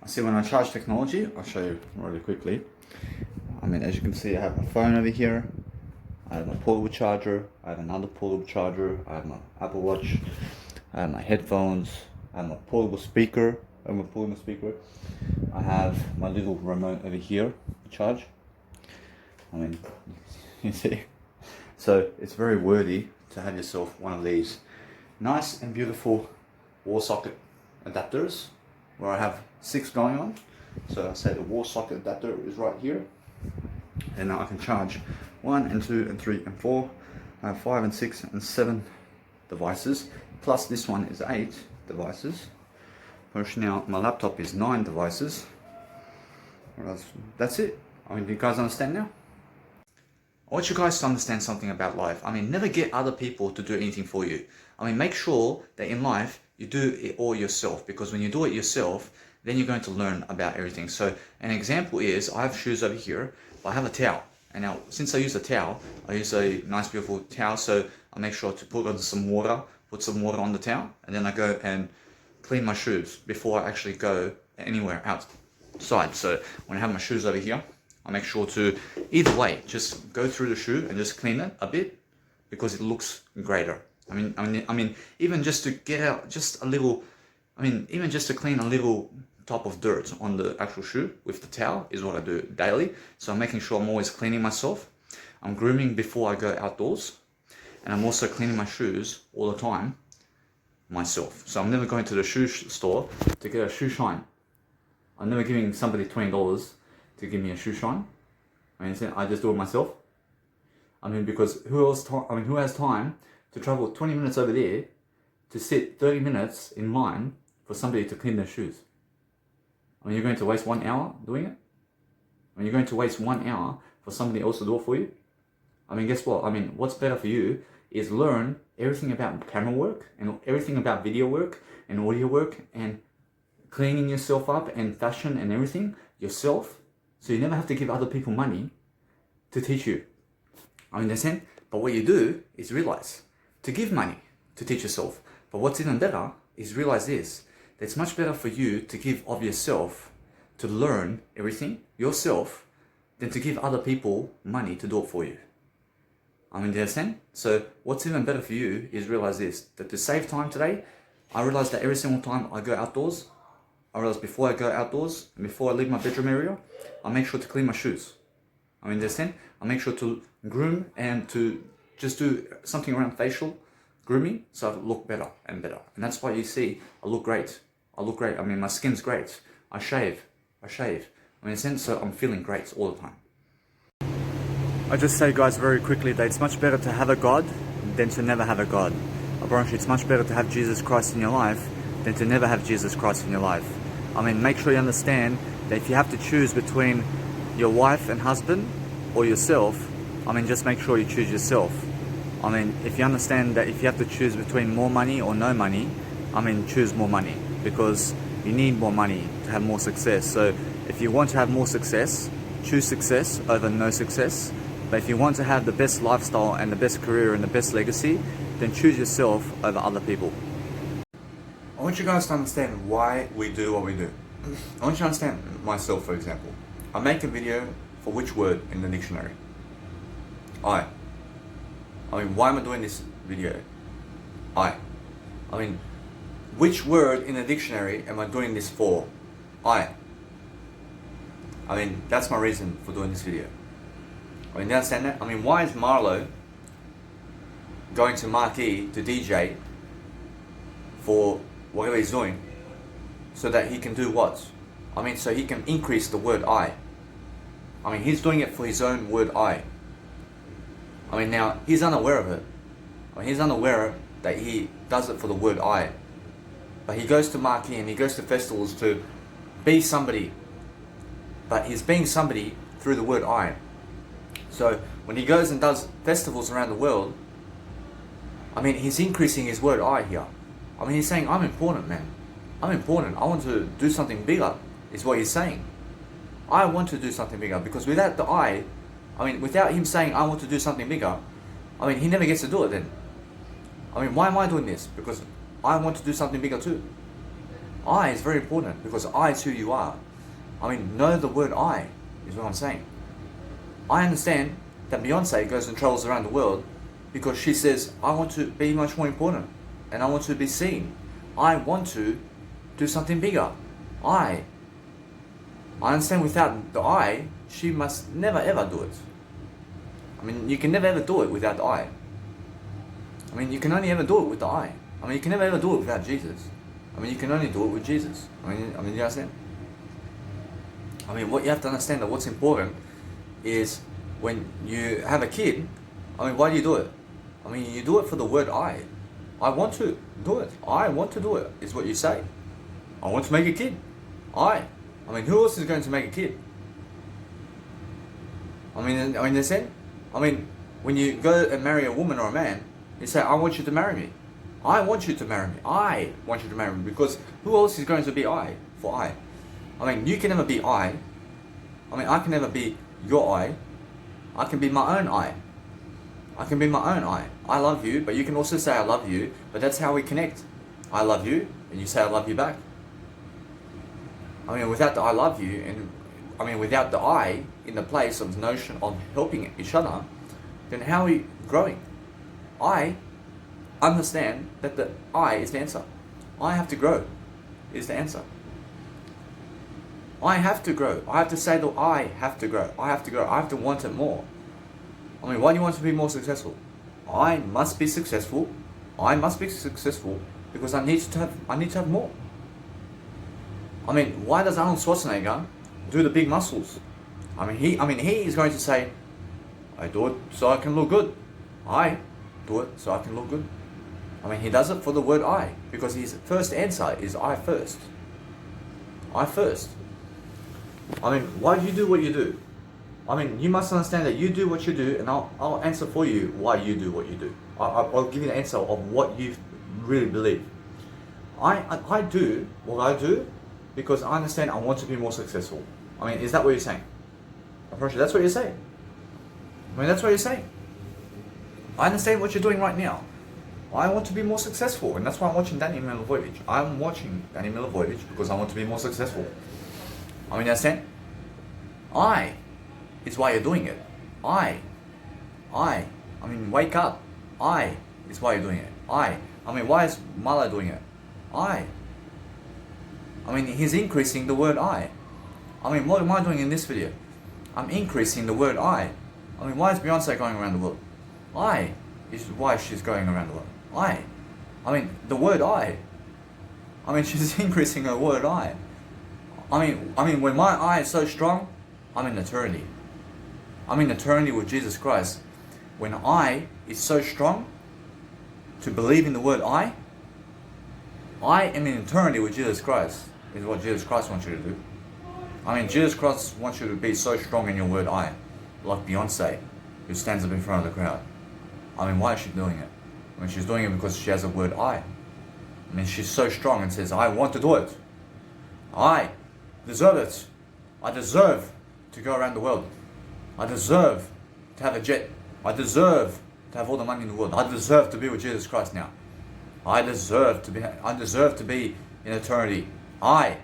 I see when I charge technology, I'll show you really quickly. I mean, as you can see, I have my phone over here. I have my portable charger. I have another portable charger. I have my Apple Watch. I have my headphones. I have my portable speaker. I have my little remote over here to charge. I mean, you see. So it's very worthy to have yourself one of these nice and beautiful wall socket adapters, where I have 6 going on. So I say the wall socket adapter is right here, and now I can charge 1 and 2 and 3 and 4. I have 5 and 6 and 7 devices, plus this one is 8 devices. Which now my laptop is 9 devices. That's it. I mean, do you guys understand now? I want you guys to understand something about life. I mean, never get other people to do anything for you. I mean, make sure that in life you do it all yourself, because when you do it yourself, then you're going to learn about everything. So an example is, I have shoes over here, but I have a towel. And now, since I use a towel, I use a nice beautiful towel, so I make sure to put on some water, put some water on the towel, and then I go and clean my shoes before I actually go anywhere outside. So when I have my shoes over here, I make sure to, either way, just go through the shoe and just clean it a bit, because it looks greater. I mean, even just to get out just a little, even just to clean a little top of dirt on the actual shoe with the towel is what I do daily. So I'm making sure I'm always cleaning myself. I'm grooming before I go outdoors, and I'm also cleaning my shoes all the time myself. So I'm never going to the shoe store to get a shoe shine. I'm never giving somebody $20 to give me a shoe shine. I just do it myself. I mean, because who has time to travel 20 minutes over there to sit 30 minutes in line for somebody to clean their shoes? I mean, you're going to waste 1 hour doing it? I mean, you're going to waste 1 hour for somebody else to do it for you? I mean, guess what? I mean, what's better for you is learn everything about camera work and everything about video work and audio work and cleaning yourself up and fashion and everything yourself, so you never have to give other people money to teach you. I understand? But what you do is realize to give money to teach yourself. But what's even better is realize this, that it's much better for you to give of yourself to learn everything yourself than to give other people money to do it for you. I mean, do you understand? So what's even better for you is realize this, that to save time today, I realize that every single time I go outdoors, I realize before I go outdoors, and before I leave my bedroom area, I make sure to clean my shoes. I mean, do you understand? I make sure to groom and to just do something around facial grooming, so I look better and better. And that's why you see I look great. I mean, my skin's great. I shave. I mean, in a sense, so I'm feeling great all the time. I just say, guys, very quickly that it's much better to have a God than to never have a God. I promise you, it's much better to have Jesus Christ in your life than to never have Jesus Christ in your life. I mean, make sure you understand that if you have to choose between your wife and husband or yourself, I mean, just make sure you choose yourself. I mean, if you understand that if you have to choose between more money or no money, I mean, choose more money, because you need more money to have more success. So if you want to have more success, choose success over no success. But if you want to have the best lifestyle and the best career and the best legacy, then choose yourself over other people. I want you guys to understand why we do what we do. I want you to understand myself, for example. I make a video for which word in the dictionary? I mean, why am I doing this video? I mean, which word in the dictionary am I doing this for? I mean, that's my reason for doing this video. I mean, you understand that? I mean, why is Marlo going to Marquee to DJ for whatever he's doing, so that he can do what? I mean, so he can increase the word I. I mean, he's doing it for his own word I. I mean, now, he's unaware of it. I mean, he's unaware that he does it for the word I. But he goes to Marquee and he goes to festivals to be somebody. But he's being somebody through the word I. So when he goes and does festivals around the world, I mean, he's increasing his word I here. I mean, he's saying, I'm important, man. I'm important. I want to do something bigger, is what he's saying. I want to do something bigger, because without the I mean, without him saying, I want to do something bigger, I mean, he never gets to do it then. I mean, why am I doing this? Because I want to do something bigger too. I is very important because I is who you are. I mean, know the word I is what I'm saying. I understand that Beyonce goes and travels around the world because she says, I want to be much more important and I want to be seen. I want to do something bigger. I understand without the I, she must never ever do it. I mean, you can never ever do it without the I. I mean, you can only ever do it with the I. I mean, you can never ever do it without Jesus. I mean, you can only do it with Jesus. I mean, you understand? I mean, what you have to understand that what's important is when you have a kid, I mean, why do you do it? I mean, you do it for the word I. I want to do it. I want to do it, is what you say. I want to make a kid. I mean, who else is going to make a kid? I mean, understand? I mean, when you go and marry a woman or a man, you say, I want you to marry me. I want you to marry me. I want you to marry me. Because who else is going to be I for I? I mean, you can never be I. I mean, I can never be your I. I can be my own I. I can be my own I. I love you, but you can also say I love you, but that's how we connect. I love you, and you say I love you back. I mean, without the I love you, and I mean, without the I in the place of the notion of helping each other, then how are we growing? I understand that the I is the answer. I have to grow is the answer. I have to grow. I have to say that I have to grow. I have to grow. I have to want it more. I mean, why do you want to be more successful? I must be successful. I must be successful because I need to have more. I mean, why does Arnold Schwarzenegger do the big muscles? I mean, he is going to say, I do it so I can look good. I do it so I can look good. I mean, he does it for the word I because his first answer is I first. I first. I mean, why do you do what you do? I mean, you must understand that you do what you do, and I'll answer for you why you do what you do. I'll give you the answer of what you really believe. I do what I do because I understand I want to be more successful. I mean, is that what you're saying? I'm pretty sure that's what you're saying. I mean, that's what you're saying. I understand what you're doing right now. I want to be more successful, and that's why I'm watching Danny Milivojevic. I'm watching Danny Milivojevic because I want to be more successful. I mean, understand? I is why you're doing it. I mean, wake up. I is why you're doing it. I mean, why is Mala doing it? I mean, he's increasing the word I mean, what am I doing in this video? I'm increasing the word I mean, why is Beyonce going around the world? I is why she's going around the world. I mean, the word I mean, she's increasing her word I mean, when my I is so strong, I'm in eternity. I'm in eternity with Jesus Christ. When I is so strong to believe in the word I am in eternity with Jesus Christ, is what Jesus Christ wants you to do. I mean, Jesus Christ wants you to be so strong in your word I, like Beyonce, who stands up in front of the crowd. I mean, why is she doing it? I mean, she's doing it because she has a word I mean, she's so strong and says, I want to do it. I deserve it. I deserve to go around the world. I deserve to have a jet. I deserve to have all the money in the world. I deserve to be with Jesus Christ now. I deserve to be in eternity. I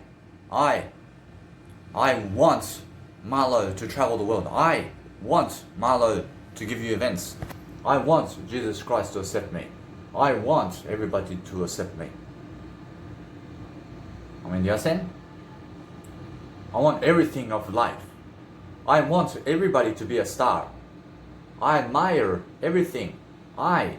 want Marlo to travel the world. I want Marlo to give you events. I want Jesus Christ to accept me. I want everybody to accept me. I mean, do you understand? I want everything of life. I want everybody to be a star. I admire everything. I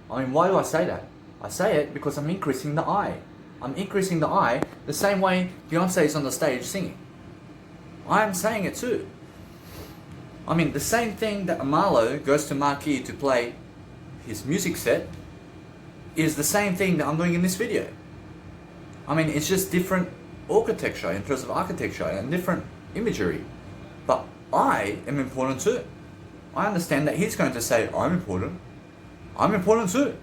mean, why do I say that? I say it because I'm increasing the I. I'm increasing the I the same way Beyonce is on the stage singing. I'm saying it too. I mean, the same thing that Marlo goes to Marquee to play his music set is the same thing that I'm doing in this video. I mean, it's just different architecture in terms of architecture and different imagery. But I am important too. I understand that he's going to say, I'm important. I'm important too.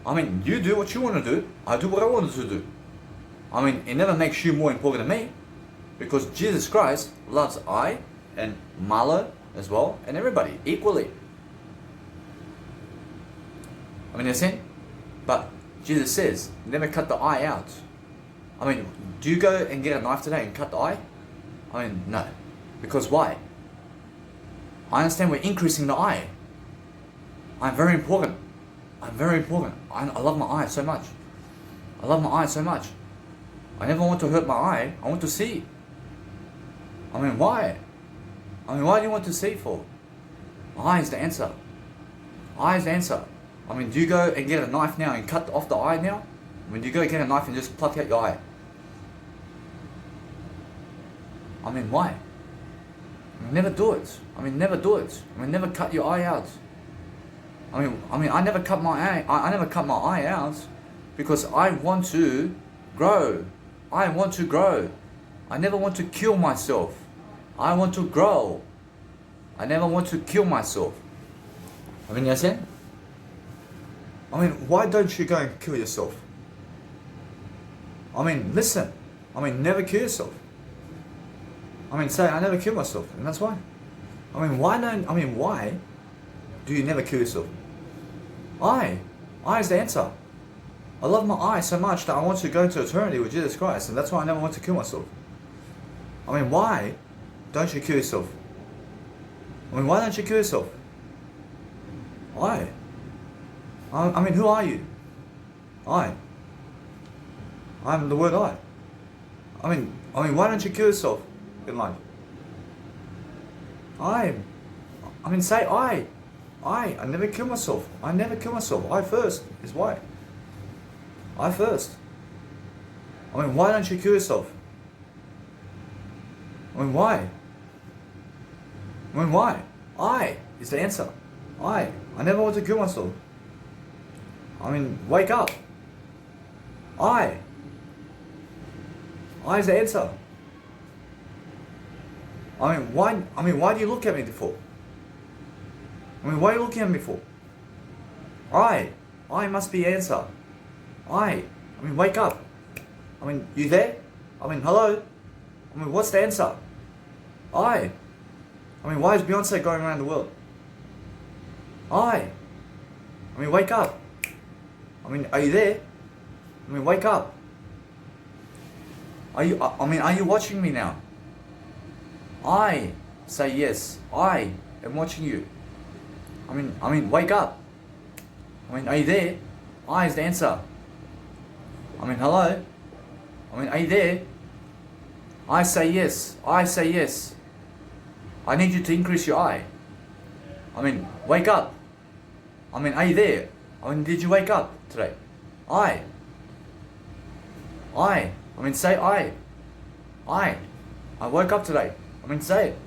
I mean, you do what you want to do. I do what I want to do. I mean, it never makes you more important than me. Because Jesus Christ loves I and Marlo as well, and everybody equally. I mean, understand? But Jesus says, never cut the I out. I mean, do you go and get a knife today and cut the eye? I mean, no. Because why? I understand we're increasing the eye. I'm very important. I'm very important. I love my eye so much. I love my eye so much. I never want to hurt my eye. I want to see. I mean, why? I mean, why do you want to see for? Eye is the answer. Eye is the answer. I mean, do you go and get a knife now and cut off the eye now? I mean, do you go get a knife and just pluck out your eye? I mean, why? I mean, never do it. I mean, never do it. I mean, never cut your eye out. I mean, I never cut my eye. I never cut my eye out because I want to grow. I want to grow. I never want to kill myself. I want to grow. I never want to kill myself. I mean, you understand? I mean, why don't you go and kill yourself? I mean, listen. I mean, never kill yourself. I mean, say, I never kill myself, and that's why. I mean, why do you never kill yourself? Eye is the answer. I love my eye so much that I want to go to eternity with Jesus Christ, and that's why I never want to kill myself. I mean, why don't you kill yourself? I mean, why don't you kill yourself? Why? I mean, who are you? I'm the word I. I mean, why don't you kill yourself in life? I mean, say I never kill myself. I never kill myself. I first is why. I first. I mean, why don't you kill yourself? I mean, why? I mean, why? I is the answer. I never want to kill myself. I mean, wake up. I is the answer. I mean, why do you look at me for? I mean, why are you looking at me for? I must be answer. I mean, wake up. I mean, you there? I mean, hello? I mean, what's the answer? I mean, why is Beyonce going around the world? I mean, wake up. I mean, are you there? I mean, wake up. Are you watching me now? I say yes. I am watching you. I mean, wake up. I mean, are you there? I is the answer. I mean, hello? I mean, are you there? I say yes. I say yes. I need you to increase your eye. I mean, wake up. I mean, are you there? I mean, did you wake up today? I mean, say I woke up today. I mean, say it.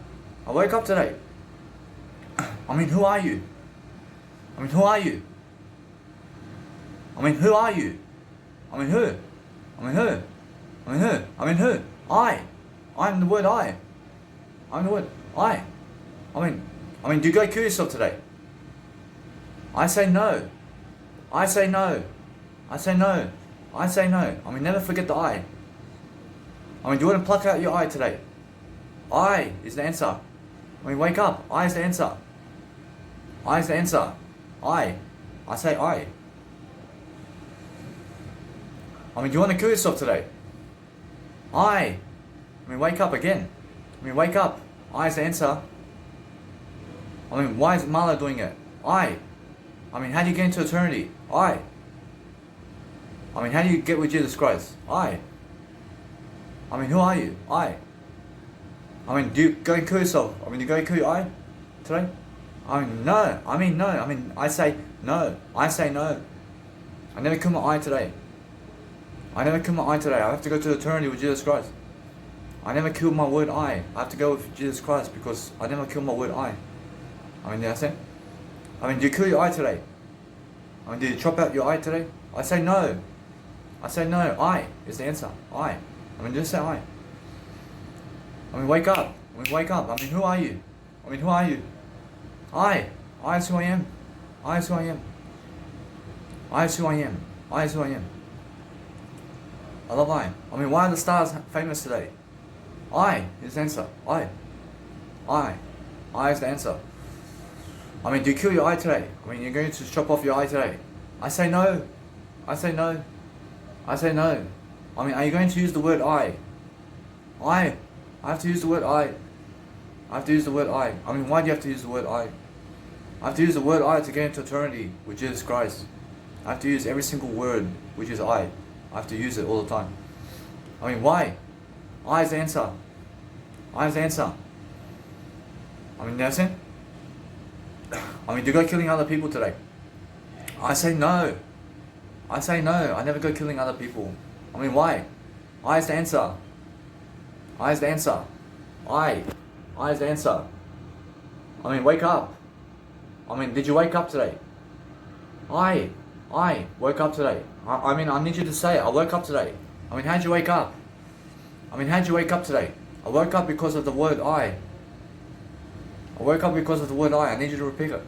I woke up today. I mean, who are you? I mean, who are you? I mean, who are you? I mean, who? I mean, who? I mean, who? I mean, who? I'm the word I. I'm the word I. I mean, do you go kill yourself today? I say no. I say no. I say no. I say no. I mean, never forget the I. I mean, do you want to pluck out your eye today? I is the answer. I mean, wake up. I is the answer. I is the answer. I say I. I mean, do you want to kill yourself today? I mean, wake up again. I mean, wake up. I is the answer. I mean, why is Marlo doing it? I mean, how do you get into eternity? I mean, how do you get with Jesus Christ? I mean, who are you? I mean, do you go and kill yourself? I mean, do you go and kill your eye today? I mean, no. I mean, no. I mean, I say no. I say no. I never kill my eye today. I never kill my eye today. I have to go to eternity with Jesus Christ. I never killed my word I. I have to go with Jesus Christ because I never killed my word I. I mean, you understand? I mean, do you kill your eye today? I mean, do you chop out your eye today? I say no. I say no. I is the answer. I mean, just say I. I mean, wake up. I mean, wake up. I mean, who are you? I mean, who are you? I is who I am. I is who I am. I is who I am. I is who I am. I love I. I mean, why are the stars famous today? I is the answer. I is the answer. I mean, do you kill your eye today? I mean, you're going to chop off your eye today. I say no. I say no. I say no. I mean, are you going to use the word I? I have to use the word I. I have to use the word I. I mean, why do you have to use the word I? I have to use the word I to get into eternity with Jesus Christ. I have to use every single word, which is I. I have to use it all the time. I mean, why? I is the answer. I is the answer. I mean, you understand? I mean, do you go killing other people today? I say no. I say no. I never go killing other people. I mean, why? I is the answer. I is the answer. I is the answer. I mean, wake up. I mean, did you wake up today? I woke up today. I mean, I need you to say it. I woke up today. I mean, how'd you wake up? I mean, how'd you wake up today? I woke up because of the word I. I woke up because of the word I. I need you to repeat it.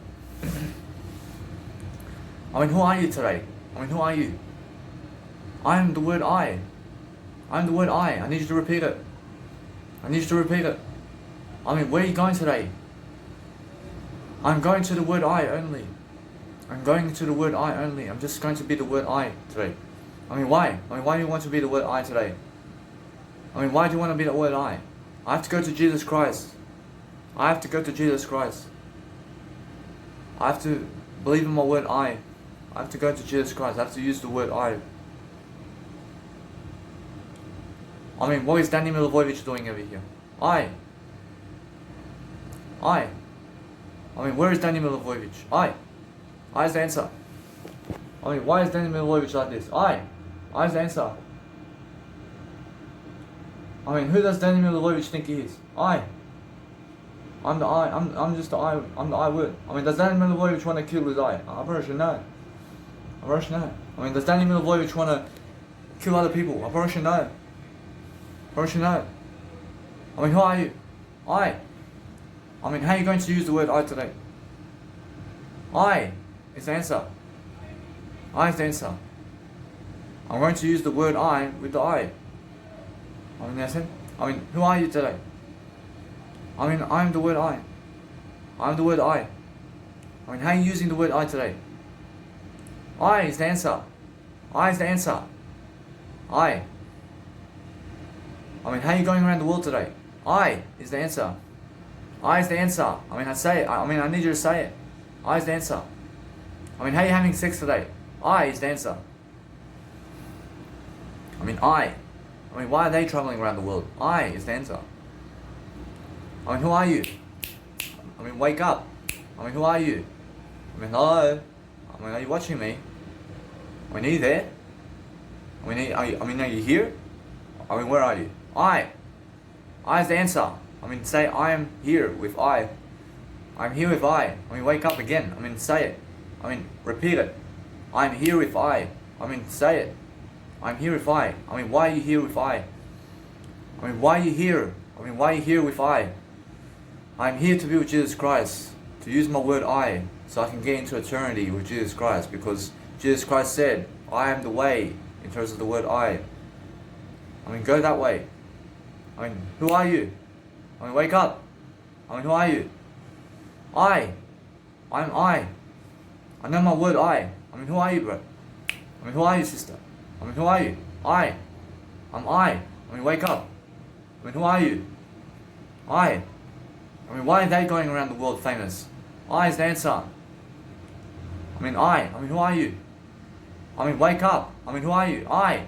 I mean, who are you today? I mean, who are you? I am the word I. I am the word I. I need you to repeat it. I need you to repeat it. I mean, where are you going today? I'm going to the word I only. I'm going to the word I only. I'm just going to be the word I today. I mean, why? I mean, why do you want to be the word I today? I mean, why do you want to be the word I? I have to go to Jesus Christ. I have to go to Jesus Christ. I have to believe in my word I. I have to go to Jesus Christ. I have to use the word I. I mean, what is Danny Milivojevic doing over here? I mean, where is Danny Milivojevic? I is the answer. I mean, why is Danny Milivojevic like this? I is the answer. I mean, who does Danny Milivojevic think he is? I'm the I. I'm just the I. I'm the I word. I mean, does Danny Milivojevic want to kill his I? I probably should know. I probably should know. I mean, does Danny Milivojevic want to kill other people? I probably should know. I probably should know. I mean, who are you? I mean, how are you going to use the word I today? I is the answer. I is the answer. I'm going to use the word I with the I. I mean, that's it. I mean, who are you today? I mean, I am the word I. I am the word I. I mean, how are you using the word I today? I is the answer. I is the answer. I mean, how are you going around the world today? I is the answer. I is the answer. I mean, I say it. I mean, I need you to say it. I is the answer. I mean, how are you having sex today? I is the answer. I mean, I mean, why are they traveling around the world? I is the answer. I mean, who are you? I mean, wake up. I mean, who are you? I mean, hello? I mean, are you watching me? I mean, are you there? I mean, are you here? I mean, where are you? I is the answer. I mean, say, I am here with I. I'm here with I. I mean, wake up again. I mean, say it. I mean, repeat it. I'm here with I. I mean, say it. I'm here with I. I mean, why are you here with I? I mean, why are you here? I mean, why are you here with I? I'm here to be with Jesus Christ. To use my word I. So I can get into eternity with Jesus Christ. Because Jesus Christ said, I am the way. In terms of the word I. I mean, go that way. I mean, who are you? I mean, wake up. I mean, who are you? I'm I. I know my word I. I mean, who are you, bro? I mean, who are you, sister? I mean, who are you? I'm I. I mean, wake up. I mean, who are you? I mean, why are they going around the world famous? I is the answer. I mean, I mean, who are you? I mean, wake up. I mean, who are you? I'm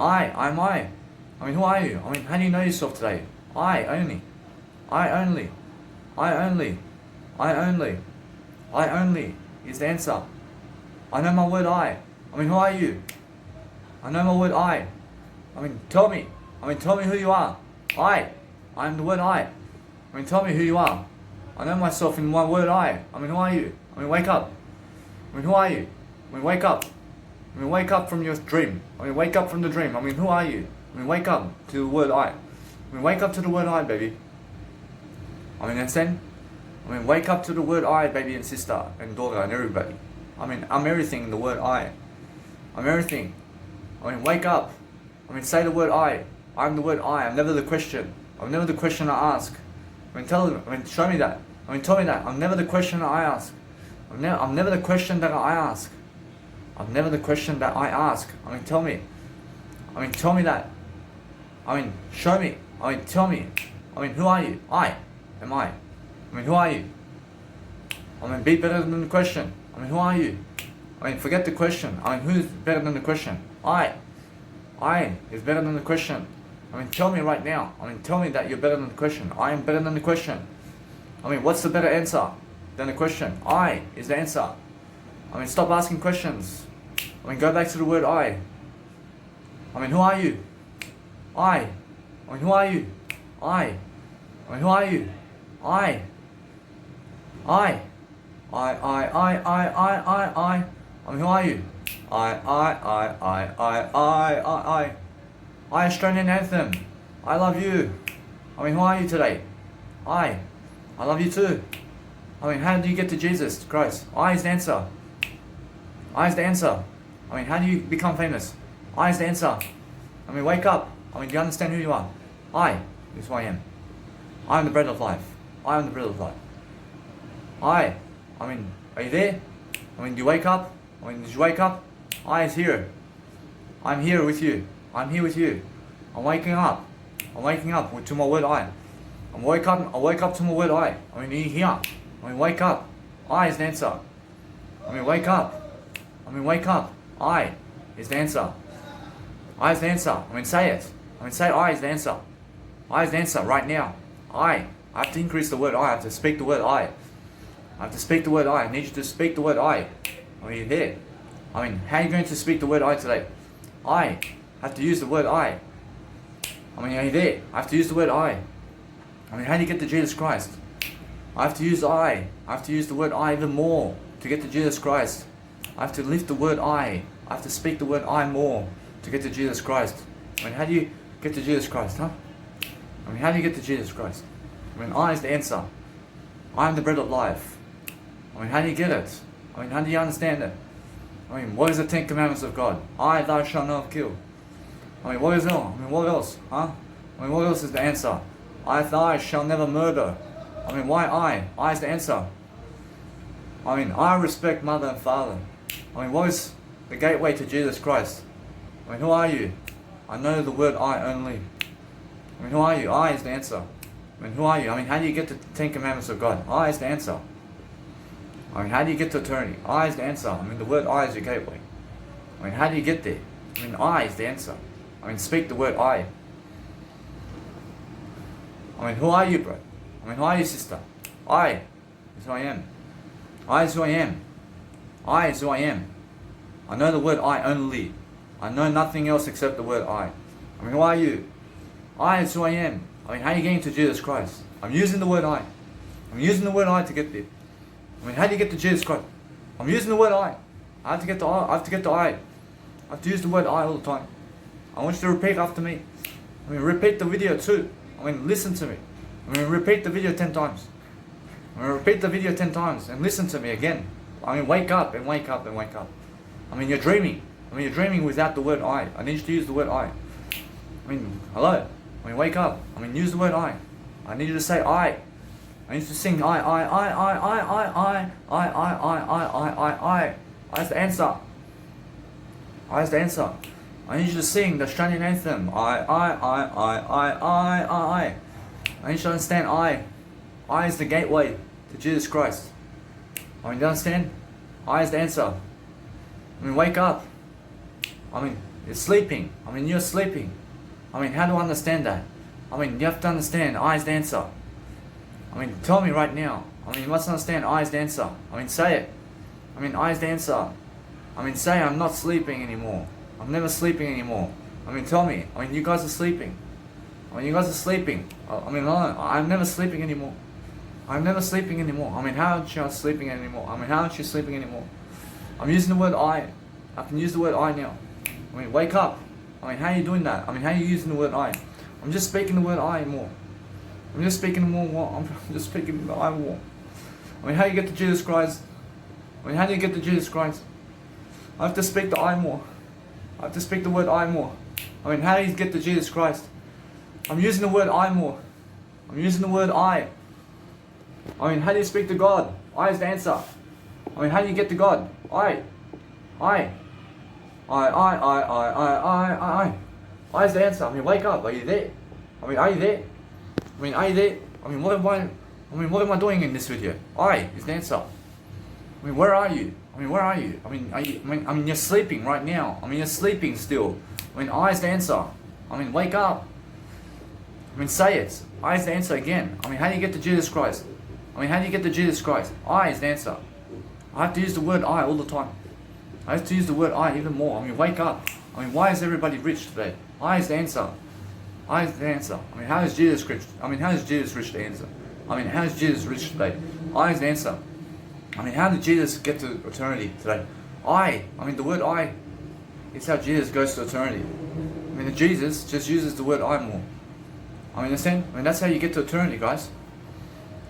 I. I mean, who are you? I mean, how do you know yourself today? I only is the answer. I know my word I. I mean, who are you? I know my word I. I mean, tell me. I mean, tell me who you are. I am the word I. I mean, tell me who you are. I know myself in my word I. I mean, who are you? I mean, wake up. I mean, who are you? I mean, wake up. I mean, wake up from your dream. I mean, wake up from the dream. I mean, who are you? I mean, wake up to the word I. I mean, wake up to the word I, baby. I mean, understand? I mean, wake up to the word I, baby and sister and daughter and everybody. I mean, I'm everything in the word I. I'm everything. I mean, wake up. I mean, say the word I. I'm the word I. I'm never the question. I'm never the question I ask. I mean, tell them. I mean, show me that. I mean, tell me that. I'm never the question that I ask. I'm never the question that I ask. I'm never the question that I ask. I mean, tell me. I mean, tell me that. I mean, show me. I mean, tell me. I mean, who are you? I. Am I? I mean, who are you? I mean, be better than the question. I mean, who are you? I mean, forget the question. I mean, who's better than the question? I is better than the question. I mean, tell me right now. I mean, tell me that you're better than the question. I am better than the question. I mean, what's the better answer than the question? I is the answer. I mean, stop asking questions. I mean, go back to the word I. I mean, who are you? I mean, who are you? I mean, who are you? I mean, who are you? Australian anthem. I love you. I mean, who are you today? I love you too. I mean, how do you get to Jesus Christ? I is the answer. I is the answer. I mean, how do you become famous? I is the answer. I mean, wake up. I mean, do you understand who you are? I is who I am. I am the bread of life. I am the bread of life. I mean, are you there? I mean, do you wake up? I mean, did you wake up? I is here. I'm here with you. I'm here with you. I'm waking up. I'm waking up to my word I. I wake up to my word I. I mean, are you here? I mean, wake up. I is the answer. I mean, wake up. I mean, wake up. I is the answer. I is the answer. I mean, say it. I mean, say I is the answer. I is the answer right now. I have to increase the word I. I have to speak the word I. I have to speak the word I. I need you to speak the word I. I mean, you're there. I mean, how are you going to speak the word I today? I have to use the word I. I mean, are you there? I have to use the word I. I mean, how do you get to Jesus Christ? I have to use I. I have to use the word I even more to get to Jesus Christ. I have to lift the word I. I have to speak the word I more to get to Jesus Christ. I mean, how do you get to Jesus Christ, huh? I mean, how do you get to Jesus Christ? I mean, I is the answer. I am the bread of life. I mean, how do you get it? I mean, how do you understand it? I mean, what is the 10 Commandments of God? I, thou shalt not kill. I mean, what is else? I mean, what else? Huh? I mean, what else is the answer? I, thou shalt never murder. I mean, why I? I is the answer. I mean, I respect mother and father. I mean, what is the gateway to Jesus Christ? I mean, who are you? I know the word I only. I mean, who are you? I is the answer. I mean, who are you? I mean, how do you get to the 10 Commandments of God? I is the answer. I mean, how do you get to eternity? I is the answer. I mean, the word I is your gateway. I mean, how do you get there? I mean, I is the answer. I mean, speak the word I. I mean, who are you, bro? I mean, who are you, sister? I is who I am. I is who I am. I is who I am. I know the word I only. I know nothing else except the word I. I mean, who are you? I is who I am. I mean, how are you getting to Jesus Christ? I'm using the word I. I'm using the word I to get there. I mean, how do you get to Jesus Christ? I'm using the word I. I have to get to I. I have to get to I. I have to use the word I all the time. I want you to repeat after me. I mean, repeat the video too. I mean, listen to me. I mean, repeat the video 10 times. I mean, repeat the video 10 times and listen to me again. I mean, wake up and wake up and wake up. I mean, you're dreaming. I mean, you're dreaming without the word I. I need you to use the word I. I mean, hello. I mean, wake up. I mean, use the word I. I need you to say I. I need you to sing I. I is the answer. I is the answer. I need you to sing the Australian anthem. I need you to understand I. I is the gateway to Jesus Christ. I mean, do you understand? I is the answer. I mean, wake up. I mean, you're sleeping. I mean, you're sleeping. I mean, how do I understand that? I mean, you have to understand I is the answer. I mean, tell me right now. I mean, you must understand I is the answer. I mean, say it. I mean, I is the answer. I mean, say I'm not sleeping anymore. I'm never sleeping anymore. I mean, tell me. I mean, you guys are sleeping. I mean, you guys are sleeping. I mean, I'm never sleeping anymore. I'm never sleeping anymore. I mean, how aren't you sleeping anymore? I mean, how aren't you sleeping anymore? I'm using the word I. I can use the word I now. I mean, wake up. I mean, how are you doing that? I mean, how are you using the word I? I'm just speaking the word I more. I'm just speaking more. I'm just speaking the I more. I mean, how do you get to Jesus Christ? I mean, how do you get to Jesus Christ? I have to speak the I more. I have to speak the word I more. I mean, how do you get to Jesus Christ? I'm using the word I more. I'm using the word I. I mean, how do you speak to God? I is the answer. I mean, how do you get to God? I. I I is the answer. I mean, wake up. Are you there? I mean, are you there? I mean, are you there? I mean, what am I doing in this video? I is the answer. I mean, where are you? I mean, where are you? I mean, I mean, you're sleeping right now. I mean, you're sleeping still. I mean, I is the answer. I mean, wake up. I mean, say it. I is the answer again. I mean, how do you get to Jesus Christ? I mean, how do you get to Jesus Christ? I is the answer. I have to use the word I all the time. I have to use the word I even more. I mean, wake up. I mean, why is everybody rich today? I is the answer. I is the answer. I mean, how is Jesus rich? I mean, how is Jesus rich? The answer. I mean, how is Jesus rich today? I is the answer. I mean, how did Jesus get to eternity today? I mean, the word I is how Jesus goes to eternity. I mean, Jesus just uses the word I more. I mean, understand? I mean, that's how you get to eternity, guys.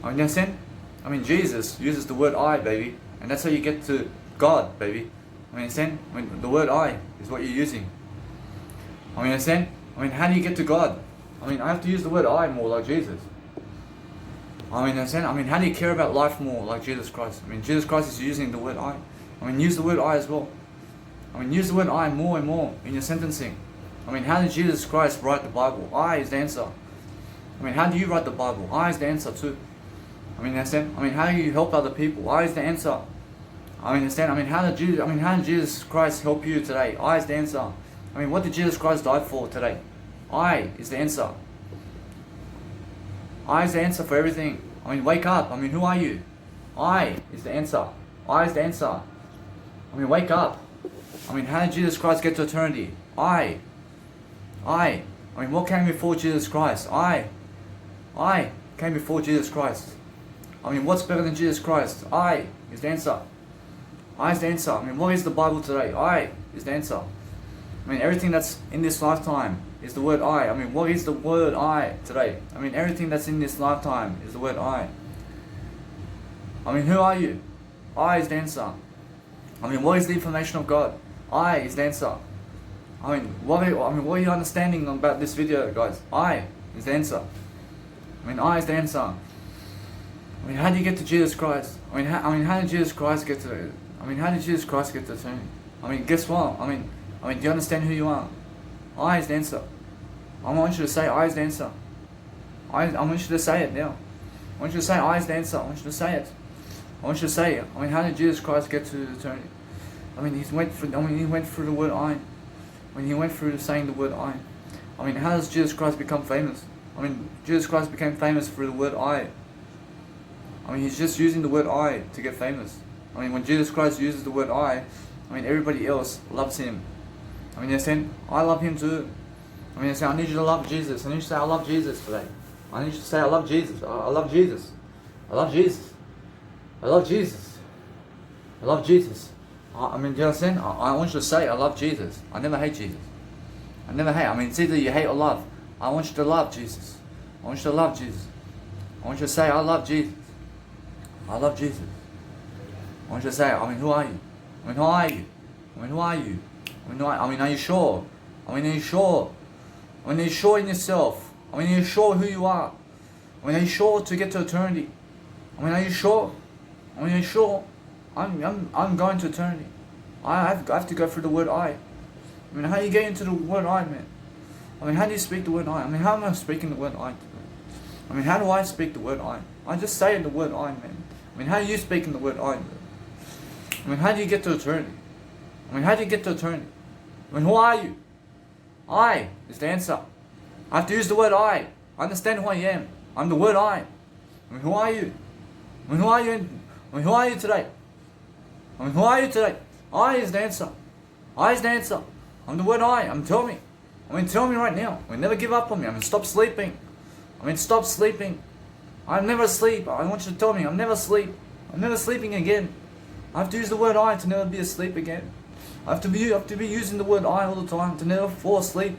I mean, understand? I mean, Jesus uses the word I, baby. And that's how you get to God, baby. I mean, understand? I mean, the word I is what you're using. I mean, understand? I mean, how do you get to God? I mean, I have to use the word I more like Jesus. I mean, understand? I mean, how do you care about life more like Jesus Christ? I mean, Jesus Christ is using the word I. I mean, use the word I as well. I mean, use the word I more and more in your sentencing. I mean, how did Jesus Christ write the Bible? I is the answer. I mean, how do you write the Bible? I is the answer too. I mean, understand? I mean, how do you help other people? I is the answer. I mean, understand? I mean, how did Jesus Christ help you today? I is the answer. I mean, what did Jesus Christ die for today? I is the answer. I is the answer for everything. I mean, wake up. I mean, who are you? I is the answer. I is the answer. I mean, wake up. I mean, how did Jesus Christ get to eternity? I mean, what came before Jesus Christ? I came before Jesus Christ. I mean, what's better than Jesus Christ? I is the answer. I is the answer. I mean, what is the Bible today? I is the answer. I mean, everything that's in this lifetime is the word I. I mean, what is the word I today? I mean, everything that's in this lifetime is the word I. I mean, who are you? I is the answer. I mean, what is the information of God? I is the answer. I mean, what are you understanding about this video, guys? I is the answer. I mean, I is the answer. I mean, how do you get to Jesus Christ? I mean, how did Jesus Christ get to? I mean, how did Jesus Christ get to eternity? I mean, guess what? I mean, do you understand who you are? I is the answer. I want you to say I is the answer. I want you to say it now. I want you to say I is the answer. I want you to say it. I want you to say it. I mean, how did Jesus Christ get to eternity? I mean, he went through the word I. When he went through saying the word I. I mean, how does Jesus Christ become famous? I mean, Jesus Christ became famous through the word I. I mean, he's just using the word I to get famous. I mean, when Jesus Christ uses the word I mean, everybody else loves him. I mean, they're saying, I love him too. I mean, they're saying, I need you to love Jesus. I need you to say, I love Jesus today. I need you to say, I love Jesus. I love Jesus. I love Jesus. I love Jesus. I love Jesus. I mean, do you understand? I want you to say, I love Jesus. I never hate Jesus. I never hate. I mean, it's either you hate or love. I want you to love Jesus. I want you to love Jesus. I want you to say, I love Jesus. I love Jesus. I want you to say, I mean, who are you? I mean, who are you? I mean, who are you? I mean, are you sure? I mean, are you sure? I mean, are you sure in yourself? I mean, are you sure who you are? I mean, are you sure to get to eternity? I mean, are you sure? I mean, are you sure? I'm going to eternity. I have to go through the word I. I mean, how do you get into the word I, man? I mean, how do you speak the word I? I mean, how am I speaking the word I today? I mean, how do I speak the word I? I just say the word I, man. I mean, how do you speak in the word I? I mean, how do you get to eternity? I mean, how do you get to eternity? I mean, who are you? I is the answer. I have to use the word I. I understand who I am. I'm the word I. I mean, who are you? I mean, who are you? I mean, who are you today? I mean, who are you today? I is the answer. I is the answer. I'm the word I. Tell me. I mean, tell me right now. I mean, never give up on me. I mean, stop sleeping. I mean, stop sleeping. I'm never asleep. I want you to tell me. I'm never asleep. I'm never sleeping again. I have to use the word I to never be asleep again. I have to be using the word I all the time to never fall asleep.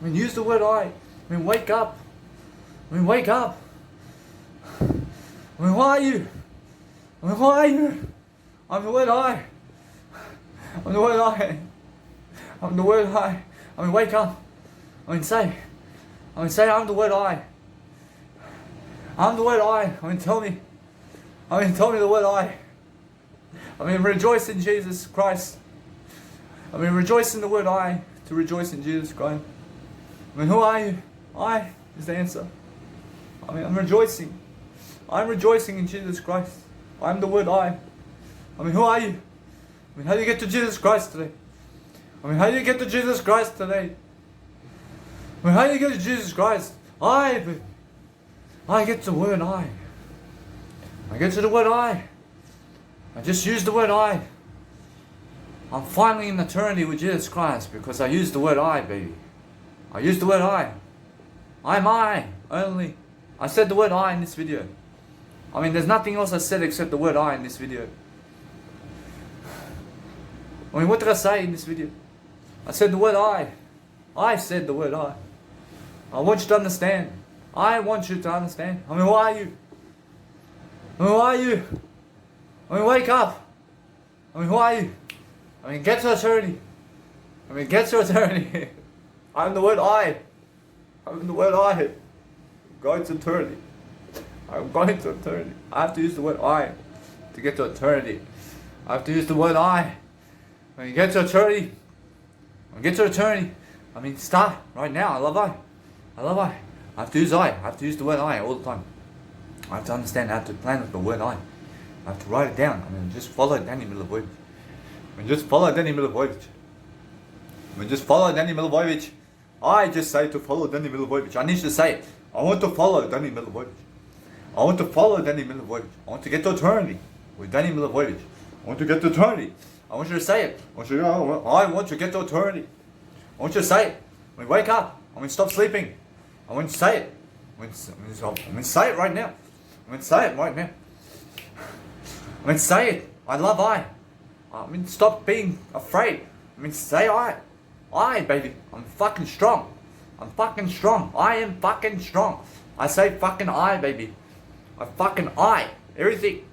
I mean, use the word I. I mean, wake up. I mean, wake up. I mean, who are you? I mean, who are you? I'm the word I. I'm the word I. I'm the word I. I mean, wake up. I mean, say I'm the word I. I'm the word I. I mean, tell me. I mean, tell me the word I. I mean, rejoice in Jesus Christ. I mean, rejoice in the word I to rejoice in Jesus Christ. I mean, who are you? I is the answer. I mean, I'm rejoicing. I'm rejoicing in Jesus Christ. I'm the word I. I mean, who are you? I mean, how do you get to Jesus Christ today? I mean, how do you get to Jesus Christ today? I mean, how do you get to Jesus Christ? I get to the word I. I get to the word I. I just use the word I. I'm finally in eternity with Jesus Christ because I used the word I, baby. I used the word I. I'm I only. I said the word I in this video. I mean, there's nothing else I said except the word I in this video. I mean, what did I say in this video? I said the word I. I said the word I. I want you to understand. I want you to understand. I mean, who are you? I mean, who are you? I mean, wake up. I mean, who are you? I mean, get to eternity. I mean, get to eternity. I'm the word I. I'm the word I. I'm going to eternity. I'm going to eternity. I have to use the word I to get to eternity. I have to use the word I. When you get to eternity, when you get to eternity, I mean, start right now. I love I. I love I. I have to use I. I have to use the word I all the time. I have to understand. I have to plan with the word I. I have to write it down. I mean, just follow Danny Milivojevic. I mean, just follow Danny Milivojevic. I mean, just follow Danny Milivojevic. I just say to follow Danny Milivojevic. I need to say it. I want to follow Danny Milivojevic. I want to follow Danny Milivojevic. I want to get to eternity with Danny Milivojevic. I want to get to eternity. I want you to say it. I want to get to eternity. I want you to say it. I mean, wake up. I mean, stop sleeping. I want you to say it. I mean, say it right now. I mean, say it right now. I mean, say it. I love I. I mean, stop being afraid. I mean, say I. I, baby. I'm fucking strong. I'm fucking strong. I am fucking strong. I say fucking I, baby. I fucking I. Everything.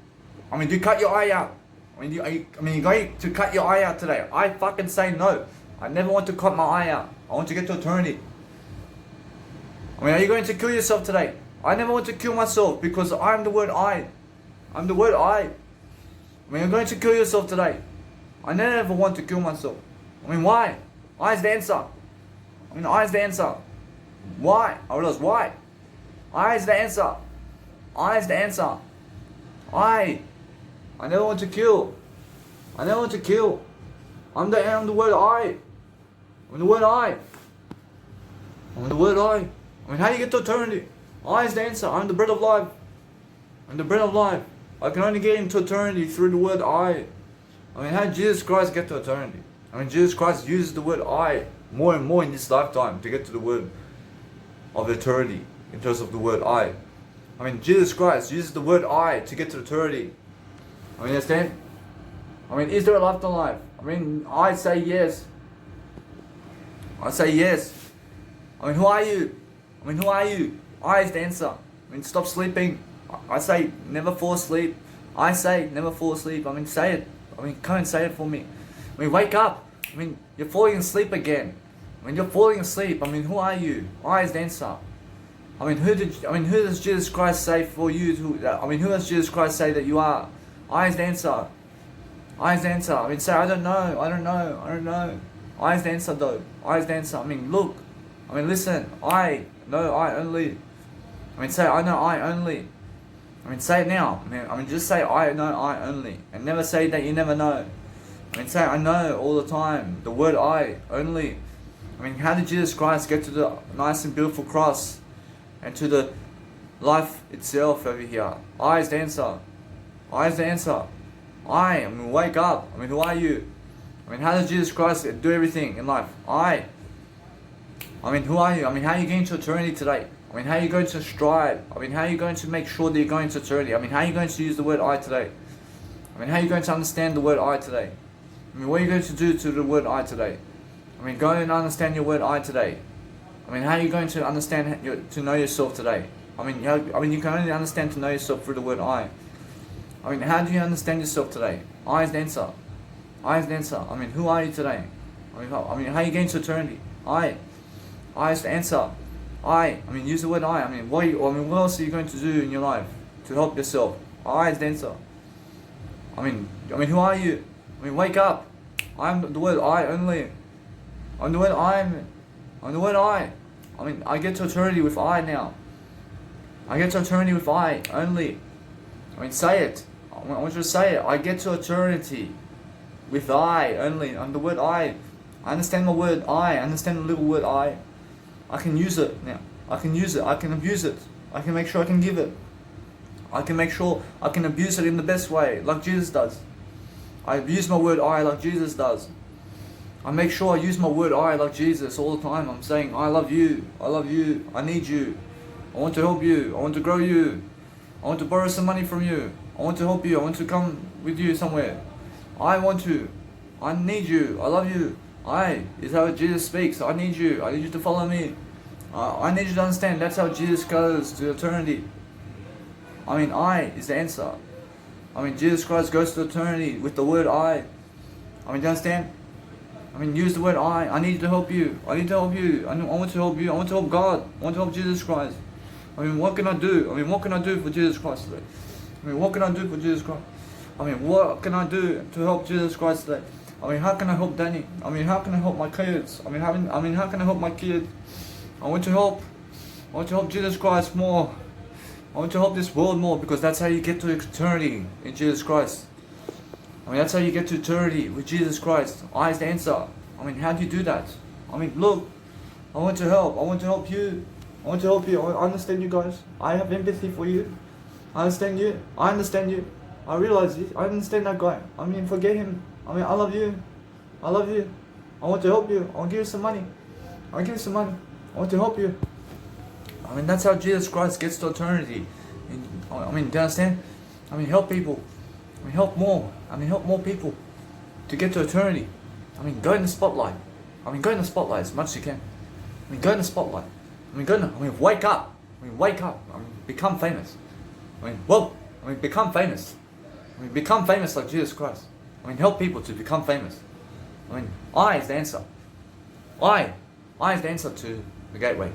I mean, you cut your eye out. I mean, you're going to cut your eye out today. I fucking say no. I never want to cut my eye out. I want to get to eternity. I mean, are you going to kill yourself today? I never want to kill myself because I'm the word I. I'm the word I. I mean, you're going to kill yourself today. I never want to kill myself. I mean, why? I is the answer. I mean, I is the answer. Why? I realize why. I is the answer. I is the answer. I never want to kill. I never want to kill. I'm the word I. I'm the word I. I'm the word I. I mean, how do you get to eternity? I is the answer. I'm the bread of life. I'm the bread of life. I can only get into eternity through the word I. I mean, how did Jesus Christ get to eternity? I mean, Jesus Christ uses the word I more and more in this lifetime to get to the word of eternity in terms of the word I. I mean, Jesus Christ uses the word I to get to eternity. I mean, understand? I mean, is there a life after life? I mean, I say yes. I say yes. I mean, who are you? I mean, who are you? I is the answer. I mean, stop sleeping. I say never fall asleep. I say never fall asleep. I mean, say it. I mean, come and say it for me. I mean, wake up. I mean, you're falling asleep again. I mean, you're falling asleep. I mean, who are you? I is the answer. I mean, who does Jesus Christ say for you to? I mean, who does Jesus Christ say that you are? I is the answer. I is the answer. I mean, say I don't know. I don't know. I don't know. I is the answer though. I is the answer. I mean, look. I mean, listen. I know I only. I mean, say I know I only. I mean, say it now. I mean, just say I know I only, and never say that you never know. I mean, say I know all the time. The word I only. I mean, how did Jesus Christ get to the nice and beautiful cross, and to the life itself over here? I is the answer. I is the answer. I mean, wake up. I mean, who are you? I mean, how does Jesus Christ do everything in life? I mean, who are you? I mean, how are you getting to eternity today? I mean, how are you going to strive? I mean, how are you going to make sure that you're going to eternity? I mean, how are you going to use the word I today? I mean, how are you going to understand the word I today? I mean, what are you going to do to the word I today? I mean, go and understand your word I today. I mean, how are you going to understand to know yourself today? I mean, you can only understand to know yourself through the word I. I mean, how do you understand yourself today? I is the answer. I is the answer. I mean, who are you today? I mean, how are you getting to eternity? I is the answer. I mean, use the word I. I mean, what else are you going to do in your life to help yourself? I is the answer. I mean, who are you? I mean, wake up. I'm the word I only. I'm the word I'm the word I. I mean, I get to eternity with I now. I get to eternity with I only. I mean, say it. I want you to say it. I get to eternity with I only. And the word I understand the word I understand the little word I can use it now. I can use it. I can abuse it. I can make sure I can give it. I can make sure I can abuse it in the best way, like Jesus does. I abuse my word I like Jesus does. I make sure I use my word I like Jesus all the time. I'm saying, I love you, I need you, I want to help you, I want to grow you, I want to borrow some money from you, I want to help you, I want to come with you somewhere. I want to, I need you, I love you. I is how Jesus speaks. I need you to follow me. I need you to understand that's how Jesus goes to eternity. I mean, I is the answer. I mean, Jesus Christ goes to eternity with the word I. I mean, do you understand? I mean, use the word I need to help you. I need to help you. I want to help you. I want to help God. I want to help Jesus Christ. I mean, what can I do? I mean, what can I do for Jesus Christ today? I mean, what can I do for Jesus Christ? I mean, what can I do to help Jesus Christ today? I mean, how can I help Danny? I mean, how can I help my kids? I mean, how can I help my kids? I want to help Jesus Christ more. I want to help this world more, because that's how you get to eternity in Jesus Christ. I mean, that's how you get to eternity with Jesus Christ. I is the answer. I mean, how do you do that? I mean, look, I want to help. I want to help you. I want to help you. I understand you guys. I have empathy for you. I understand you. I understand you. I realize this. I understand that guy. I mean, forget him. I mean, I love you. I love you. I want to help you. I want to give you some money. I want to give you some money. I want to help you. I mean, that's how Jesus Christ gets to eternity. I mean, do you understand? I mean, help people. I mean, help more. I mean, help more people to get to eternity. I mean, go in the spotlight. I mean, go in the spotlight as much as you can. I mean, go in the spotlight. I mean, wake up. I mean, wake up. I mean, become famous. I mean, become famous. I mean, become famous like Jesus Christ. I mean, help people to become famous. I mean, I is the answer. I is the answer to the gateway.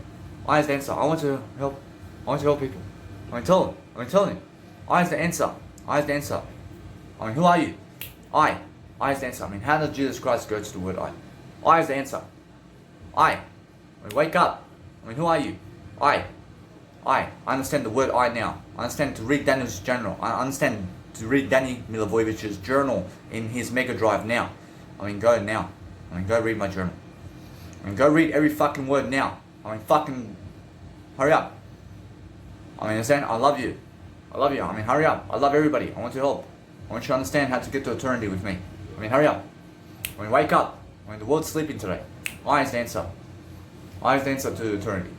I is the answer. I want to help people. I mean, telling you. I is the answer. I is the answer. I mean, who are you? I is the answer. I mean, how does Jesus Christ go to the word I? I is the answer. I mean, wake up. I mean, who are you? I understand the word I now. I understand to read Daniel's journal. I understand to read Danny Milivojevic's journal in his Mega Drive now. I mean, go now. I mean, go read my journal. I mean, go read every fucking word now. I mean, fucking hurry up. I mean, understand? I love you. I mean, hurry up. I love everybody. I want to help. I want you to understand how to get to eternity with me. I mean, hurry up. I mean, wake up. I mean, the world's sleeping today. I is the answer. I is the answer to eternity.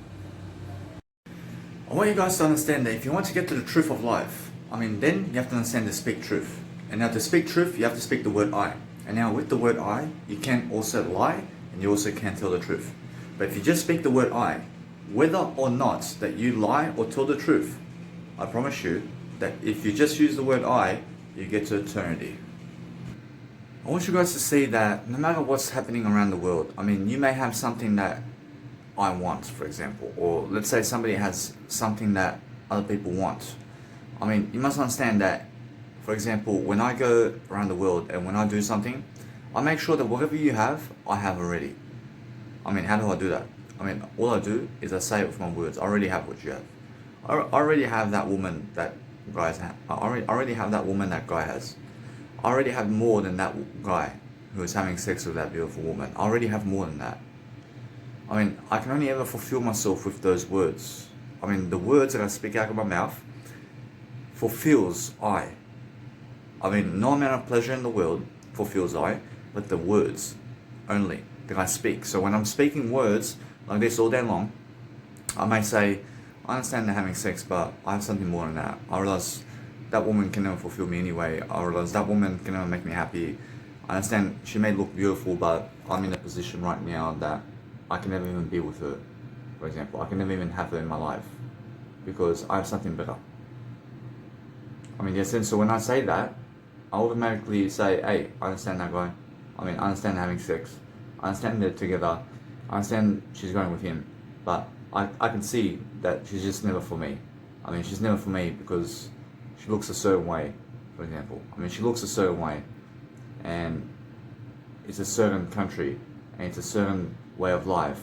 I want you guys to understand that if you want to get to the truth of life, I mean, then you have to understand to speak truth. And now to speak truth, you have to speak the word I. And now with the word I, you can also lie, and you also can't tell the truth. But if you just speak the word I, whether or not that you lie or tell the truth, I promise you that if you just use the word I, you get to eternity. I want you guys to see that no matter what's happening around the world, I mean, you may have something that I want, for example, or let's say somebody has something that other people want. I mean, you must understand that, for example, when I go around the world and when I do something, I make sure that whatever you have, I have already. I mean, how do I do that? I mean, all I do is I say it with my words. I already have what you have. I already have that woman that guys have. I already have that woman that guy has. I already have more than that guy who is having sex with that beautiful woman. I already have more than that. I mean, I can only ever fulfill myself with those words. I mean, the words that I speak out of my mouth fulfills I. I mean, no amount of pleasure in the world fulfills I, but the words only that I speak. So when I'm speaking words like this all day long, I may say, I understand they're having sex, but I have something more than that. I realize that woman can never fulfill me anyway. I realize that woman can never make me happy. I understand she may look beautiful, but I'm in a position right now that I can never even be with her, for example. I can never even have her in my life because I have something better. I mean, yes, and so when I say that, I automatically say, hey, I understand that guy. I mean, I understand having sex. I understand they're together. I understand she's going with him. But I can see that she's just never for me. I mean, she's never for me because she looks a certain way, for example. I mean, she looks a certain way. And it's a certain country. And it's a certain way of life.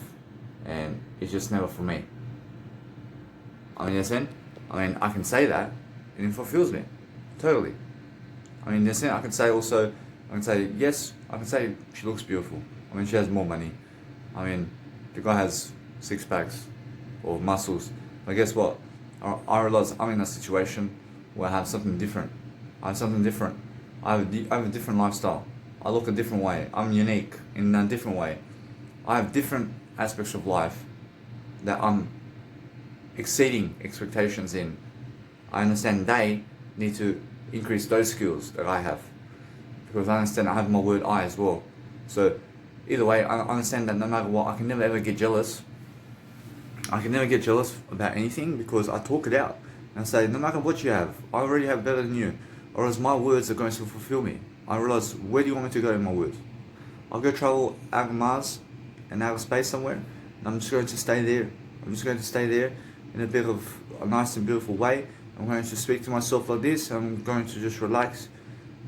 And is just never for me. I mean, understand? I mean, I can say that, and it fulfills me, totally. I mean, understand? I can say also, I can say, yes, I can say she looks beautiful. I mean, she has more money. I mean, the guy has 6 packs or muscles. But guess what? I realize I'm in a situation where I have something different. I have something different. I have a different lifestyle. I look a different way. I'm unique in a different way. I have different aspects of life that I'm exceeding expectations in. I understand they need to increase those skills that I have, because I understand I have my word I as well. So either way, I understand that no matter what, I can never ever get jealous. I can never get jealous about anything because I talk it out and I say, no matter what you have, I already have better than you, or else my words are going to fulfill me. I realize, where do you want me to go in my words? I'll go travel out of Mars and outer space somewhere, and I'm just going to stay there. I'm just going to stay there in a bit of a nice and beautiful way. I'm going to speak to myself like this. I'm going to just relax.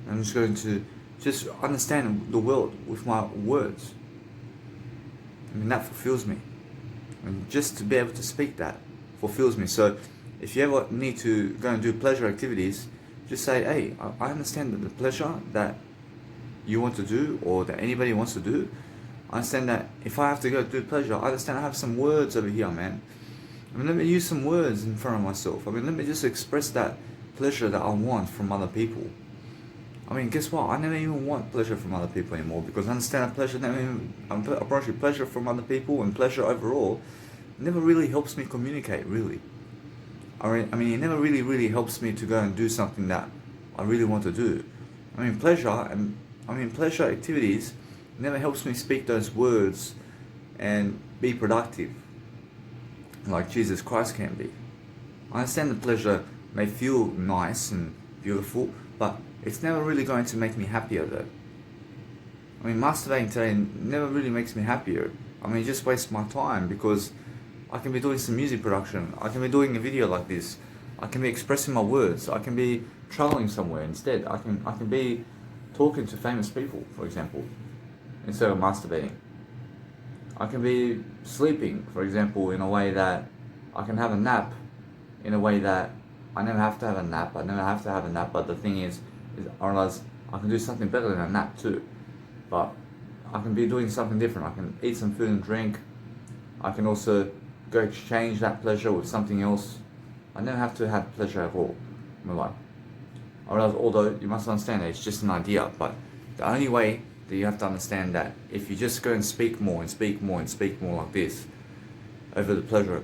I'm just going to just understand the world with my words. I mean, that fulfills me. And just to be able to speak that fulfills me. So if you ever need to go and do pleasure activities, just say, hey, I understand that the pleasure that you want to do or that anybody wants to do, I understand that if I have to go do pleasure, I understand I have some words over here, man. I mean, let me use some words in front of myself. I mean, let me just express that pleasure that I want from other people. I mean, guess what? I never even want pleasure from other people anymore, because I understand that pleasure never even, apparently pleasure from other people and pleasure overall never really helps me communicate, really. I mean, it never really helps me to go and do something that I really want to do. I mean, pleasure activities never helps me speak those words and be productive like Jesus Christ can be. I understand that pleasure may feel nice and beautiful, but it's never really going to make me happier though. I mean, masturbating today never really makes me happier. I mean, it just wastes my time, because I can be doing some music production. I can be doing a video like this. I can be expressing my words. I can be traveling somewhere instead. I can be talking to famous people, for example, instead of masturbating. I can be sleeping, for example, in a way that I can have a nap, in a way that I never have to have a nap. I never have to have a nap, but the thing is I realize I can do something better than a nap too. But I can be doing something different. I can eat some food and drink. I can also go exchange that pleasure with something else. I never have to have pleasure at all in my life. I realize, although you must understand that it's just an idea, but the only way that you have to understand that if you just go and speak more and speak more and speak more like this over the pleasure,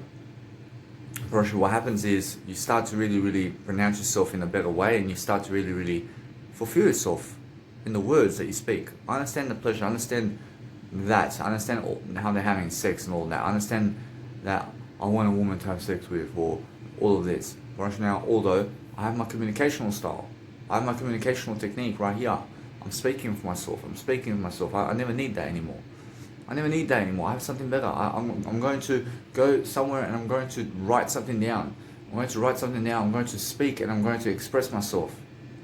what happens is you start to really pronounce yourself in a better way, and you start to really fulfill yourself in the words that you speak. I understand the pleasure, I understand that, I understand how they're having sex and all that, I understand that I want a woman to have sex with, or all of this. Right now, although I have my communicational style, I have my communicational technique right here. I'm speaking for myself, I never need that anymore. I have something better. I'm going to go somewhere and I'm going to write something down. I'm going to speak, and I'm going to express myself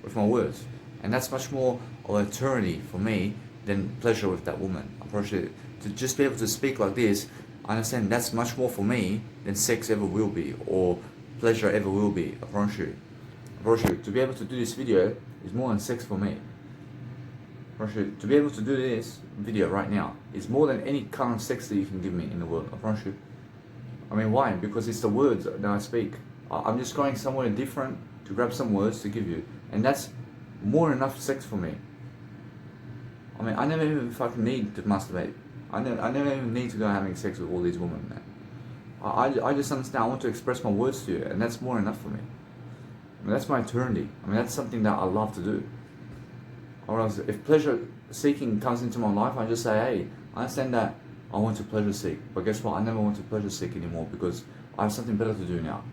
with my words. And that's much more of an eternity for me than pleasure with that woman. I promise you, to just be able to speak like this, I understand that's much more for me than sex ever will be, or pleasure ever will be. I promise you. To be able to do this video is more than sex for me. To be able to do this video right now is more than any kind of sex that you can give me in the world. I promise you. I mean, why? Because it's the words that I speak. I'm just going somewhere different to grab some words to give you, and that's more than enough sex for me. I mean, I never even fucking need to masturbate. I never even need to go having sex with all these women, man. I just understand I want to express my words to you, and that's more enough for me. I mean, that's my eternity. I mean, that's something that I love to do. Or else, if pleasure seeking comes into my life, I just say, hey, I understand that I want to pleasure seek, but guess what? I never want to pleasure seek anymore, because I have something better to do now.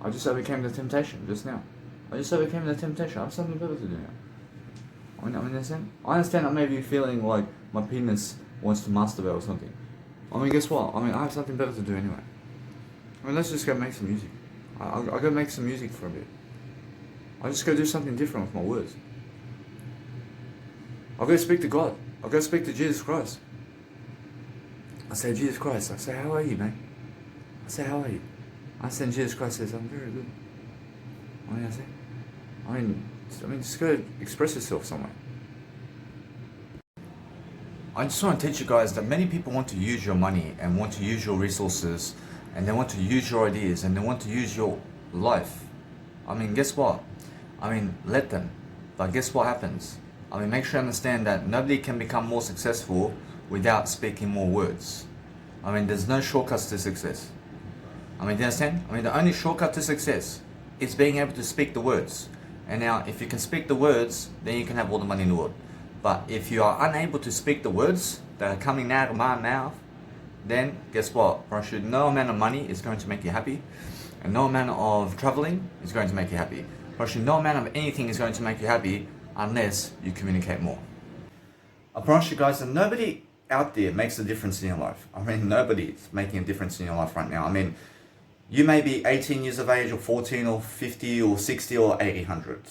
I just overcame the temptation just now. I have something better to do now. I understand I may be feeling like my penis wants to masturbate or something. I mean, guess what? I mean, I have something better to do anyway. I mean, let's just go make some music. I'll go make some music for a bit. I'll just go do something different with my words. I'll go speak to God. I'll go speak to Jesus Christ. I say, Jesus Christ, how are you, man? say, how are you? I understand Jesus Christ says, I'm very good. What do I say? I mean, just go express yourself somewhere. I just want to teach you guys that many people want to use your money and want to use your resources and they want to use your ideas and they want to use your life. I mean, guess what? I mean, let them. But guess what happens? I mean, make sure you understand that nobody can become more successful without speaking more words. I mean, there's no shortcuts to success. I mean, do you understand? I mean, the only shortcut to success is being able to speak the words. And now, if you can speak the words, then you can have all the money in the world. But if you are unable to speak the words that are coming out of my mouth, then guess what? No amount of money is going to make you happy, and no amount of traveling is going to make you happy. No amount of anything is going to make you happy unless you communicate more. I promise you guys that nobody out there makes a difference in your life. I mean, nobody's making a difference in your life right now. I mean, you may be 18 years of age, or 14, or 50, or 60, or 80, 100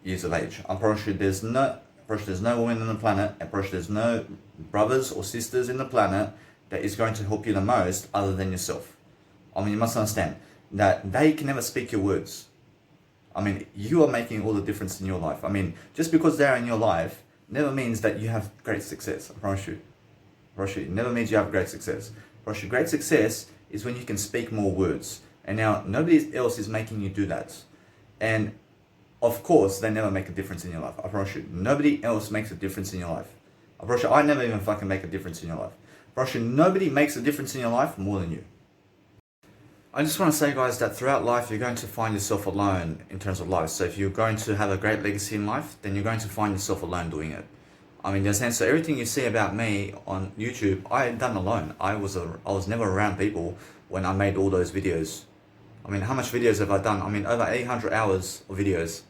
years of age. I promise you there's no woman on the planet, I promise there's no brothers or sisters in the planet that is going to help you the most other than yourself. I mean, you must understand that they can never speak your words. I mean, you are making all the difference in your life. I mean, just because they're in your life never means that you have great success. I promise you. It never means you have great success. Great success is when you can speak more words. And now, nobody else is making you do that. And of course, they never make a difference in your life. I promise you. Nobody else makes a difference in your life. I promise you, I never even fucking make a difference in your life. I promise you, nobody makes a difference in your life more than you. I just want to say, guys, that throughout life, you're going to find yourself alone in terms of life. So if you're going to have a great legacy in life, then you're going to find yourself alone doing it. I mean, in a sense, so everything you see about me on YouTube, I had done alone. I was never around people when I made all those videos. I mean, how much videos have I done? I mean, over 800 hours of videos.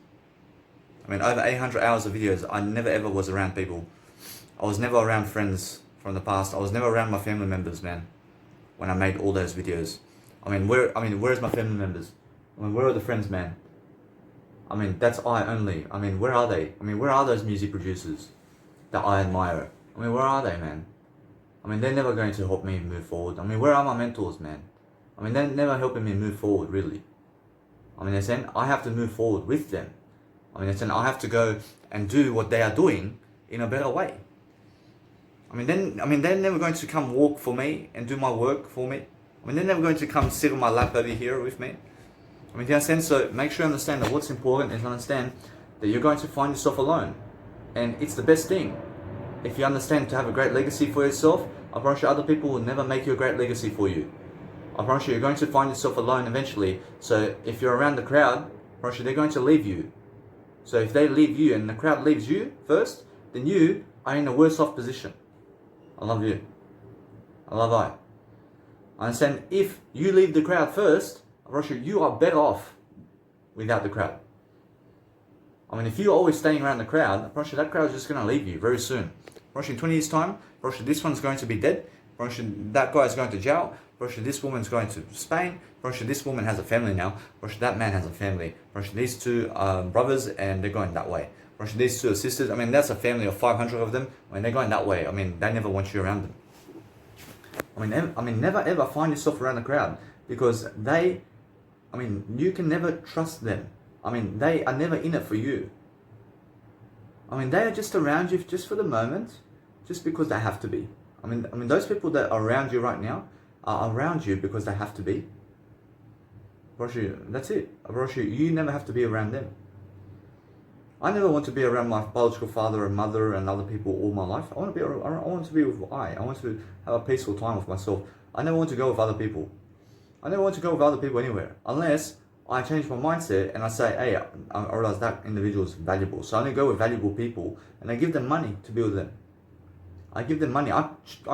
Over 800 hours of videos. I never ever was around people. I was never around friends from the past. I was never around my family members, man, when I made all those videos. Where's my family members? I mean, where are the friends, man? I mean, that's I only. I mean, where are they? I mean, where are those music producers that I admire? I mean, where are they, man? I mean, they're never going to help me move forward. I mean, where are my mentors, man? I mean, they're never helping me move forward, really. I mean, I have to move forward with them. I mean, I have to go and do what they are doing in a better way. I mean, they're never going to come walk for me and do my work for me. I mean, they're never going to come sit on my lap over here with me. I mean, do you understand? So make sure you understand that what's important is understand that you're going to find yourself alone. And it's the best thing. If you understand to have a great legacy for yourself, I promise you other people will never make you a great legacy for you. I promise you, you're going to find yourself alone eventually. So if you're around the crowd, I promise you they're going to leave you. So if they leave you and the crowd leaves you first, then you are in a worse off position. I love you. I love I. I understand if you leave the crowd first, I promise you are better off without the crowd. I mean, if you're always staying around the crowd, I promise you that crowd is just going to leave you very soon. I promise you in 20 years time, I promise you this one's going to be dead. I promise you that guy's going to jail. I promise you this woman's going to Spain. I promise you this woman has a family now. I promise you that man has a family. I promise you these two brothers and they're going that way. I promise you these two are sisters. I mean, that's a family of 500 of them. I mean, they're going that way. I mean, they never want you around them. I mean, never ever find yourself around the crowd because you can never trust them. I mean, they are never in it for you. I mean, they are just around you just for the moment, just because they have to be. I mean, those people that are around you right now are around you because they have to be. That's it. You never have to be around them. I never want to be around my biological father and mother and other people all my life. I want to be with I want to have a peaceful time with myself. I never want to go with other people. I never want to go with other people anywhere unless I change my mindset and I say, hey, I realize that individual is valuable. So I only go with valuable people and I give them money to be with them. I give them money. I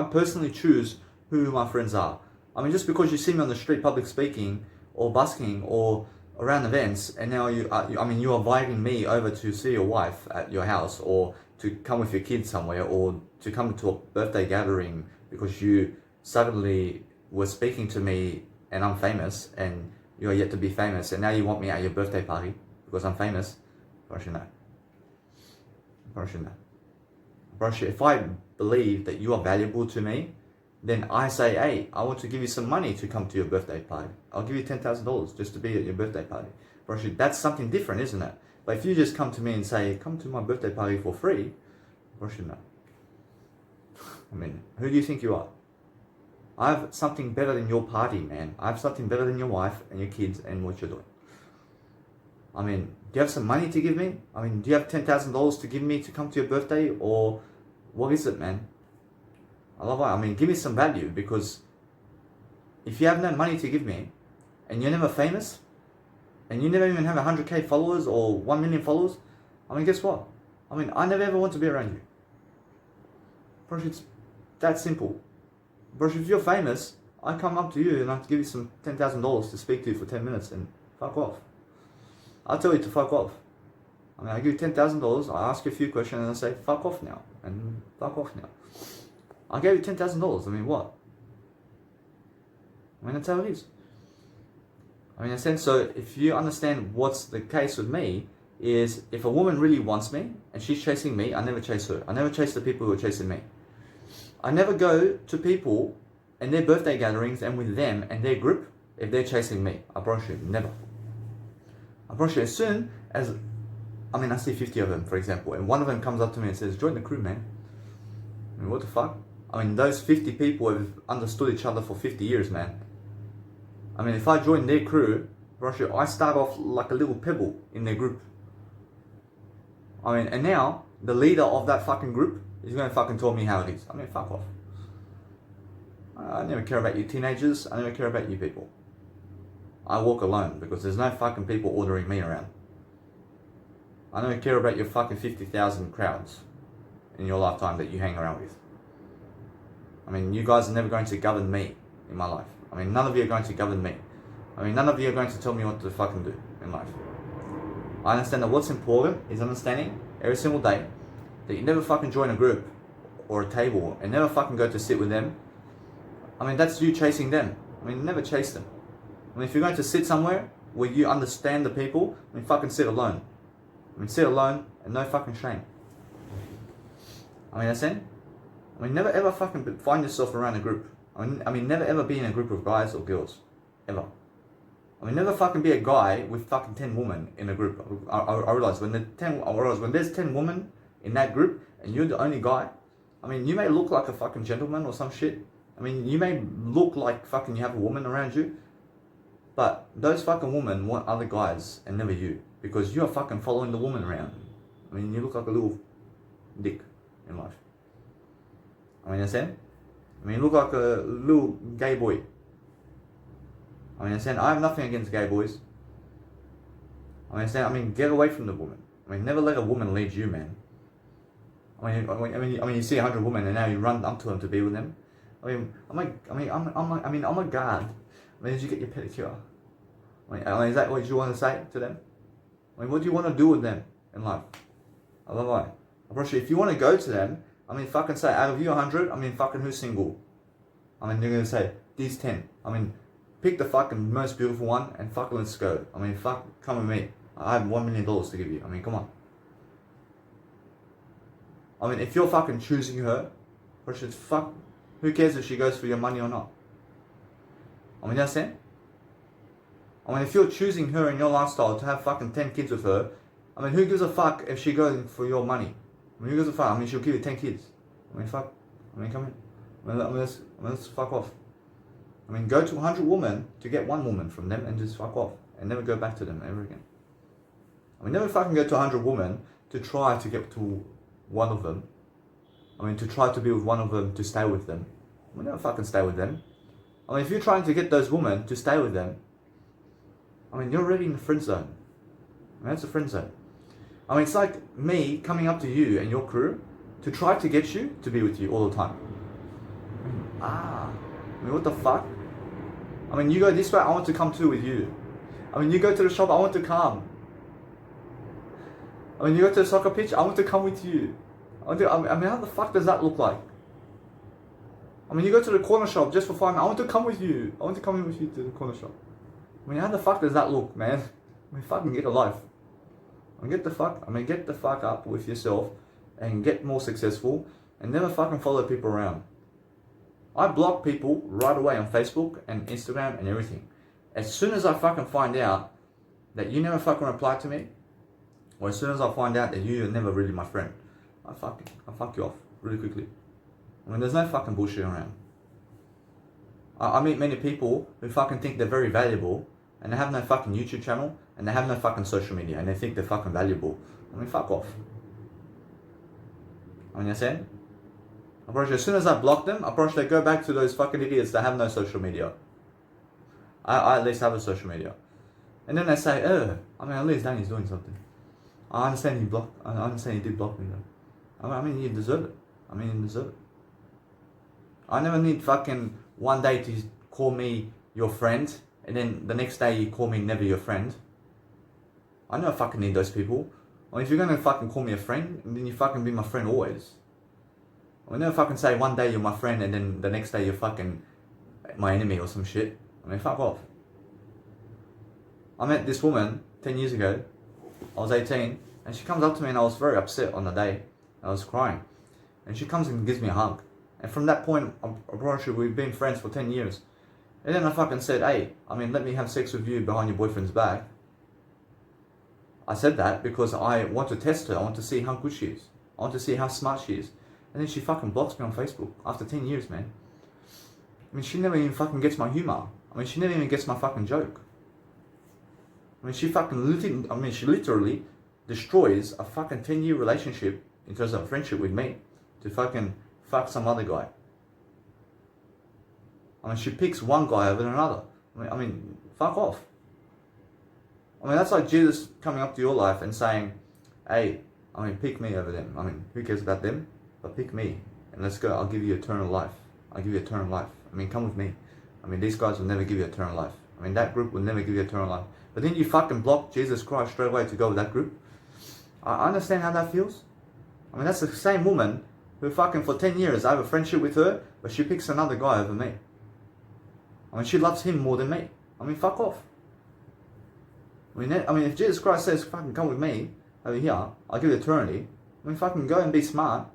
personally choose who my friends are. I mean, just because you see me on the street public speaking or busking or around events and now you are inviting me over to see your wife at your house or to come with your kids somewhere or to come to a birthday gathering because you suddenly were speaking to me and I'm famous and you are yet to be famous and now you want me at your birthday party because I'm famous. If I believe that you are valuable to me, then I say, hey, I want to give you some money to come to your birthday party. I'll give you $10,000 just to be at your birthday party. Broshi, that's something different, isn't it? But if you just come to me and say, come to my birthday party for free, Broshi, no. I mean, who do you think you are? I have something better than your party, man. I have something better than your wife and your kids and what you're doing. I mean, do you have some money to give me? I mean, do you have $10,000 to give me to come to your birthday? Or what is it, man? I mean, give me some value, because if you have no money to give me and you're never famous and you never even have 100k followers or 1 million followers, I mean, guess what? I mean, I never ever want to be around you. Bro, it's that simple. Bro, if you're famous, I come up to you and I have to give you some $10,000 to speak to you for 10 minutes and fuck off. I'll tell you to fuck off. I mean, I give you $10,000, I ask you a few questions and I say, fuck off now. And fuck off now. I gave you $10,000. I mean, what? I mean, that's how it is. I mean, in a sense, so if you understand what's the case with me, is if a woman really wants me and she's chasing me, I never chase her. I never chase the people who are chasing me. I never go to people and their birthday gatherings and with them and their group if they're chasing me. I promise you, never. I promise you, as soon as, I mean, I see 50 of them, for example, and one of them comes up to me and says, join the crew, man. I mean, what the fuck? I mean, those 50 people have understood each other for 50 years, man. I mean, if I join their crew, I start off like a little pebble in their group. I mean, and now, the leader of that fucking group is going to fucking tell me how it is. I mean, fuck off. I never care about you teenagers. I never care about you people. I walk alone because there's no fucking people ordering me around. I don't care about your fucking 50,000 crowds in your lifetime that you hang around with. I mean, you guys are never going to govern me in my life. I mean, none of you are going to govern me. I mean, none of you are going to tell me what to fucking do in life. I understand that what's important is understanding every single day that you never fucking join a group or a table and never fucking go to sit with them. I mean, that's you chasing them. I mean, never chase them. I mean, if you're going to sit somewhere where you understand the people, I mean, fucking sit alone. I mean, sit alone and no fucking shame. I mean, that's it. I mean, never ever fucking find yourself around a group. I mean, never ever be in a group of guys or girls. Ever. I mean, never fucking be a guy with fucking 10 women in a group. I realize when there's 10 women in that group and you're the only guy, I mean, you may look like a fucking gentleman or some shit. I mean, you may look like fucking you have a woman around you, but those fucking women want other guys and never you, because you're fucking following the woman around. I mean, you look like a little dick in life. I mean, understand? I mean, you look like a little gay boy. I mean, understand? I have nothing against gay boys. I mean, understand? I mean, get away from the woman. I mean, never let a woman lead you, man. I mean, you see 100 women and now you run up to them to be with them. I mean, I'm a guard. I mean, did you get your pedicure? I mean, is that what you want to say to them? I mean, what do you want to do with them in life? I don't know. Actually, if you want to go to them, I mean, fucking say, out of you 100, I mean, fucking who's single? I mean, you're going to say, these 10. I mean, pick the fucking most beautiful one and fucking let's go. I mean, fuck, come with me. I have $1 million to give you. I mean, come on. I mean, if you're fucking choosing her, fuck, who cares if she goes for your money or not? I mean, that's it. I mean, if you're choosing her in your lifestyle to have fucking 10 kids with her, I mean, who gives a fuck if she goes for your money? I mean, who gives a fuck? I mean, she'll give you 10 kids. I mean, fuck. I mean, come in. I mean, let's fuck off. I mean, go to 100 women to get one woman from them and just fuck off. And never go back to them ever again. I mean, never fucking go to 100 women to try to get to one of them. I mean, to try to be with one of them to stay with them. I mean, never fucking stay with them. I mean, if you're trying to get those women to stay with them, I mean, you're already in the friend zone. I mean, that's a friend zone. I mean, it's like me coming up to you and your crew to try to get you to be with you all the time. I mean, what the fuck? I mean, you go this way, I want to come too with you. I mean, you go to the shop, I want to come. I mean, you go to the soccer pitch, I want to come with you. I mean, how the fuck does that look like? I mean, you go to the corner shop just for fun, I want to come with you. I want to come in with you to the corner shop. I mean, how the fuck does that look, man? I mean, fucking get a life. I mean, get the fuck up with yourself and get more successful and never fucking follow people around. I block people right away on Facebook and Instagram and everything. As soon as I fucking find out that you never fucking reply to me, or as soon as I find out that you're never really my friend, I fuck you off really quickly. I mean, there's no fucking bullshit around. I meet many people who fucking think they're very valuable, and they have no fucking YouTube channel, and they have no fucking social media, and they think they're fucking valuable. I mean, fuck off. I mean, you understand? I promise you, as soon as I block them, I promise they go back to those fucking idiots that have no social media. I at least have a social media. And then they say, I mean, at least Danny's doing something. I understand he did block me though. I mean, you deserve it. You deserve it. I never need fucking one day to call me your friend, and then the next day you call me never your friend. I never fucking need those people. I mean, if you're gonna fucking call me a friend, then you fucking be my friend always. I mean, never fucking say one day you're my friend and then the next day you're fucking my enemy or some shit. I mean, fuck off. I met this woman 10 years ago. I was 18, and she comes up to me, and I was very upset on the day. I was crying. And she comes and gives me a hug. And from that point, I promise you, we've been friends for 10 years. And then I fucking said, hey, I mean, let me have sex with you behind your boyfriend's back. I said that because I want to test her. I want to see how good she is. I want to see how smart she is. And then she fucking blocks me on Facebook after 10 years, man. I mean, she never even fucking gets my humor. I mean, she never even gets my fucking joke. I mean, she literally destroys a fucking 10-year relationship in terms of friendship with me to fucking fuck some other guy. I mean, she picks one guy over another. I mean, fuck off. I mean, that's like Jesus coming up to your life and saying, hey, I mean, pick me over them. I mean, who cares about them? But pick me and let's go. I'll give you eternal life. I'll give you eternal life. I mean, come with me. I mean, these guys will never give you eternal life. I mean, that group will never give you eternal life. But then you fucking block Jesus Christ straight away to go with that group. I understand how that feels. I mean, that's the same woman who fucking for 10 years I have a friendship with her, but she picks another guy over me. I mean, she loves him more than me. I mean, fuck off. I mean, if Jesus Christ says, fucking come with me over here, I'll give you eternity. I mean, fucking go and be smart.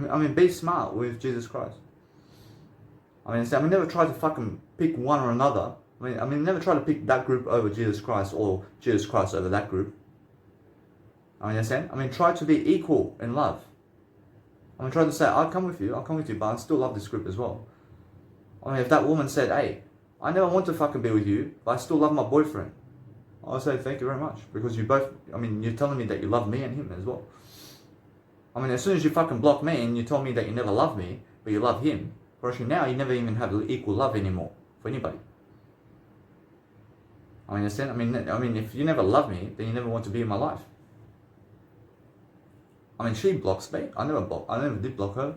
I mean, be smart with Jesus Christ. I mean, never try to fucking pick one or another. I mean, never try to pick that group over Jesus Christ or Jesus Christ over that group. I mean, understand? I mean, try to be equal in love. I mean, try to say, I'll come with you, but I still love this group as well. I mean, if that woman said, hey, I never want to fucking be with you, but I still love my boyfriend, I'll say, thank you very much. Because you both, I mean, you're telling me that you love me and him as well. I mean, as soon as you fucking block me and you told me that you never love me, but you love him, for actually now you never even have equal love anymore for anybody. I mean, understand? I mean, if you never love me, then you never want to be in my life. I mean, she blocks me. I never did block her.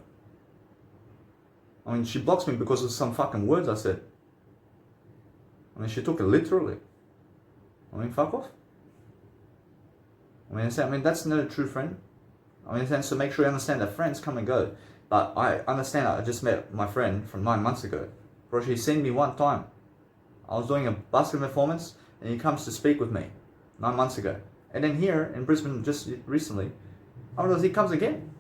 I mean, she blocks me because of some fucking words I said. I mean, she took it literally. I mean, fuck off. I mean, that's not a true friend. I mean, so make sure you understand that friends come and go. But I understand I just met my friend from 9 months ago. Bro, he seen me one time. I was doing a busking performance and he comes to speak with me 9 months ago. And then here in Brisbane just recently, he comes again.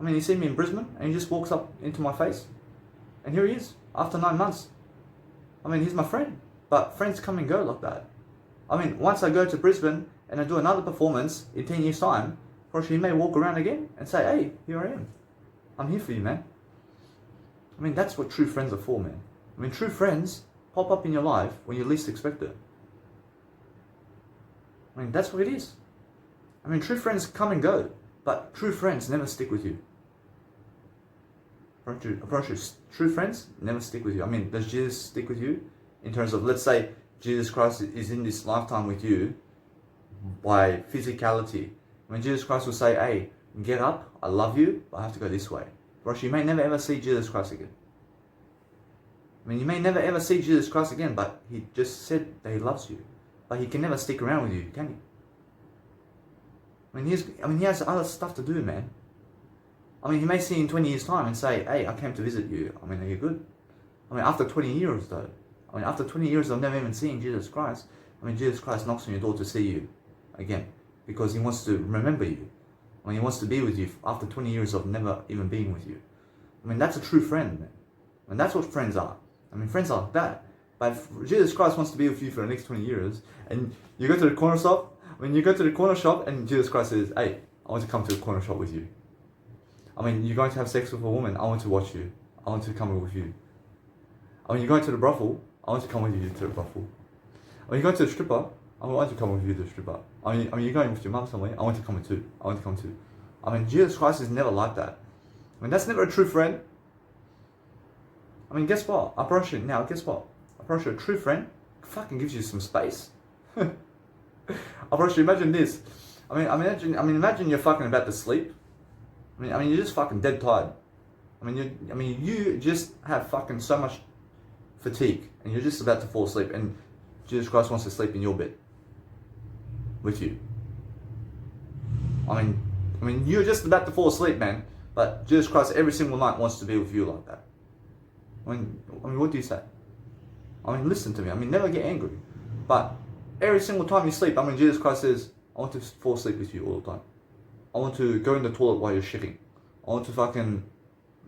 I mean, he seen me in Brisbane and he just walks up into my face. And here he is, after 9 months. I mean, he's my friend. But friends come and go like that. I mean, once I go to Brisbane and I do another performance in 10 years' time, he may walk around again and say, hey, here I am. I'm here for you, man. I mean, that's what true friends are for, man. I mean, true friends pop up in your life when you least expect it. I mean, that's what it is. I mean, true friends come and go, but true friends never stick with you. True friends never stick with you. I mean, does Jesus stick with you? In terms of, let's say, Jesus Christ is in this lifetime with you by physicality. I mean, Jesus Christ will say, hey, get up, I love you, but I have to go this way. But you may never ever see Jesus Christ again. I mean, you may never ever see Jesus Christ again, but he just said that he loves you. But he can never stick around with you, can he? I mean, he has other stuff to do, man. I mean, he may see you in 20 years' time and say, hey, I came to visit you. I mean, are you good? I mean, after 20 years, though. I mean, after 20 years of never even seeing Jesus Christ, I mean, Jesus Christ knocks on your door to see you again. Because he wants to remember you. I mean, he wants to be with you after 20 years of never even being with you. I mean, that's a true friend, man. And that's what friends are. I mean, friends are like that. But if Jesus Christ wants to be with you for the next 20 years, and you go to the corner shop, when you go to the corner shop and Jesus Christ says, hey, I want to come to the corner shop with you. I mean, you're going to have sex with a woman, I want to watch you. I want to come with you. I mean, you're going to the brothel, I want to come with you to the brothel. I mean, you're going to the stripper, I want to come with you to the stripper. I mean, you're going with your mum somewhere, I want to come with too. I want to come too. I mean, Jesus Christ is never like that. I mean, that's never a true friend. I mean, guess what? I promise you now, guess what? I promise you a true friend fucking gives you some space. I promise you, imagine this. Imagine you're fucking about to sleep. I mean, you're just fucking dead tired. You just have fucking so much fatigue, and you're just about to fall asleep, and Jesus Christ wants to sleep in your bed with you. I mean, you're just about to fall asleep, man, but Jesus Christ every single night wants to be with you like that. I mean, what do you say? I mean, listen to me. I mean, never get angry, but every single time you sleep, I mean, Jesus Christ says, I want to fall asleep with you all the time. I want to go in the toilet while you're shitting. I want to fucking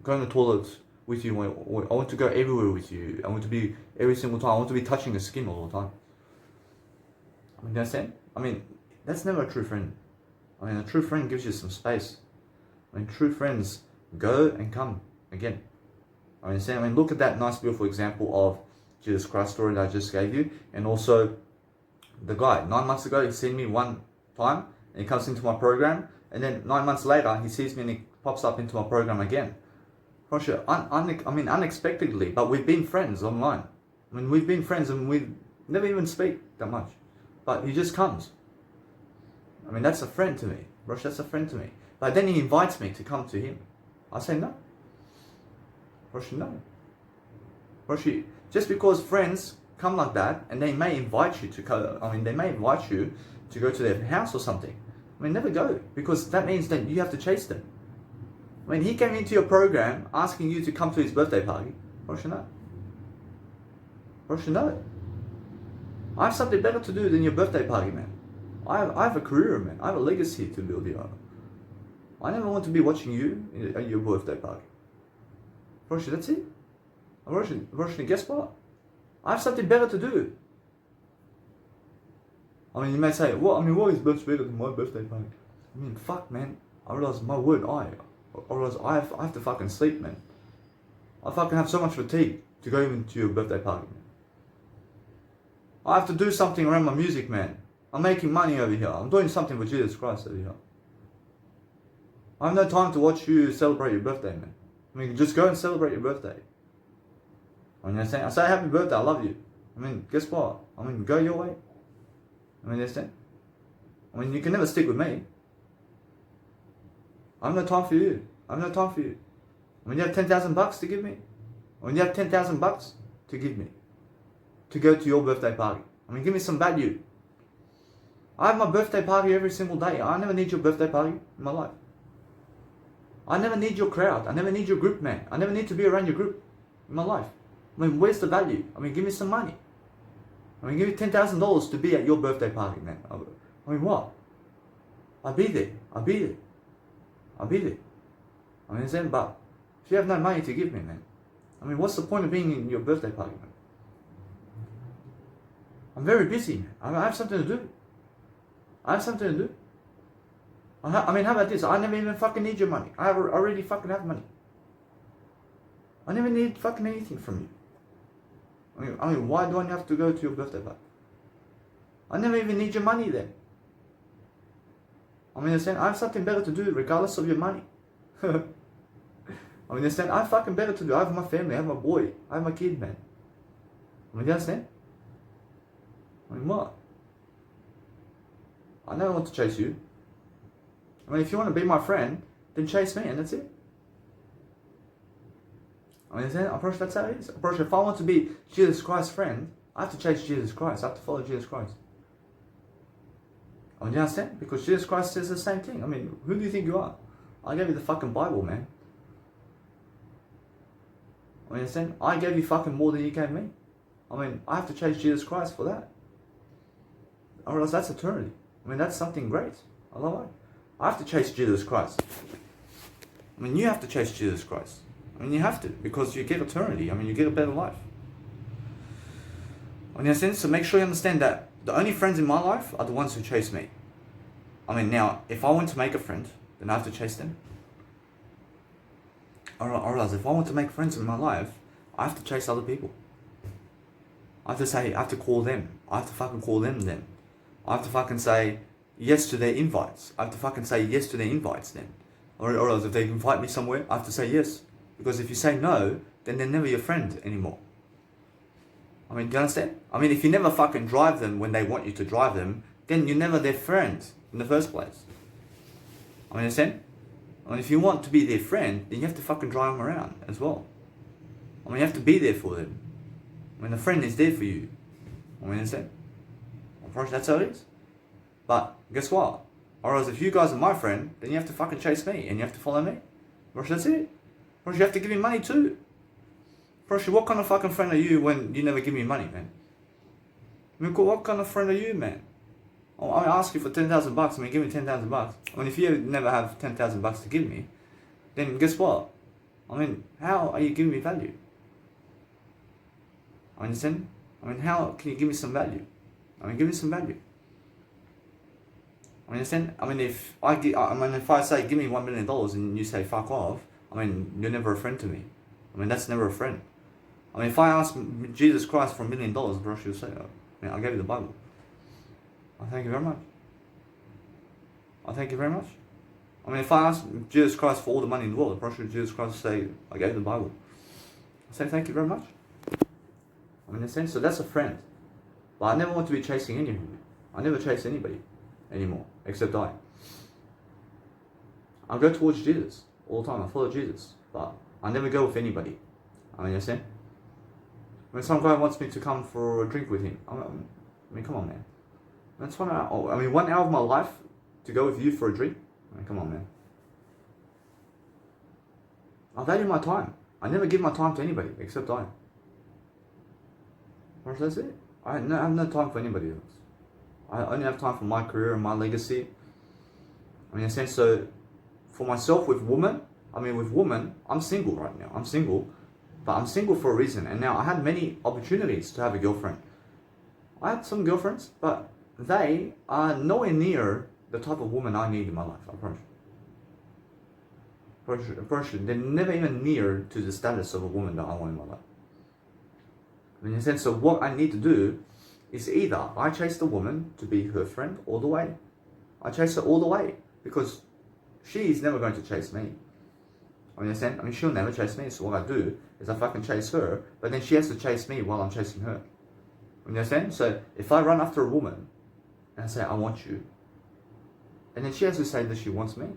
go in the toilet with you. I want to go everywhere with you. I want to be every single time. I want to be touching your skin all the time. I mean, you understand? I mean, that's never a true friend. I mean, a true friend gives you some space. I mean, true friends go and come again. I mean, look at that nice, beautiful example of Jesus Christ story that I just gave you. And also, the guy, 9 months ago, he seen me one time, and he comes into my program. And then 9 months later, he sees me and he pops up into my program again. For sure, unexpectedly, but we've been friends online. I mean, we've been friends and we never even speak that much. But he just comes. I mean, that's a friend to me. Rosh, that's a friend to me. But then he invites me to come to him. I say no. Rosh, no. Rosh, just because friends come like that, and they may invite you to go, they may invite you to go to their house or something. I mean, never go, because that means that you have to chase them. When he came into your program asking you to come to his birthday party, Rosh, no. Rosh, no. I have something better to do than your birthday party, man. I have a career, man. I have a legacy to build here. I never want to be watching you at your birthday party. Rosh, that's it. Rosh, guess what? I have something better to do. I mean, you may say, well, what is much better than my birthday party? I mean, fuck, man. I realize I realize I have to fucking sleep, man. I fucking have so much fatigue to go even to your birthday party, man. I have to do something around my music, man. I'm making money over here. I'm doing something for Jesus Christ over here. I have no time to watch you celebrate your birthday, man. I mean, just go and celebrate your birthday. I mean, I say happy birthday, I love you. I mean, guess what? I mean, go your way. I mean, understand? I mean, you can never stick with me. I have no time for you. I have no time for you. I mean, you have $10,000 to give me. I mean, you have $10,000 to give me to go to your birthday party. I mean, give me some value. I have my birthday party every single day. I never need your birthday party in my life. I never need your crowd. I never need your group, man. I never need to be around your group in my life. I mean, where's the value? I mean, give me some money. I mean, give me $10,000 to be at your birthday party, man. I mean, what? I'll be there. I'll be there. I'll be there. I mean, then, but if you have no money to give me, man, I mean, what's the point of being in your birthday party, man? I'm very busy, man. I have something to do. I have something to do. I mean, how about this? I never even fucking need your money. I already fucking have money. I never need fucking anything from you. I mean, why do I have to go to your birthday party? I never even need your money then. I mean, understand? I have something better to do regardless of your money. I mean, understand? I have fucking better to do. I have my family. I have my boy. I have my kid, man. I mean, you understand? I mean, what? I never want to chase you. I mean, if you want to be my friend, then chase me and that's it. I mean, approach, that's how it is. Approach, if I want to be Jesus Christ's friend, I have to chase Jesus Christ. I have to follow Jesus Christ. I mean, you understand? Because Jesus Christ says the same thing. I mean, who do you think you are? I gave you the fucking Bible, man. I mean, understand? I gave you fucking more than you gave me. I mean, I have to chase Jesus Christ for that. I realize that's eternity. I mean, that's something great. I love it. I have to chase Jesus Christ. I mean, you have to chase Jesus Christ. I mean, you have to, because you get eternity. I mean, you get a better life. In a sense, so make sure you understand that the only friends in my life are the ones who chase me. I mean, now, if I want to make a friend, then I have to chase them. Or else, if I want to make friends in my life, I have to chase other people. I have to call them. I have to fucking call them. I have to fucking say yes to their invites. I have to fucking say yes to their invites then. Or else, if they invite me somewhere, I have to say yes. Because if you say no, then they're never your friend anymore. I mean, do you understand? I mean, if you never fucking drive them when they want you to drive them, then you're never their friend in the first place. I mean, understand? I mean, if you want to be their friend, then you have to fucking drive them around as well. I mean, you have to be there for them. I mean, a friend is there for you. I mean, understand? That's how it is. But guess what? Or else if you guys are my friend, then you have to fucking chase me and you have to follow me. Or that's it. Or you have to give me money too. Bro, what kind of fucking friend are you when you never give me money, man? I mean, what kind of friend are you, man? I ask you for 10,000 bucks. I mean, give me 10,000 bucks. I mean, if you never have 10,000 bucks to give me, then guess what? I mean, how are you giving me value? I understand? I mean, how can you give me some value? I mean, give me some value. I understand? I mean, if I say give me $1 million and you say fuck off, I mean, you're never a friend to me. I mean, that's never a friend. I mean, if I ask Jesus Christ for $1 million, bro, she'll say, I mean, I gave you the Bible. I thank you very much. I thank you very much. I mean, if I ask Jesus Christ for all the money in the world, bro, should Jesus Christ say, I gave you the Bible? I say, thank you very much. I mean, in a sense, so that's a friend. But I never want to be chasing anyone. I never chase anybody anymore, except I go towards Jesus all the time. I follow Jesus, but I never go with anybody. I mean, you understand? When some guy wants me to come for a drink with him, I mean, come on, man. That's 1 hour. I mean, 1 hour of my life to go with you for a drink. I mean, come on, man. I value my time. I never give my time to anybody except I. That's it. I have no time for anybody else. I only have time for my career and my legacy. I mean, in a sense, so for myself with women, I'm single right now. I'm single, but I'm single for a reason. And now I had many opportunities to have a girlfriend. I had some girlfriends, but they are nowhere near the type of woman I need in my life. I promise you. They're never even near to the status of a woman that I want in my life. In a sense, so what I need to do is either I chase the woman to be her friend all the way. I chase her all the way because she is never going to chase me. I mean, she'll never chase me. So what I do is I fucking chase her, but then she has to chase me while I'm chasing her. You understand? So if I run after a woman and I say, I want you, and then she has to say that she wants me.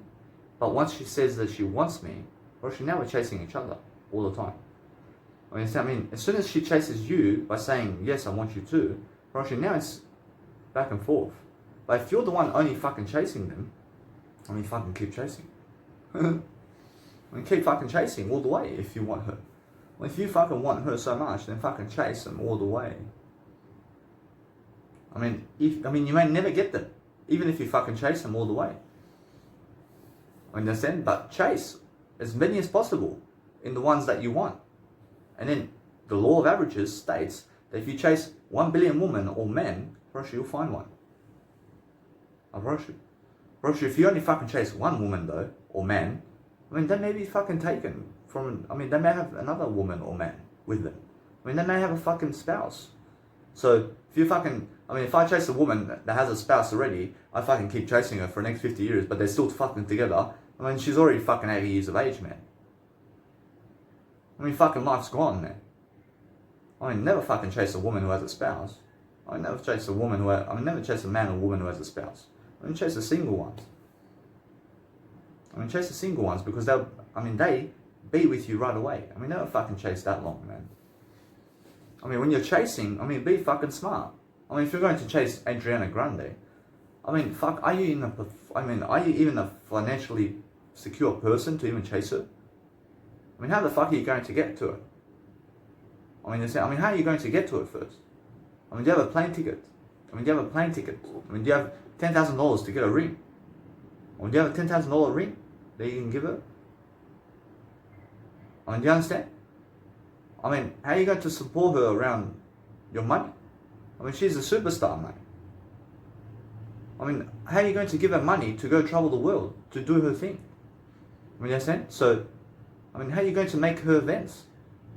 But once she says that she wants me, well, now we're chasing each other all the time. I mean, as soon as she chases you by saying, yes, I want you too, well, now it's back and forth. But if you're the one only fucking chasing them, I mean, fucking keep chasing. I mean, keep fucking chasing all the way if you want her. Well, if you fucking want her so much, then fucking chase them all the way. I mean, you may never get them, even if you fucking chase them all the way. Understand? But chase as many as possible in the ones that you want. And then the law of averages states that if you chase 1 billion women or men, you'll find one. I promise you. If you only fucking chase one woman though, or man, I mean, they may be fucking taken from, they may have another woman or man with them. I mean, they may have a fucking spouse. So, if you fucking, if I chase a woman that has a spouse already, I fucking keep chasing her for the next 50 years, but they're still fucking together. I mean, she's already fucking 80 years of age, man. I mean, fucking life's gone, man. I mean, never fucking chase a woman who has a spouse. I never chase a woman never chase a man or woman who has a spouse. I mean, chase the single ones. Chase the single ones because they be with you right away. I mean, never fucking chase that long, man. I mean, when you're chasing, be fucking smart. I mean, if you're going to chase Adriana Grande, are you even a financially secure person to even chase her? I mean, how the fuck are you going to get to her? how are you going to get to it first? Do you have a plane ticket? Do you have $10,000 to get a ring? Do you have a $10,000 ring that you can give her? I mean, do you understand? I mean, how are you going to support her around your money? I mean, she's a superstar, mate. I mean, how are you going to give her money to go travel the world, to do her thing? I mean, you understand? So, I mean, how are you going to make her events?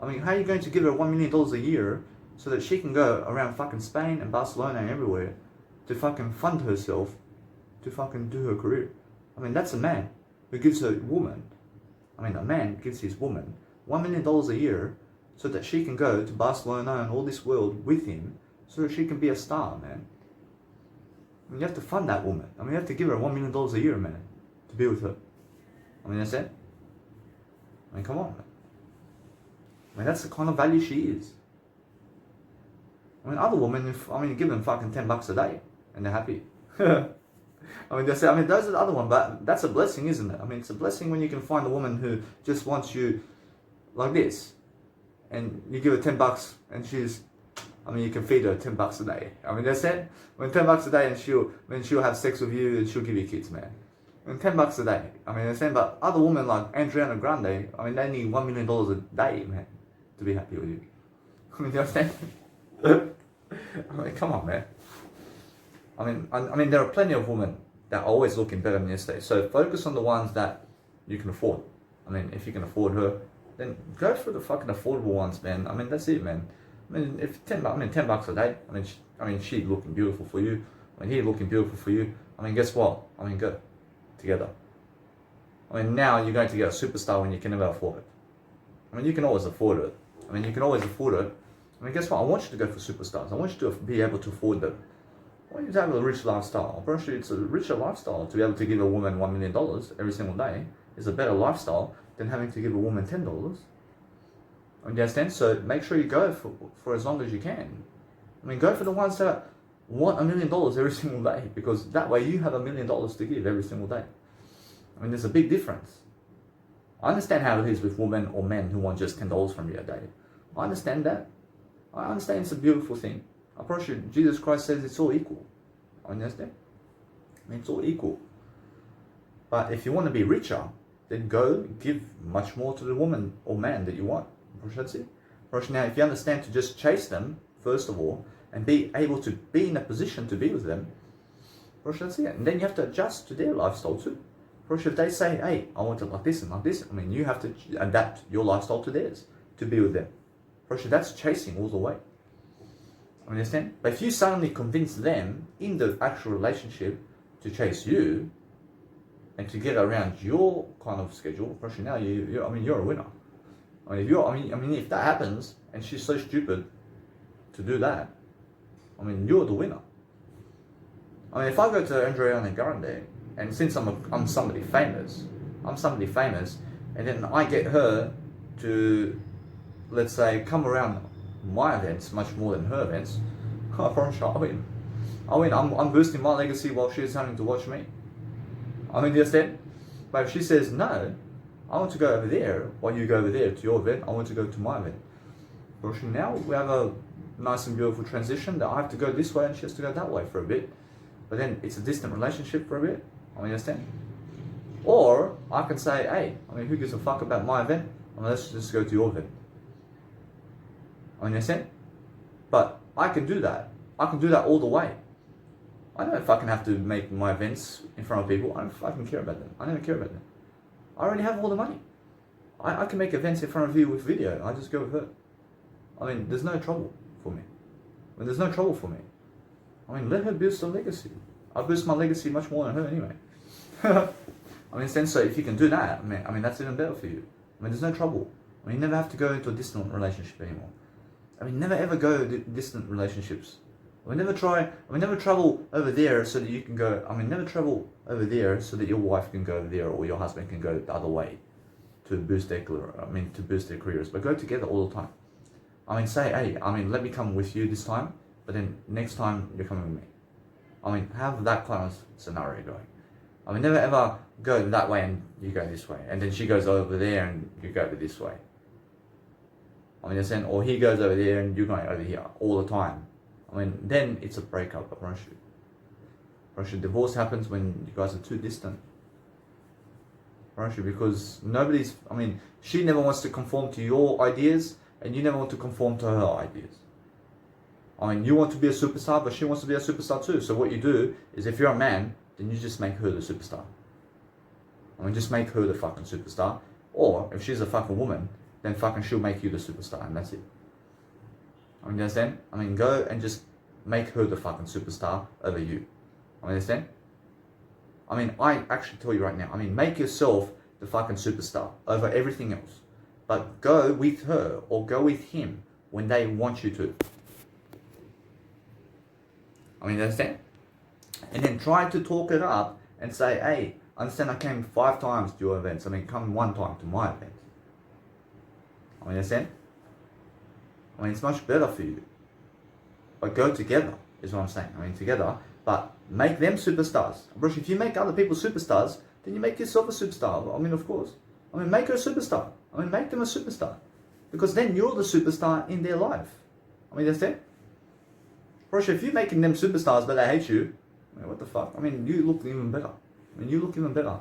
I mean, how are you going to give her $1 million a year so that she can go around fucking Spain and Barcelona and everywhere to fucking fund herself to fucking do her career? I mean, that's a man who gives a woman, a man gives his woman $1 million a year so that she can go to Barcelona and all this world with him so that she can be a star, man. I mean, you have to fund that woman. I mean, you have to give her $1 million a year, man, to be with her. I mean, that's it. I mean, come on, man. I mean, that's the kind of value she is. I mean, other women, you give them fucking $10 a day and they're happy. I mean, those are the other one, but that's a blessing, isn't it? I mean, it's a blessing when you can find a woman who just wants you like this, and you give her $10 and you can feed her $10 a day. I mean, that's it. When $10 a day and she'll have sex with you and she'll give you kids, man. And $10 a day. I mean, that's it. But other women like Adriana Grande, I mean, they need $1 million a day, man, to be happy with you. I mean, you understand? I mean, come on, man. I mean, there are plenty of women that are always looking better than yesterday. So focus on the ones that you can afford. I mean, if you can afford her, then go for the fucking affordable ones, man. I mean, that's it, man. I mean, if $10 a day. I mean, she looking beautiful for you. I mean, he looking beautiful for you. I mean, guess what? I mean, go together. I mean, now you're going to get a superstar when you can never afford it. I mean, you can always afford it. I mean, you can always afford it. I mean, guess what? I want you to go for superstars. I want you to be able to afford them. I want you to have a rich lifestyle. I promise you, it's a richer lifestyle to be able to give a woman $1 million every single day. Is a better lifestyle than having to give a woman $10. I understand? So make sure you go for as long as you can. I mean, go for the ones that want $1 million every single day, because that way you have $1 million to give every single day. I mean, there's a big difference. I understand how it is with women or men who want just $10 from you a day. I understand that. I understand it's a beautiful thing. I promise you, Jesus Christ says it's all equal. I understand? I mean, it's all equal. But if you want to be richer, then go give much more to the woman or man that you want. That's it. Now, if you understand to just chase them, first of all, and be able to be in a position to be with them, that's it. And then you have to adjust to their lifestyle too. If they say, hey, I want it like this and like this, I mean, you have to adapt your lifestyle to theirs to be with them. That's chasing all the way. Understand? But if you suddenly convince them in the actual relationship to chase you and to get around your kind of schedule, now you're a winner. I mean, if that happens and she's so stupid to do that, I mean, you're the winner. I mean, if I go to Adriana Grande and since I'm somebody famous, and then I get her to, let's say, come around my events much more than her events, I promise you, I win. I'm boosting my legacy while she's having to watch me. I mean, just that. But if she says no, I want to go over there while you go over there to your event, I want to go to my event. But now we have a nice and beautiful transition that I have to go this way and she has to go that way for a bit. But then it's a distant relationship for a bit. I mean, understand? Or I can say, hey, I mean, who gives a fuck about my event? I mean, let's just go to your event. I mean, understand? But I can do that. I can do that all the way. I don't fucking have to make my events in front of people. I don't fucking care about them. I never care about them. I already have all the money. I can make events in front of you with video. I just go with her. I mean, there's no trouble for me. I mean, there's no trouble for me. I mean, let her boost her legacy. I boost my legacy much more than her anyway. I mean, so if you can do that, I mean, that's even better for you. I mean, there's no trouble. I mean, you never have to go into a distant relationship anymore. I mean, never ever go to distant relationships. I mean, never travel over there so that you can go, never travel over there so that your wife can go over there or your husband can go the other way to boost their careers. But go together all the time. I mean, say, hey, let me come with you this time, but then next time you're coming with me. I mean, have that kind of scenario going. I mean, never ever go that way and you go this way. And then she goes over there and you go this way. I mean, or he goes over there and you're going over here all the time. I mean, then it's a breakup, I promise you. Divorce happens when you guys are too distant. Aren't you? Because nobody's, I mean, she never wants to conform to your ideas, and you never want to conform to her ideas. I mean, you want to be a superstar, but she wants to be a superstar too. So what you do is, if you're a man, then you just make her the superstar. I mean, just make her the fucking superstar. Or, if she's a fucking woman, then fucking she'll make you the superstar, and that's it. I mean, you understand? I mean, go and just make her the fucking superstar over you. I mean, understand? I mean, I actually tell you right now, I mean, make yourself the fucking superstar over everything else. But go with her or go with him when they want you to. I mean, understand? And then try to talk it up and say, hey, understand I came 5 times to your events. I mean, come 1 time to my event. I mean, understand? I mean, it's much better for you. But go together, is what I'm saying. I mean, together, but make them superstars. Bro, if you make other people superstars, then you make yourself a superstar. I mean, of course. I mean, make her a superstar. I mean, make them a superstar. Because then you're the superstar in their life. I mean, that's it. Bro, if you're making them superstars but they hate you, I mean, what the fuck? I mean, you look even better. I mean, you look even better.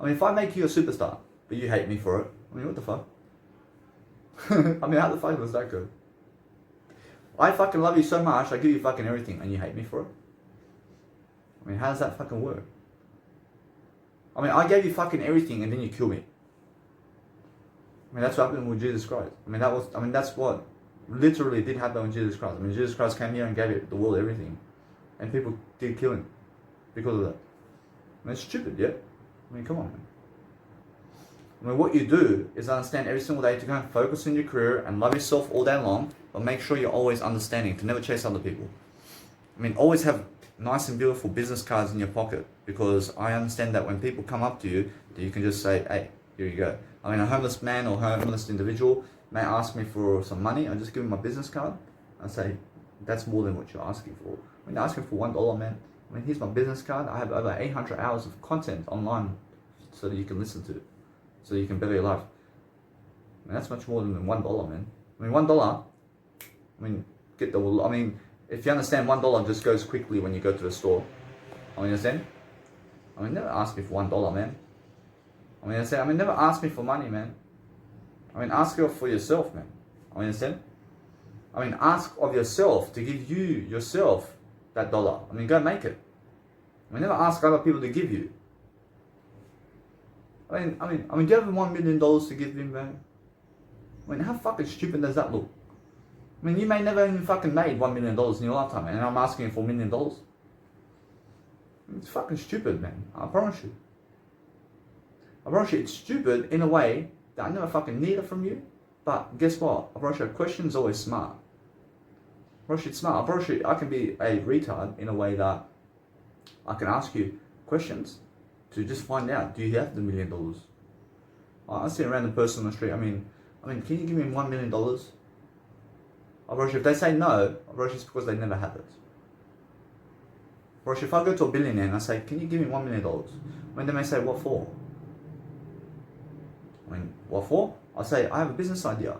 I mean, if I make you a superstar, but you hate me for it, I mean, what the fuck? I mean, how the fuck does that go? I fucking love you so much, I give you fucking everything, and you hate me for it? I mean, how does that fucking work? I mean, I gave you fucking everything, and then you kill me. I mean, that's what happened with Jesus Christ. I mean, that's what literally did happen with Jesus Christ. I mean, Jesus Christ came here and gave the world everything. And people did kill him because of that. I mean, it's stupid, yeah? I mean, come on, man. I mean, what you do is understand every single day to go and focus on your career and love yourself all day long, but make sure you're always understanding to never chase other people. I mean, always have nice and beautiful business cards in your pocket, because I understand that when people come up to you, that you can just say, hey, here you go. I mean, a homeless man or homeless individual may ask me for some money. I just give him my business card and say, that's more than what you're asking for. I mean, asking for $1, man. I mean, here's my business card. I have over 800 hours of content online so that you can listen to, so you can better your life. I mean, that's much more than $1, man. I mean, $1, I mean, if you understand, $1 just goes quickly when you go to the store. I mean, understand? I mean, never ask me for $1, man. I mean, never ask me for money, man. I mean, ask her for yourself, man. I mean, understand? I mean, ask of yourself to give you, yourself, that dollar. I mean, go make it. I mean, never ask other people to give you. I mean, do you have $1 million to give him, man? I mean, how fucking stupid does that look? I mean, you may never even fucking made $1 million in your lifetime, and I'm asking you for $1 million. It's fucking stupid, man. I promise you. I promise you, it's stupid in a way that I never fucking need it from you. But guess what? I promise you, a question's always smart. I promise you, it's smart. I promise you, I can be a retard in a way that I can ask you questions to just find out, do you have the $1 million? I see a random person on the street, I mean, can you give me $1 million? I promise you, if they say no, I promise you it's because they never had it. I promise you, if I go to a billionaire and I say, can you give me $1 million? When they may say, what for? I mean, what for? I say, I have a business idea.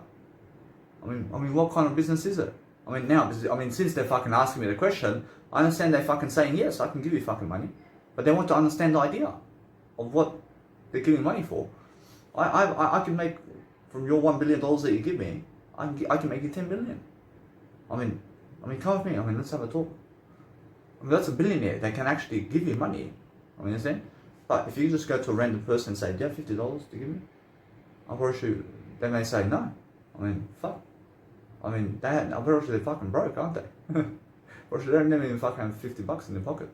I mean, what kind of business is it? I mean, now, since they're fucking asking me the question, I understand they're fucking saying, yes, I can give you fucking money. But they want to understand the idea of what they're giving money for. I can make, from your $1 billion that you give me, I can make you 10 million. I mean, come with me. I mean, let's have a talk. I mean, that's a billionaire. They can actually give you money. I mean, understand? But if you just go to a random person and say, do you have $50 to give me? I'm pretty sure they may say no. I mean, fuck. I mean, I'm pretty sure they're fucking broke, aren't they? Pretty sure they don't even fucking have $50 in their pocket.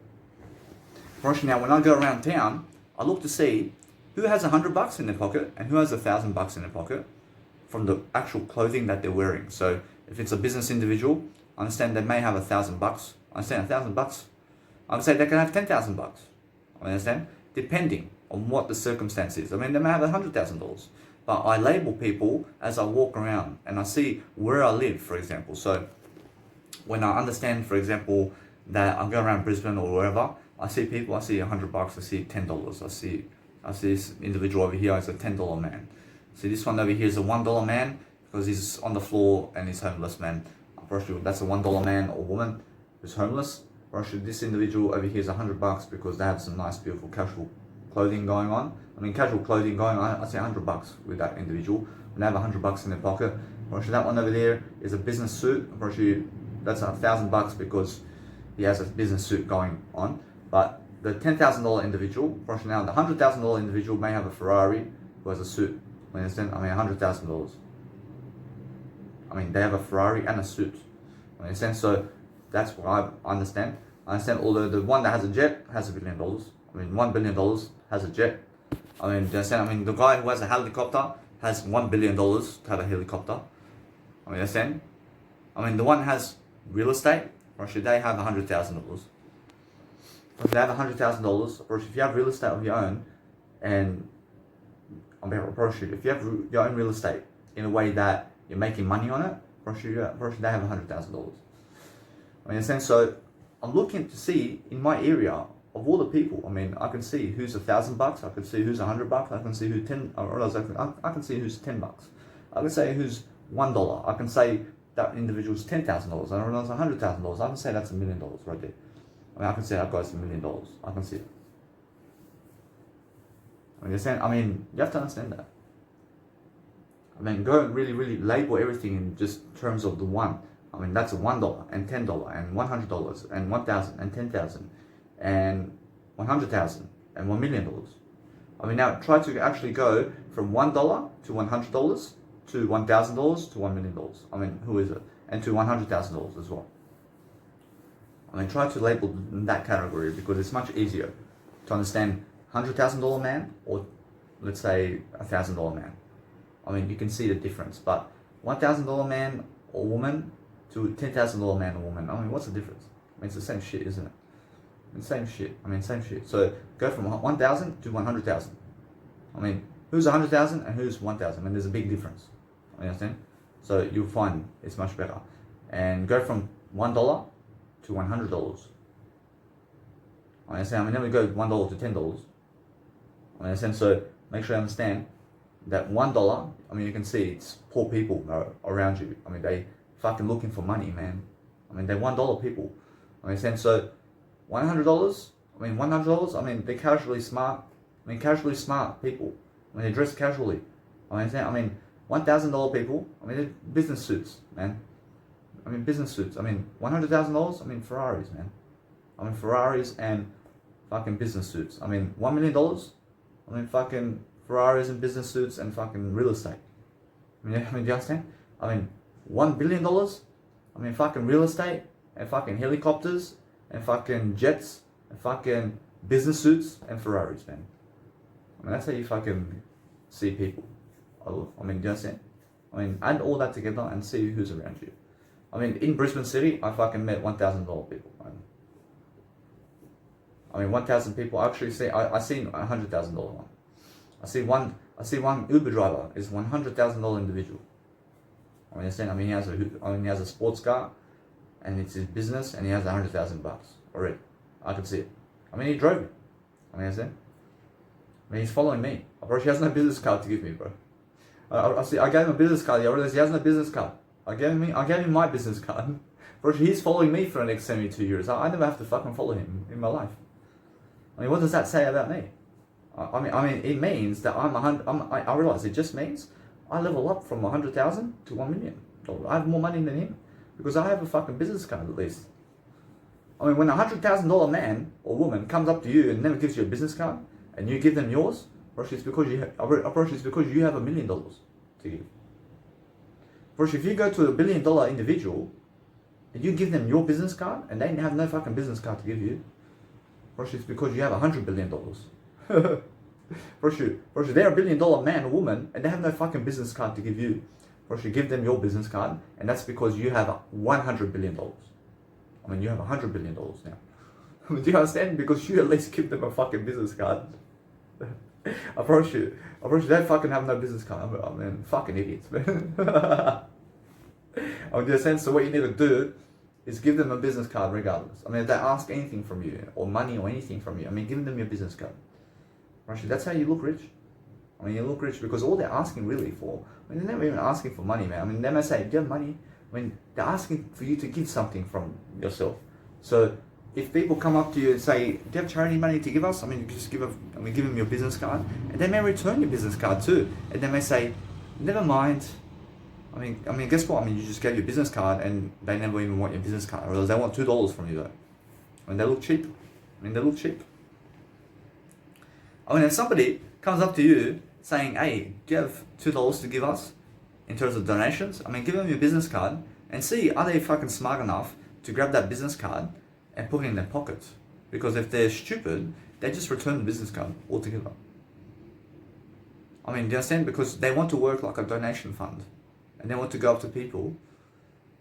Pretty sure now, when I go around town, I look to see who has $100 in their pocket and who has $1,000 in their pocket from the actual clothing that they're wearing. So if it's a business individual, I understand they may have $1,000. I understand $1,000. I would say they can have $10,000. I understand? Depending on what the circumstance is. I mean, they may have $100,000. But I label people as I walk around and I see where I live, for example. So when I understand, for example, that I go around Brisbane or wherever, I see people, I see $100, I see $10. I see this individual over here is a $10 man. See this one over here is a $1 man because he's on the floor and he's homeless, man. I'm pretty sure that's a $1 man or woman who's homeless. I'm pretty sure this individual over here is $100 because they have some nice, beautiful, casual clothing going on. I mean, casual clothing going on. I'd say $100 with that individual. When they have $100 in their pocket, probably that one over there is a business suit. Probably that's $1,000 because he has a business suit going on. But the $10,000 individual, probably now the $100,000 individual may have a Ferrari who has a suit. You understand? I mean, $100,000. I mean, they have a Ferrari and a suit. You understand? So that's what I understand. I understand. Although the one that has a jet has $1 billion. I mean, $1 billion has a jet. I mean, you understand? I mean, the guy who has a helicopter has $1 billion to have a helicopter. I mean, understand? I mean, the one has real estate, or should they have $100,000? If they have $100,000, or if you have real estate of your own, and if you have your own real estate in a way that you're making money on it, or should they have $100,000? I mean, understand? So I'm looking to see in my area of all the people. I mean, I can see who's $1,000. I can see who's $100. I can see who's I can see who's $10. I can say who's $1. I can say that individual's $10,000. I realize $100,000. I can say that's $1 million right there. I mean, I can say that guy's $1 million. I can see it. I mean, you have to understand that. I mean, go and really label everything in just terms of the one. I mean, that's $1 and $10 and $100 and $1,000 and $10,000 and $100,000 and $1 million. I mean, now try to actually go from $1 to $100 to $1,000 to $1 million. I mean, who is it? And to $100,000 as well. I mean, try to label that category because it's much easier to understand $100,000 man or let's say $1,000 man. I mean, you can see the difference, but $1,000 man or woman to $10,000 man or woman. I mean, what's the difference? I mean, it's the same shit, isn't it? It's the same shit. I mean, same shit. So go from 1,000 to 100,000. I mean, who's 100,000 and who's 1,000? I mean, there's a big difference. You understand? So you'll find it's much better. And go from $1 to $100. I understand. I mean, then we go $1 to $10. I understand. So make sure you understand that $1. I mean, you can see it's poor people around you. I mean, they fucking looking for money, man. I mean, they're $1 people. I understand. So $100. I mean, $100. I mean, they're casually smart. I mean, casually smart people. I mean, they dress casually. I understand. I mean, $1,000 people. I mean, they're business suits, man. I mean, business suits. I mean, $100,000. I mean, Ferraris, man. I mean, Ferraris and fucking business suits. I mean, $1 million. I mean, fucking Ferraris and business suits and fucking real estate. I mean, do you understand? I mean, $1 billion. I mean, fucking real estate and fucking helicopters and fucking jets and fucking business suits and Ferraris, man. I mean, that's how you fucking see people. I mean, do you understand? I mean, add all that together and see who's around you. I mean, in Brisbane City, I fucking met $1,000 people. I mean, 1,000 people. Actually, I seen $100,000 one. I see one Uber driver is $100,000 individual. I mean, understand? I mean, he has a sports car, and it's his business, and he has $100,000 already. I can see it. I mean, he drove it. I mean, understand? I mean, he's following me. Bro, he has no business card to give me, bro. I gave him a business card. I realized he has no business card. I gave him my business card. Bro, he's following me for the next 72 years. I never have to fucking follow him in my life. I mean, what does that say about me? I mean, it means that I realize it just means I level up from 100,000 to 1 million. I have more money than him because I have a fucking business card at least. I mean, when a $100,000 man or woman comes up to you and never gives you a business card and you give them yours, it's because you have $1 million to give. If you go to a $1 billion individual and you give them your business card and they have no fucking business card to give you, it's because you have $100 billion. They're a $1 billion man or woman and they have no fucking business card to give you. You give them your business card and that's because you have $100 billion. I mean, you have $100 billion now. Do you understand? Because you at least give them a fucking business card. I promise you, they fucking have no business card. I mean, fucking idiots, man. I mean, in a sense, so what you need to do is give them a business card regardless. I mean, if they ask anything from you, or money or anything from you, I mean, give them your business card. Actually, that's how you look rich. I mean, you look rich because all they're asking really for, I mean, they're never even asking for money, man. I mean, they may say, do you have money? I mean, they're asking for you to give something from yourself. So, if people come up to you and say, "Do you have charity money to give us?" I mean, you just give them your business card, and they may return your business card too, and they may say, "Never mind." I mean, guess what? I mean, you just gave your business card, and they never even want your business card, or else they want $2 from you though. I mean, they look cheap. They look cheap. I mean, if somebody comes up to you saying, "Hey, do you have $2 to give us in terms of donations?" I mean, give them your business card and see, are they fucking smart enough to grab that business card and put it in their pocket? Because if they're stupid, they just return the business card altogether. I mean, do you understand? Because they want to work like a donation fund, and they want to go up to people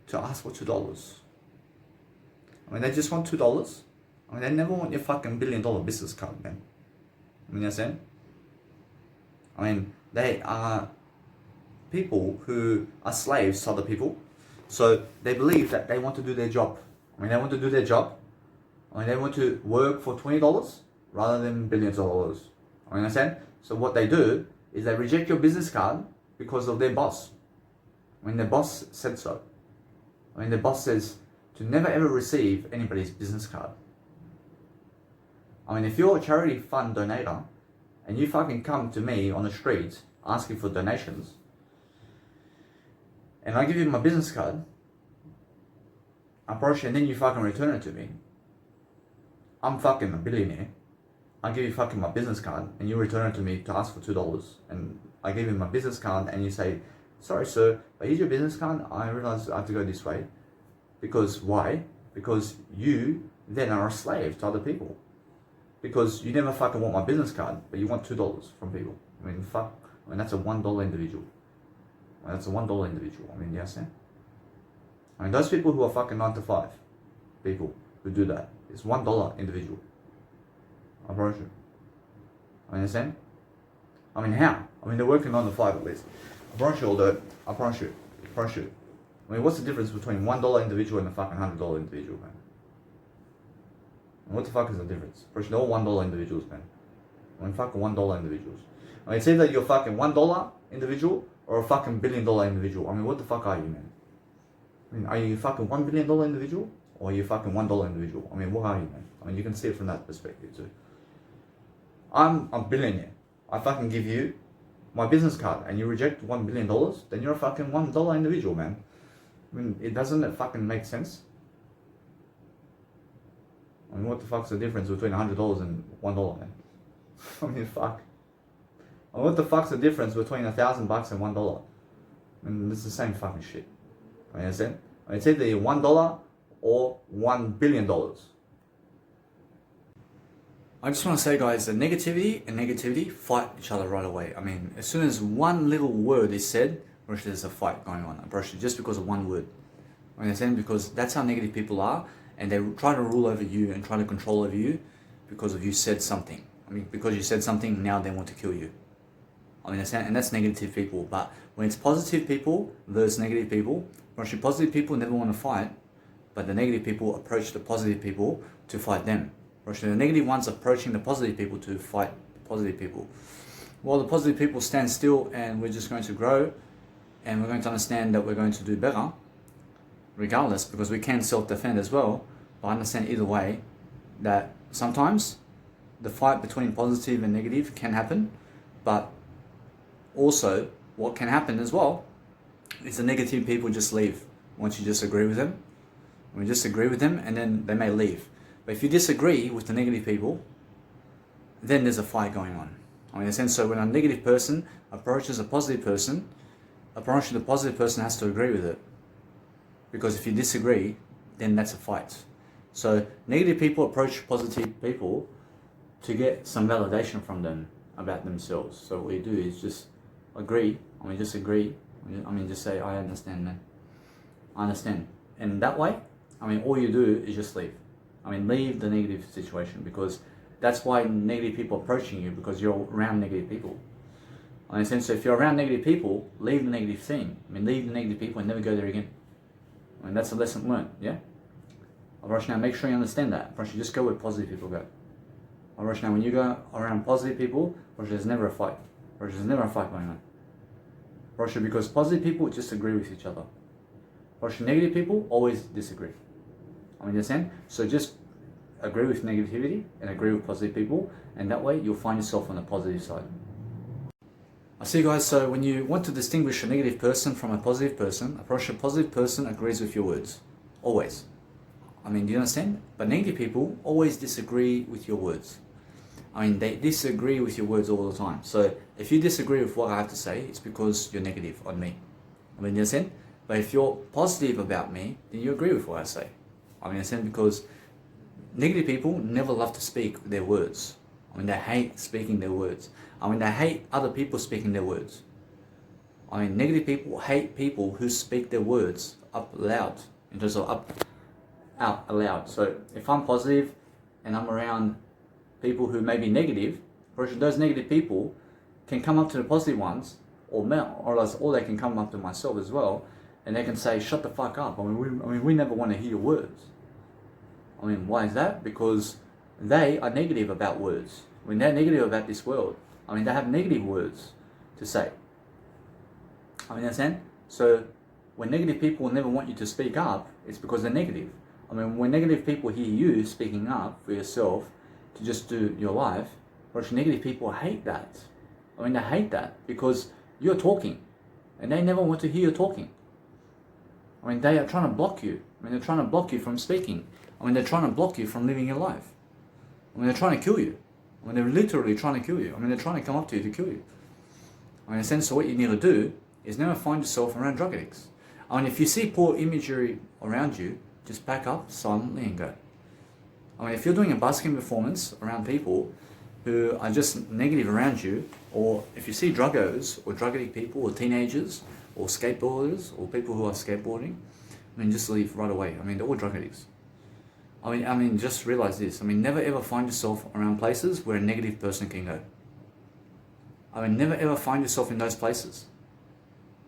to ask for $2. I mean, they just want $2. I mean, they never want your fucking $1 billion business card, man. I mean, you understand? I mean, they are people who are slaves to other people. So they believe that they want to do their job. I mean, they want to do their job. I mean, they want to work for $20 rather than billions of dollars. I mean, understand? So what they do is they reject your business card because of their boss. I mean, their boss said so. I mean, the boss says to never ever receive anybody's business card. I mean, if you're a charity fund donator and you fucking come to me on the street asking for donations, and I give you my business card, I approach you and then you fucking return it to me, I'm fucking a billionaire. I give you fucking my business card and you return it to me to ask for $2, and I give you my business card and you say, "Sorry sir, but here's your business card. I realize I have to go this way." Because why? Because you then are a slave to other people. Because you never fucking want my business card, but you want $2 from people. I mean, fuck. I mean, that's a $1 individual. I mean, that's a $1 individual. I mean, you understand? I mean, those people who are fucking 9 to 5, people who do that, it's $1 individual. I promise you. I understand? I mean, how? I mean, they're working 9 to 5 at least. I promise you all that. I promise you. I promise you. I mean, what's the difference between $1 individual and a fucking $100 individual, man? What the fuck is the difference? First, they're all $1 individuals, man. I mean, fucking $1 individuals. I mean, it's either you're fucking $1 individual or a fucking $1 billion individual. I mean, what the fuck are you, man? I mean, are you fucking $1 billion individual or are you fucking $1 individual? I mean, what are you, man? I mean, you can see it from that perspective too. I'm a billionaire. I fucking give you my business card and you reject $1 billion, then you're a fucking $1 individual, man. I mean, doesn't it fucking make sense? I mean, what the fuck's the difference between $100 and $1, man? I mean, fuck. I mean, what the fuck's the difference between $1,000 and $1? I mean, it's the same fucking shit. I understand? I mean, it's either $1 or $1 billion. I just want to say, guys, that negativity and negativity fight each other right away. I mean, as soon as one little word is said, there's a fight going on. Just because of one word. I understand? Because that's how negative people are. And they try to rule over you and try to control over you because of you said something. I mean, because you said something, now they want to kill you. I mean, and that's negative people. But when it's positive people versus negative people, actually positive people never want to fight, but the negative people approach the positive people to fight them. Actually, the negative ones approaching the positive people to fight the positive people. While the positive people stand still and we're just going to grow and we're going to understand that we're going to do better, regardless, because we can self-defend as well. But I understand either way that sometimes the fight between positive and negative can happen, but also what can happen as well is the negative people just leave once you disagree with them. We disagree with them and then they may leave. But if you disagree with the negative people, then there's a fight going on. I mean, in a sense, so when a negative person approaches a positive person, approaching the positive person has to agree with it. Because if you disagree, then that's a fight. So negative people approach positive people to get some validation from them about themselves. So what you do is just agree, disagree, just say, "I understand, man. I understand." And that way, all you do is just leave. Leave the negative situation, because that's why negative people are approaching you, because you're around negative people. In a sense, so if you're around negative people, leave the negative thing. Leave the negative people and never go there again. That's a lesson learned, yeah? Now make sure you understand that. Just go where positive people go. Now when you go around positive people, there's never a fight. There's never a fight going on. Because positive people just agree with each other. Negative people always disagree. You understand? So just agree with negativity and agree with positive people, and that way you'll find yourself on the positive side. I see, guys, so when you want to distinguish a negative person from a positive person, a positive person agrees with your words. Always. I mean, do you understand? But negative people always disagree with your words. I mean, they disagree with your words all the time. So if you disagree with what I have to say, it's because you're negative on me. I mean, you understand? But if you're positive about me, then you agree with what I say. I mean, you understand? Because negative people never love to speak their words. I mean, they hate speaking their words. I mean, they hate other people speaking their words. I mean, negative people hate people who speak their words up loud, in terms of out aloud. So if I'm positive and I'm around people who may be negative, those negative people can come up to the positive ones, or they can come up to myself as well, and they can say, "Shut the fuck up." I mean, we never want to hear your words. I mean, why is that? Because they are negative about words. When they're negative about this world, I mean, they have negative words to say. I mean, understand? So when negative people never want you to speak up, it's because they're negative. I mean, when negative people hear you speaking up for yourself to just do your life, negative people hate that. I mean, they hate that because you're talking and they never want to hear you talking. I mean, they are trying to block you. I mean, they're trying to block you from speaking. I mean, they're trying to block you from living your life. I mean, they're trying to kill you. I mean, they're literally trying to kill you. I mean, they're trying to come up to you to kill you. I mean, in a sense, so what you need to do is never find yourself around drug addicts. I mean, if you see poor imagery around you, just back up silently and go. I mean, if you're doing a busking performance around people who are just negative around you, or if you see druggos or drug addict people or teenagers or skateboarders or people who are skateboarding, I mean, just leave right away. I mean, they're all drug addicts. I mean, just realize this. I mean, never ever find yourself around places where a negative person can go. I mean, never ever find yourself in those places.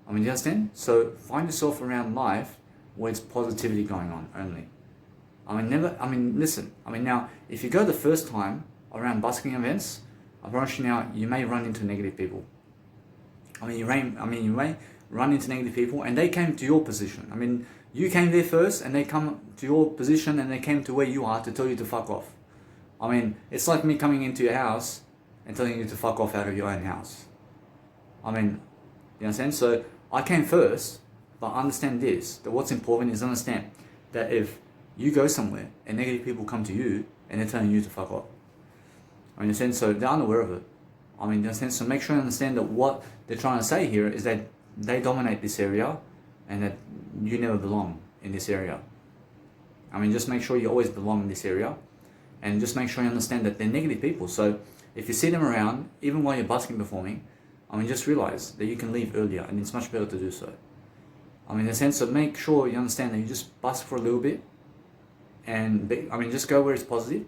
I mean, you understand? So find yourself around life where it's positivity going on only. I mean, listen. I mean, now, if you go the first time around busking events, I promise you now, you may run into negative people. I mean, you may run into negative people, and they came to your position. I mean, you came there first, and they come to your position, and they came to where you are to tell you to fuck off. I mean, it's like me coming into your house and telling you to fuck off out of your own house. I mean, you understand? So I came first, but understand this, that what's important is understand that if you go somewhere and negative people come to you and they're telling you to fuck off. I mean, in a sense, so they're unaware of it. I mean, in a sense, so make sure you understand that what they're trying to say here is that they dominate this area and that you never belong in this area. I mean, just make sure you always belong in this area, and just make sure you understand that they're negative people. So if you see them around, even while you're busking performing, I mean, just realize that you can leave earlier, and it's much better to do so. I mean, in a sense of make sure you understand that you just bust for a little bit, and just go where it's positive,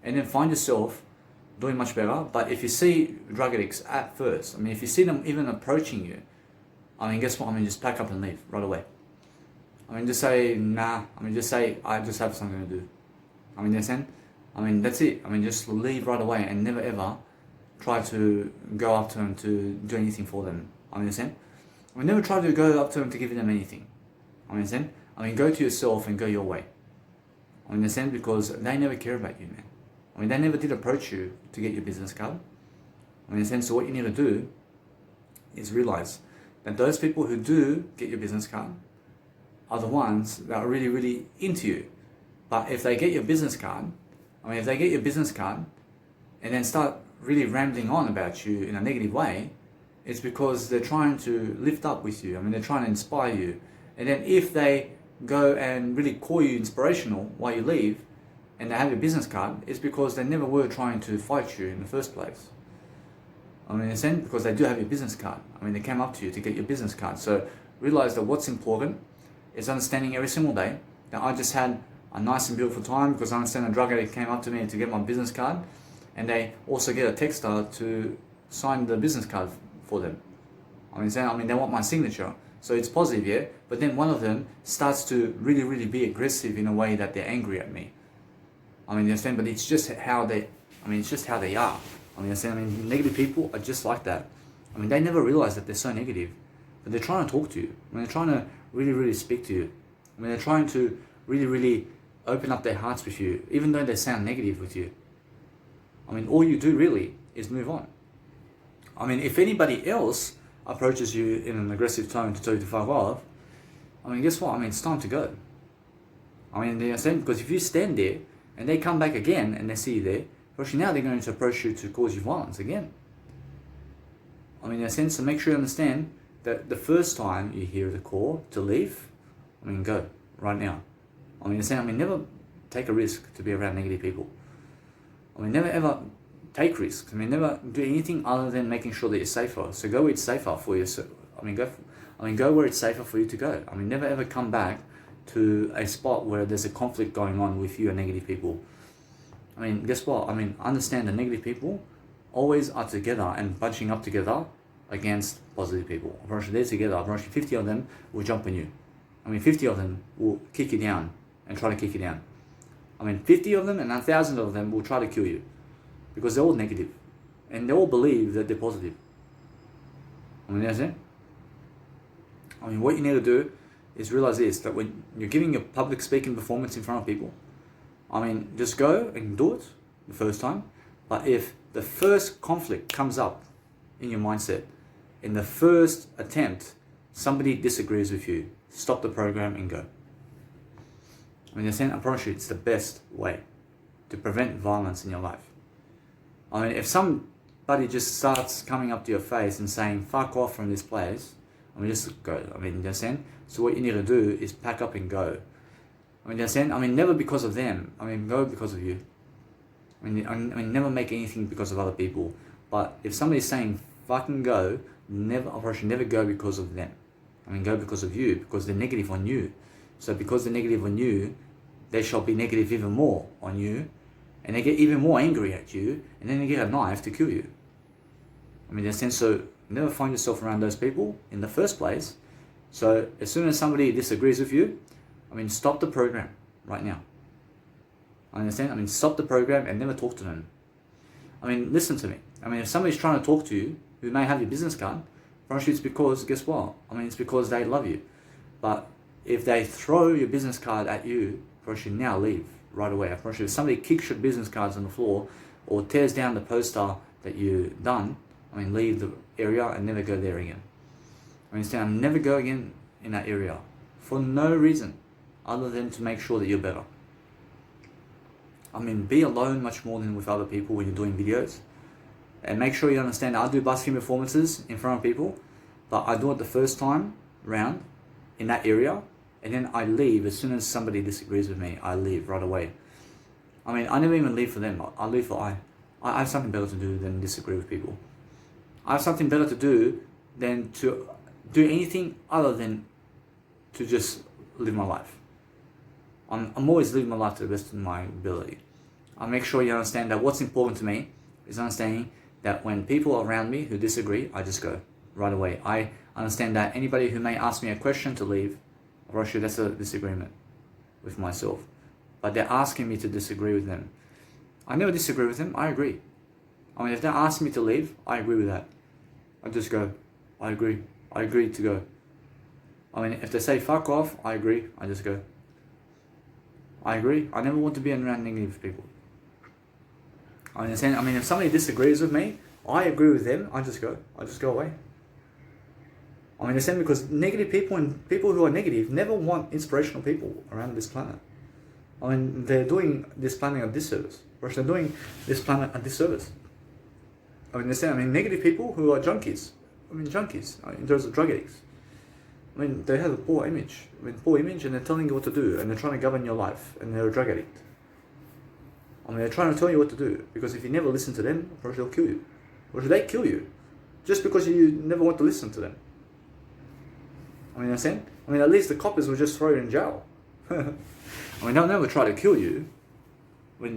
and then find yourself doing much better. But if you see drug addicts at first, I mean, if you see them even approaching you, I mean, guess what? I mean, just pack up and leave right away. I mean, just say, nah. I mean, just say, I just have something to do. I mean, you understand? I mean, that's it. I mean, just leave right away and never ever try to go up to them to do anything for them. I mean, understand? I mean, never try to go up to them to give them anything. I mean, understand? I mean, go to yourself and go your way. I mean, understand? Because they never care about you, man. I mean, they never did approach you to get your business card. I mean, understand? So what you need to do is realize that those people who do get your business card are the ones that are really, really into you. But if they get your business card, and then start really rambling on about you in a negative way, it's because they're trying to lift up with you. I mean, they're trying to inspire you. And then if they go and really call you inspirational while you leave, and they have your business card, it's because they never were trying to fight you in the first place. I mean, in a sense, because they do have your business card. I mean, they came up to you to get your business card. So realize that what's important is understanding every single day that I just had a nice and beautiful time because I understand a drug addict came up to me to get my business card, and they also get a texter to sign the business card for them. I mean, they want my signature. So it's positive, yeah? But then one of them starts to really, really be aggressive in a way that they're angry at me. I mean, you understand? But it's just how they are. I mean, negative people are just like that. I mean, they never realize that they're so negative, but they're trying to talk to you. I mean, they're trying to really, really speak to you. I mean, they're trying to really, really open up their hearts with you, even though they sound negative with you. I mean, all you do really is move on. I mean, if anybody else approaches you in an aggressive tone to tell you to fuck off, I mean, guess what? I mean, it's time to go. I mean, they're saying, because if you stand there and they come back again and they see you there, actually now they're going to approach you to cause you violence again. I mean, in a sense, so make sure you understand that the first time you hear the call to leave, I mean, go right now. I mean, never take a risk to be around negative people. I mean, never ever take risks. I mean, never do anything other than making sure that you're safer. So go where it's safer for you. So, go where it's safer for you to go. I mean, never ever come back to a spot where there's a conflict going on with you and negative people. I mean, guess what? I mean, understand the negative people always are together and bunching up together against positive people. I promise you, they're together. I promise you 50 of them will jump on you. I mean, 50 of them will kick you down and try to kick you down. I mean, 50 of them and 1,000 of them will try to kill you because they're all negative and they all believe that they're positive. I mean, that's it. I mean, what you need to do is realize this, that when you're giving your public speaking performance in front of people, I mean, just go and do it the first time. But if the first conflict comes up in your mindset, in the first attempt, somebody disagrees with you, stop the program and go. I mean, I promise you, it's the best way to prevent violence in your life. I mean, if somebody just starts coming up to your face and saying, fuck off from this place, I mean, just go. I mean, you understand? So what you need to do is pack up and go. I mean, you understand? I mean, never because of them. I mean, go because of you. I mean, never make anything because of other people. But if somebody's saying, fucking go, never go because of them. I mean, go because of you, because they're negative on you. So because they're negative on you, they shall be negative even more on you, and they get even more angry at you, and then they get a knife to kill you. I mean, in a sense, so never find yourself around those people in the first place. So as soon as somebody disagrees with you, I mean, stop the program right now. I understand? I mean, stop the program and never talk to them. I mean, listen to me. I mean, if somebody's trying to talk to you, who may have your business card, probably it's because, guess what? I mean, it's because they love you. But if they throw your business card at you, probably now leave right away. I promise you, if somebody kicks your business cards on the floor or tears down the poster that you've done, I mean, leave the area and never go there again. I understand? Never go again in that area for no reason other than to make sure that you're better. I mean, be alone much more than with other people when you're doing videos. And make sure you understand, I do busking performances in front of people, but I do it the first time round in that area, and then I leave as soon as somebody disagrees with me. I leave right away. I mean, I never even leave for them. I leave for I have something better to do than disagree with people. I have something better to do than to do anything other than to just live my life. I'm always living my life to the best of my ability. I make sure you understand that what's important to me is understanding that when people are around me who disagree, I just go right away. I understand that anybody who may ask me a question to leave, Roshi, that's a disagreement with myself. But they're asking me to disagree with them. I never disagree with them, I agree. I mean, if they're asking me to leave, I agree with that. I just go, I agree to go. I mean, if they say fuck off, I agree, I just go. I agree, I never want to be around negative people. I understand. I mean, if somebody disagrees with me, I agree with them, I just go away. I mean, the same, because negative people and people who are negative never want inspirational people around this planet. I mean, they're doing this planet a disservice. Or they're doing this planet a disservice. I mean, negative people who are junkies. In terms of drug addicts. I mean, they have a poor image. And they're telling you what to do, and they're trying to govern your life, and they're a drug addict. I mean, they're trying to tell you what to do, because if you never listen to them, probably they'll kill you. Or should they kill you? Just because you never want to listen to them. I mean, at least the coppers will just throw you in jail. I mean, they'll never try to kill you.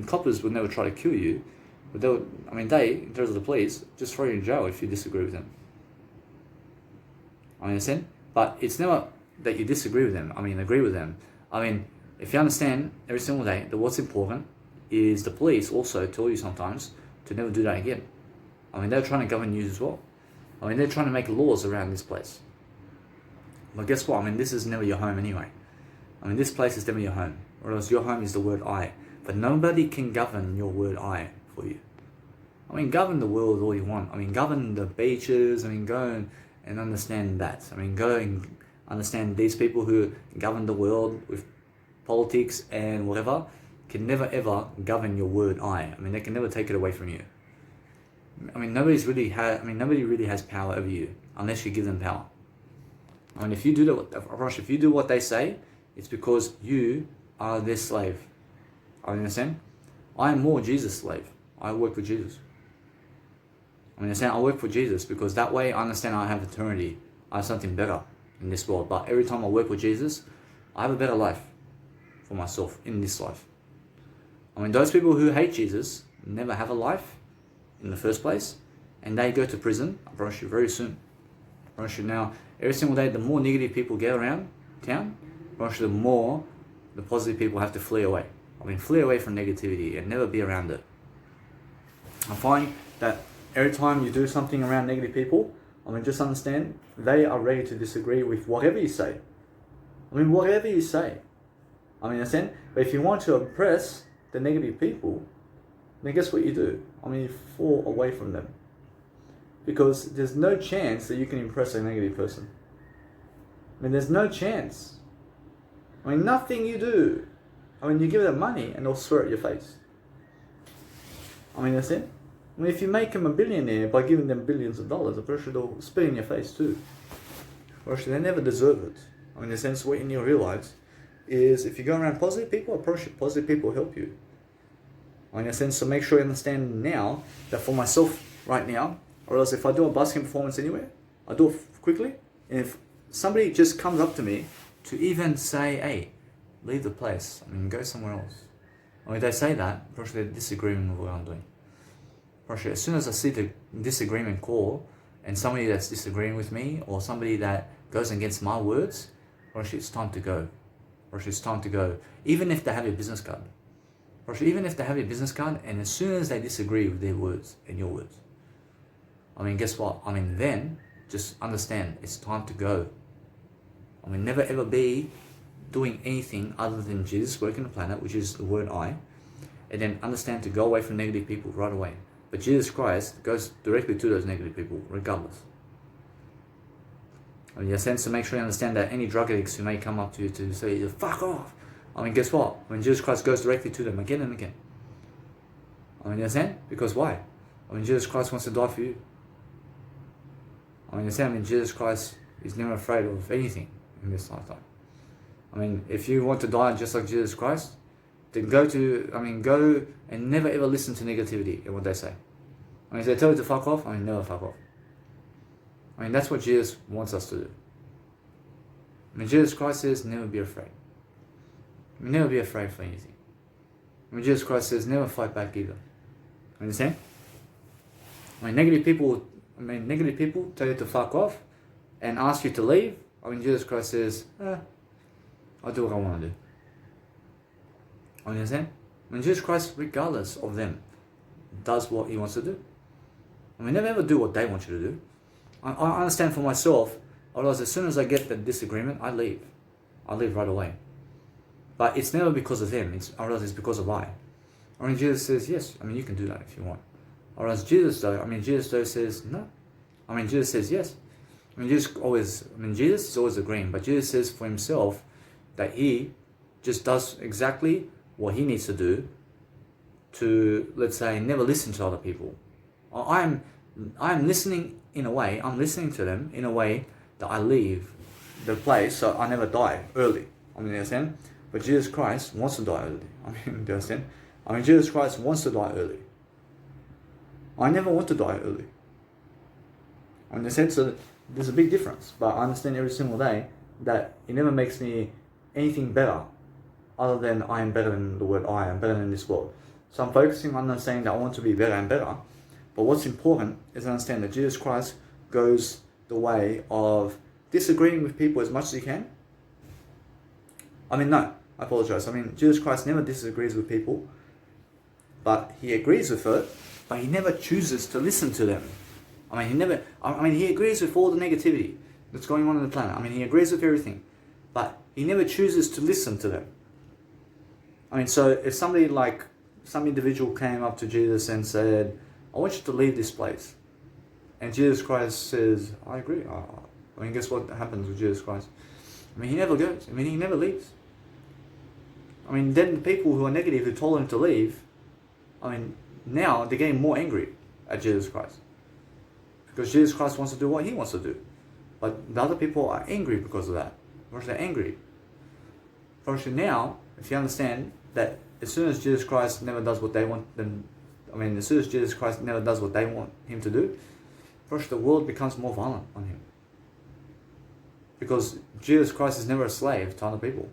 Coppers would never try to kill you. But they, in terms of the police, just throw you in jail if you disagree with them. I understand? But it's never that you disagree with them. I mean, agree with them. I mean, if you understand every single day that what's important is the police also tell you sometimes to never do that again. I mean, they're trying to govern you as well. I mean, they're trying to make laws around this place. But guess what? I mean, this is never your home anyway. I mean, this place is never your home. or else your home is the word I. But nobody can govern your word I for you. I mean, govern the world all you want. I mean, govern the beaches. I mean, go and understand that. I mean, go and understand these people who govern the world with politics and whatever can never ever govern your word I. I mean, they can never take it away from you. I mean, nobody really has power over you unless you give them power. I mean, if you do what they say, it's because you are their slave. I understand. I am more Jesus' slave. I work for Jesus. I understand. I work for Jesus because that way I understand I have eternity. I have something better in this world. But every time I work with Jesus, I have a better life for myself in this life. I mean, those people who hate Jesus never have a life in the first place, and they go to prison, I promise you, very soon. I promise you now, every single day, the more negative people get around town, I promise you, the more the positive people have to flee away. I mean, flee away from negativity and never be around it. I find that every time you do something around negative people, I mean, just understand, they are ready to disagree with whatever you say. I mean, whatever you say. I mean, understand? But if you want to oppress the negative people, then guess what you do? I mean, you fall away from them. Because there's no chance that you can impress a negative person. I mean, there's no chance. I mean, nothing you do. I mean, you give them money and they'll swear at your face. I mean, that's it. I mean, if you make them a billionaire by giving them billions of dollars, I'm pretty sure they'll spit in your face too. Actually, they never deserve it. I mean, in a sense, what you need to realize is if you go around positive people, approach it. Positive people help you. In a sense, so make sure you understand now that for myself right now, or else if I do a busking performance anywhere, I do it quickly. And if somebody just comes up to me to even say, hey, leave the place, I mean, go somewhere else. I mean, they say that, probably they're disagreeing with what I'm doing. Probably as soon as I see the disagreement call and somebody that's disagreeing with me or somebody that goes against my words, probably it's time to go. Probably it's time to go, even if they have your business card. Even if they have your business card and as soon as they disagree with their words and your words, I mean, guess what? I mean, then just understand it's time to go. I mean, never ever be doing anything other than Jesus working the planet, which is the word I, and then understand to go away from negative people right away. But Jesus Christ goes directly to those negative people, regardless. I mean, in a sense, to make sure you understand that any drug addicts who may come up to you to say, fuck off, I mean, guess what? When Jesus Christ goes directly to them again and again. I mean, you understand? Because why? I mean, Jesus Christ wants to die for you. I mean, you understand? I mean, Jesus Christ is never afraid of anything in this lifetime. I mean, if you want to die just like Jesus Christ, then go and never ever listen to negativity and what they say. I mean, if they tell you to fuck off, I mean, never fuck off. I mean, that's what Jesus wants us to do. I mean, Jesus Christ says, never be afraid. I mean, never be afraid for anything. I mean, Jesus Christ says, never fight back either. Understand? I mean, negative people tell you to fuck off and ask you to leave. I mean, Jesus Christ says, I'll do what I want to do. Understand? I mean, Jesus Christ, regardless of them, does what he wants to do. I mean, never ever do what they want you to do. I understand for myself, otherwise as soon as I get the disagreement, I leave. I leave right away. But it's never because of them, it's because of I. I mean, Jesus says, yes, I mean, you can do that if you want. Or else Jesus says, no. I mean, Jesus says, yes. I mean, Jesus is always agreeing, but Jesus says for himself that he just does exactly what he needs to do to, let's say, never listen to other people. I'm listening in a way, I'm listening to them in a way that I leave the place so I never die early. I mean, you understand? But Jesus Christ wants to die early. I mean, do you understand? I mean, Jesus Christ wants to die early. I never want to die early. I mean, in the sense that there's a big difference, but I understand every single day that it never makes me anything better other than I am better than the word I am better than this world. So I'm focusing on not saying that I want to be better and better, but what's important is to understand that Jesus Christ goes the way of disagreeing with people as much as he can. I mean, no, I apologize. I mean, Jesus Christ never disagrees with people, but he agrees with it, but he never chooses to listen to them. I mean, he agrees with all the negativity that's going on the planet. I mean, he agrees with everything, but he never chooses to listen to them. I mean, so if somebody like, some individual came up to Jesus and said, I want you to leave this place. And Jesus Christ says, I agree. I mean, guess what happens with Jesus Christ? I mean, he never goes. I mean, he never leaves. I mean, then the people who are negative, who told him to leave, I mean, now they're getting more angry at Jesus Christ. Because Jesus Christ wants to do what he wants to do. But the other people are angry because of that. Because they're angry. Firstly, now, if you understand that as soon as Jesus Christ never does what they want them, I mean, as soon as Jesus Christ never does what they want him to do, first the world becomes more violent on him. Because Jesus Christ is never a slave to other people.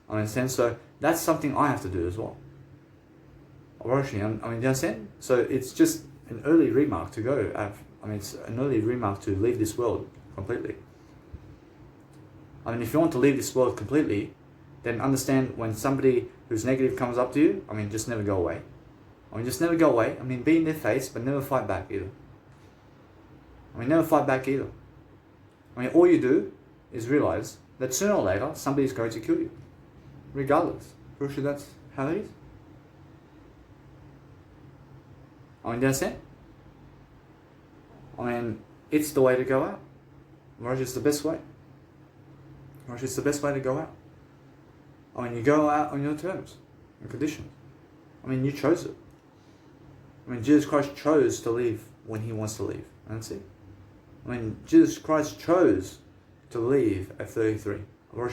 I mean, so that's something I have to do as well. I mean, do you understand? So it's just an early remark to go. It's an early remark to leave this world completely. I mean, if you want to leave this world completely, then understand when somebody who's negative comes up to you, I mean, just never go away. I mean, just never go away. I mean, be in their face, but never fight back either. I mean, never fight back either. I mean, all you do is realize that sooner or later, somebody's going to kill you. Regardless. For sure, that's how it is. I mean, do you understand? I mean, it's the way to go out. Right? It's the best way. Right? It's the best way to go out. I mean, you go out on your terms and conditions. I mean, you chose it. I mean, Jesus Christ chose to leave when he wants to leave. And that's it. I mean, Jesus Christ chose to leave at 33.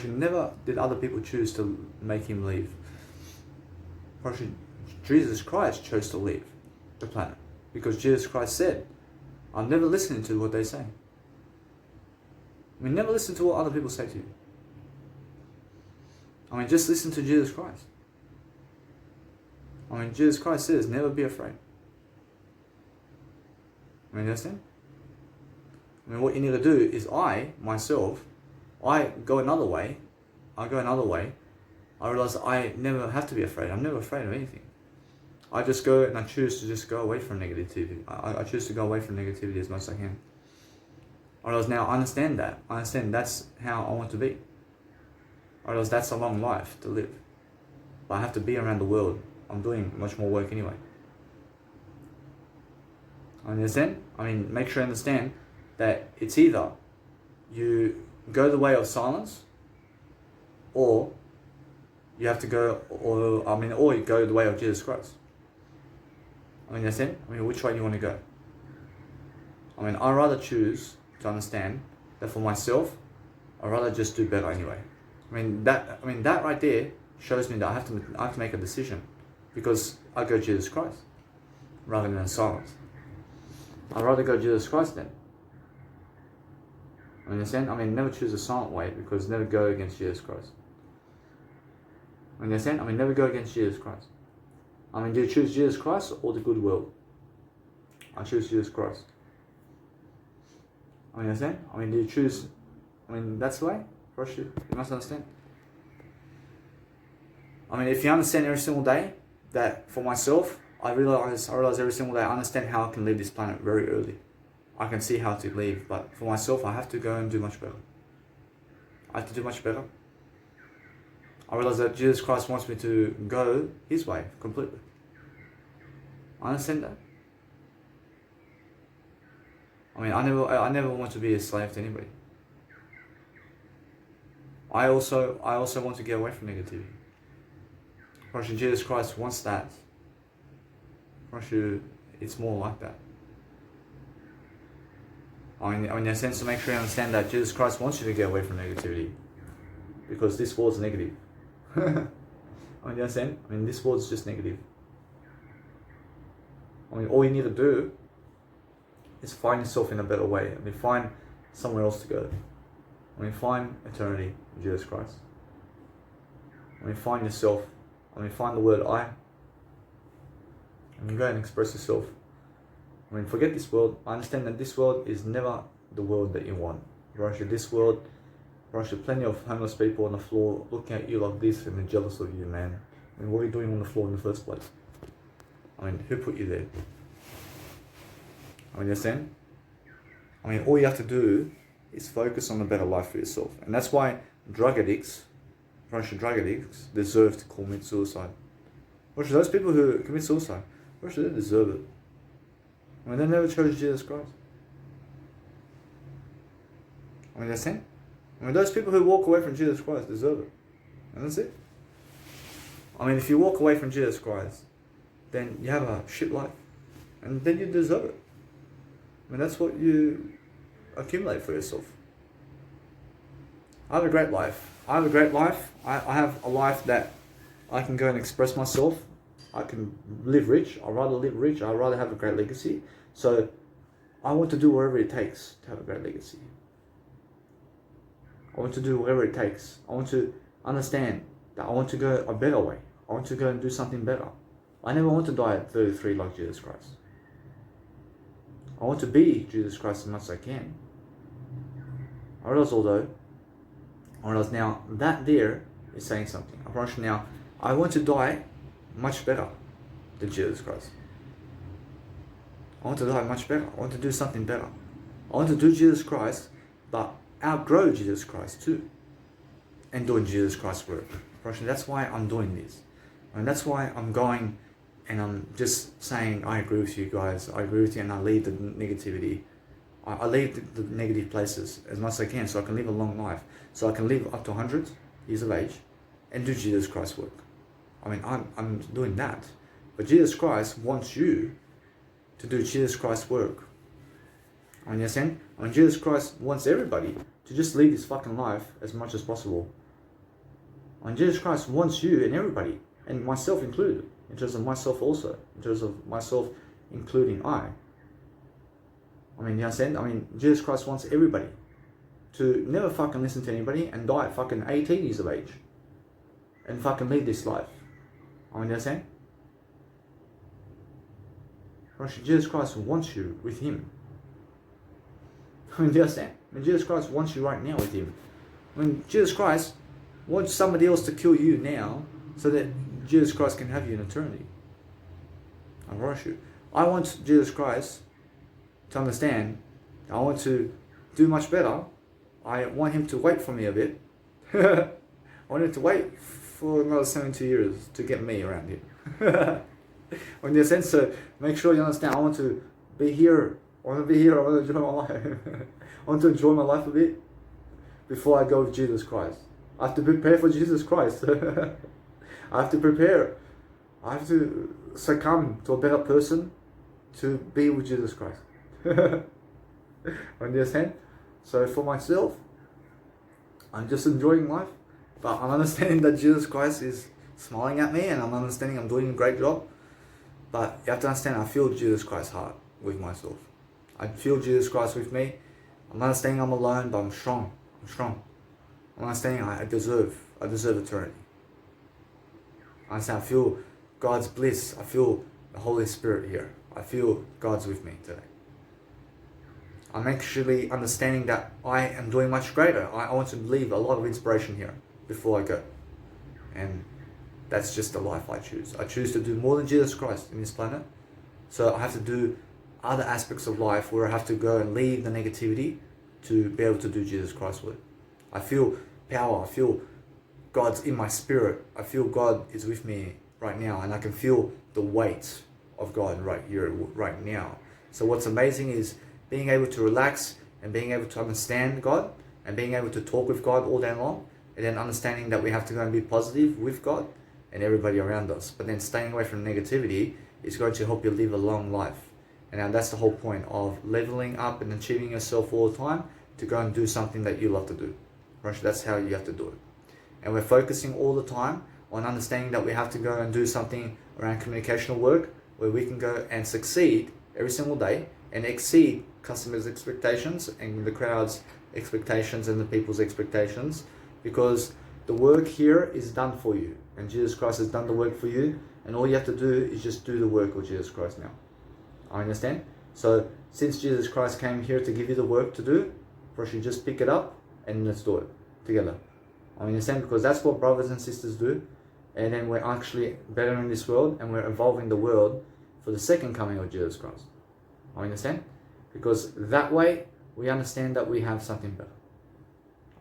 Never did other people choose to make him leave. Jesus Christ chose to leave the planet. Because Jesus Christ said, I'm never listening to what they say. I mean, never listen to what other people say to you. I mean, just listen to Jesus Christ. I mean, Jesus Christ says, never be afraid. I mean, you understand? I mean, what you need to do is I go another way. I realize I never have to be afraid. I'm never afraid of anything. I just go and I choose to just go away from negativity. I choose to go away from negativity as much as I can. I realize now I understand that. I understand that's how I want to be. I realize that's a long life to live. But I have to be around the world. I'm doing much more work anyway. Understand? I mean, make sure you understand that it's either you go the way of silence, or you have to go, or you go the way of Jesus Christ. I mean, understand? I mean, which way do you want to go? I mean, I rather choose to understand that for myself, I'd rather just do better anyway. I mean, that right there shows me that I have to make a decision, because I go Jesus Christ rather than silence. I'd rather go Jesus Christ then. I understand? I mean, never choose a silent way, because never go against Jesus Christ. I understand? I mean, never go against Jesus Christ. I mean, do you choose Jesus Christ or the good world? I choose Jesus Christ. I mean, understand? I mean, do you choose? I mean, that's the way. First, you must understand. I mean, if you understand every single day that for myself, I realize every single day I understand how I can leave this planet very early. I can see how to leave, but for myself, I have to go and do much better. I have to do much better. I realize that Jesus Christ wants me to go his way completely. I understand that. I mean, I never want to be a slave to anybody. I also want to get away from negativity. Jesus Christ wants that. It's more like that. I mean, in a sense, to make sure you understand that Jesus Christ wants you to get away from negativity, because this world's negative. I mean, you understand? I mean, this world's just negative. I mean, all you need to do is find yourself in a better way. I mean, find somewhere else to go. I mean, find eternity in Jesus Christ. I mean, find yourself. I mean, find the word I. And you go and express yourself. I mean, forget this world. I understand that this world is never the world that you want. This world, plenty of homeless people on the floor looking at you like this and they're jealous of you, man. I mean, what are you doing on the floor in the first place? I mean, who put you there? I mean, you understand? I mean, all you have to do is focus on a better life for yourself. And that's why drug addicts, bunch of drug addicts deserve to commit suicide. Or should those people who commit suicide, or should they deserve it? I mean, they never chose Jesus Christ. I mean, that's it. I mean, those people who walk away from Jesus Christ deserve it. And that's it. I mean, if you walk away from Jesus Christ, then you have a shit life. And then you deserve it. I mean, that's what you accumulate for yourself. I have a great life. I have a great life. I have a life that I can go and express myself. I can live rich. I'd rather live rich. I'd rather have a great legacy. So I want to do whatever it takes to have a great legacy. I want to do whatever it takes. I want to understand that I want to go a better way. I want to go and do something better. I never want to die at 33 like Jesus Christ. I want to be Jesus Christ as much as I can. I realize now that there is saying something. I promise you now, I want to die much better than Jesus Christ. I want to die much better. I want to do something better. I want to do Jesus Christ, but outgrow Jesus Christ too. And doing Jesus Christ's work. That's why I'm doing this. And that's why I'm going and I'm just saying, I agree with you guys. I agree with you, and I leave the negativity. I leave the negative places as much as I can so I can live a long life. So I can live up to 100 years of age and do Jesus Christ's work. I mean, I'm doing that. But Jesus Christ wants you to do Jesus Christ's work. I mean, you understand? I mean, Jesus Christ wants everybody to just lead this fucking life as much as possible. And Jesus Christ wants you and everybody, and myself included, in terms of myself also, in terms of myself including I mean, you understand? I mean, Jesus Christ wants everybody to never fucking listen to anybody and die at fucking 18 years of age and fucking lead this life. I mean, you understand? Jesus Christ wants you with Him. I mean, do you understand? I mean, Jesus Christ wants you right now with Him. I mean, Jesus Christ wants somebody else to kill you now so that Jesus Christ can have you in eternity. I promise you. I want Jesus Christ to understand. I want to do much better. I want Him to wait for me a bit. I want Him to wait for another 72 years to get me around Him. In the sense, so make sure you understand. I want to be here. I want to be here. I want to enjoy my life. I want to enjoy my life a bit before I go with Jesus Christ. I have to prepare for Jesus Christ. I have to prepare. I have to succumb to a better person to be with Jesus Christ. Understand? So for myself, I'm just enjoying life, but I'm understanding that Jesus Christ is smiling at me, and I'm understanding I'm doing a great job. But you have to understand, I feel Jesus Christ's heart with myself. I feel Jesus Christ with me. I'm understanding I'm alone, but I'm strong. I'm strong. I'm understanding I deserve eternity. I understand, I feel God's bliss. I feel the Holy Spirit here. I feel God's with me today. I'm actually understanding that I am doing much greater. I want to leave a lot of inspiration here before I go. And that's just the life I choose. I choose to do more than Jesus Christ in this planet. So I have to do other aspects of life where I have to go and leave the negativity to be able to do Jesus Christ's work. I feel power. I feel God's in my spirit. I feel God is with me right now, and I can feel the weight of God right here, right now. So what's amazing is being able to relax and being able to understand God and being able to talk with God all day long, and then understanding that we have to go and be positive with God and everybody around us. But then staying away from negativity is going to help you live a long life. And that's the whole point of leveling up and achieving yourself all the time, to go and do something that you love to do. That's how you have to do it. And we're focusing all the time on understanding that we have to go and do something around communicational work where we can go and succeed every single day and exceed customers' expectations and the crowd's expectations and the people's expectations, because the work here is done for you and Jesus Christ has done the work for you, and all you have to do is just do the work of Jesus Christ now. I understand? So since Jesus Christ came here to give you the work to do, first you just pick it up and let's do it together. I understand, because that's what brothers and sisters do, and then we're actually bettering this world and we're evolving the world for the second coming of Jesus Christ. I understand? Because that way we understand that we have something better.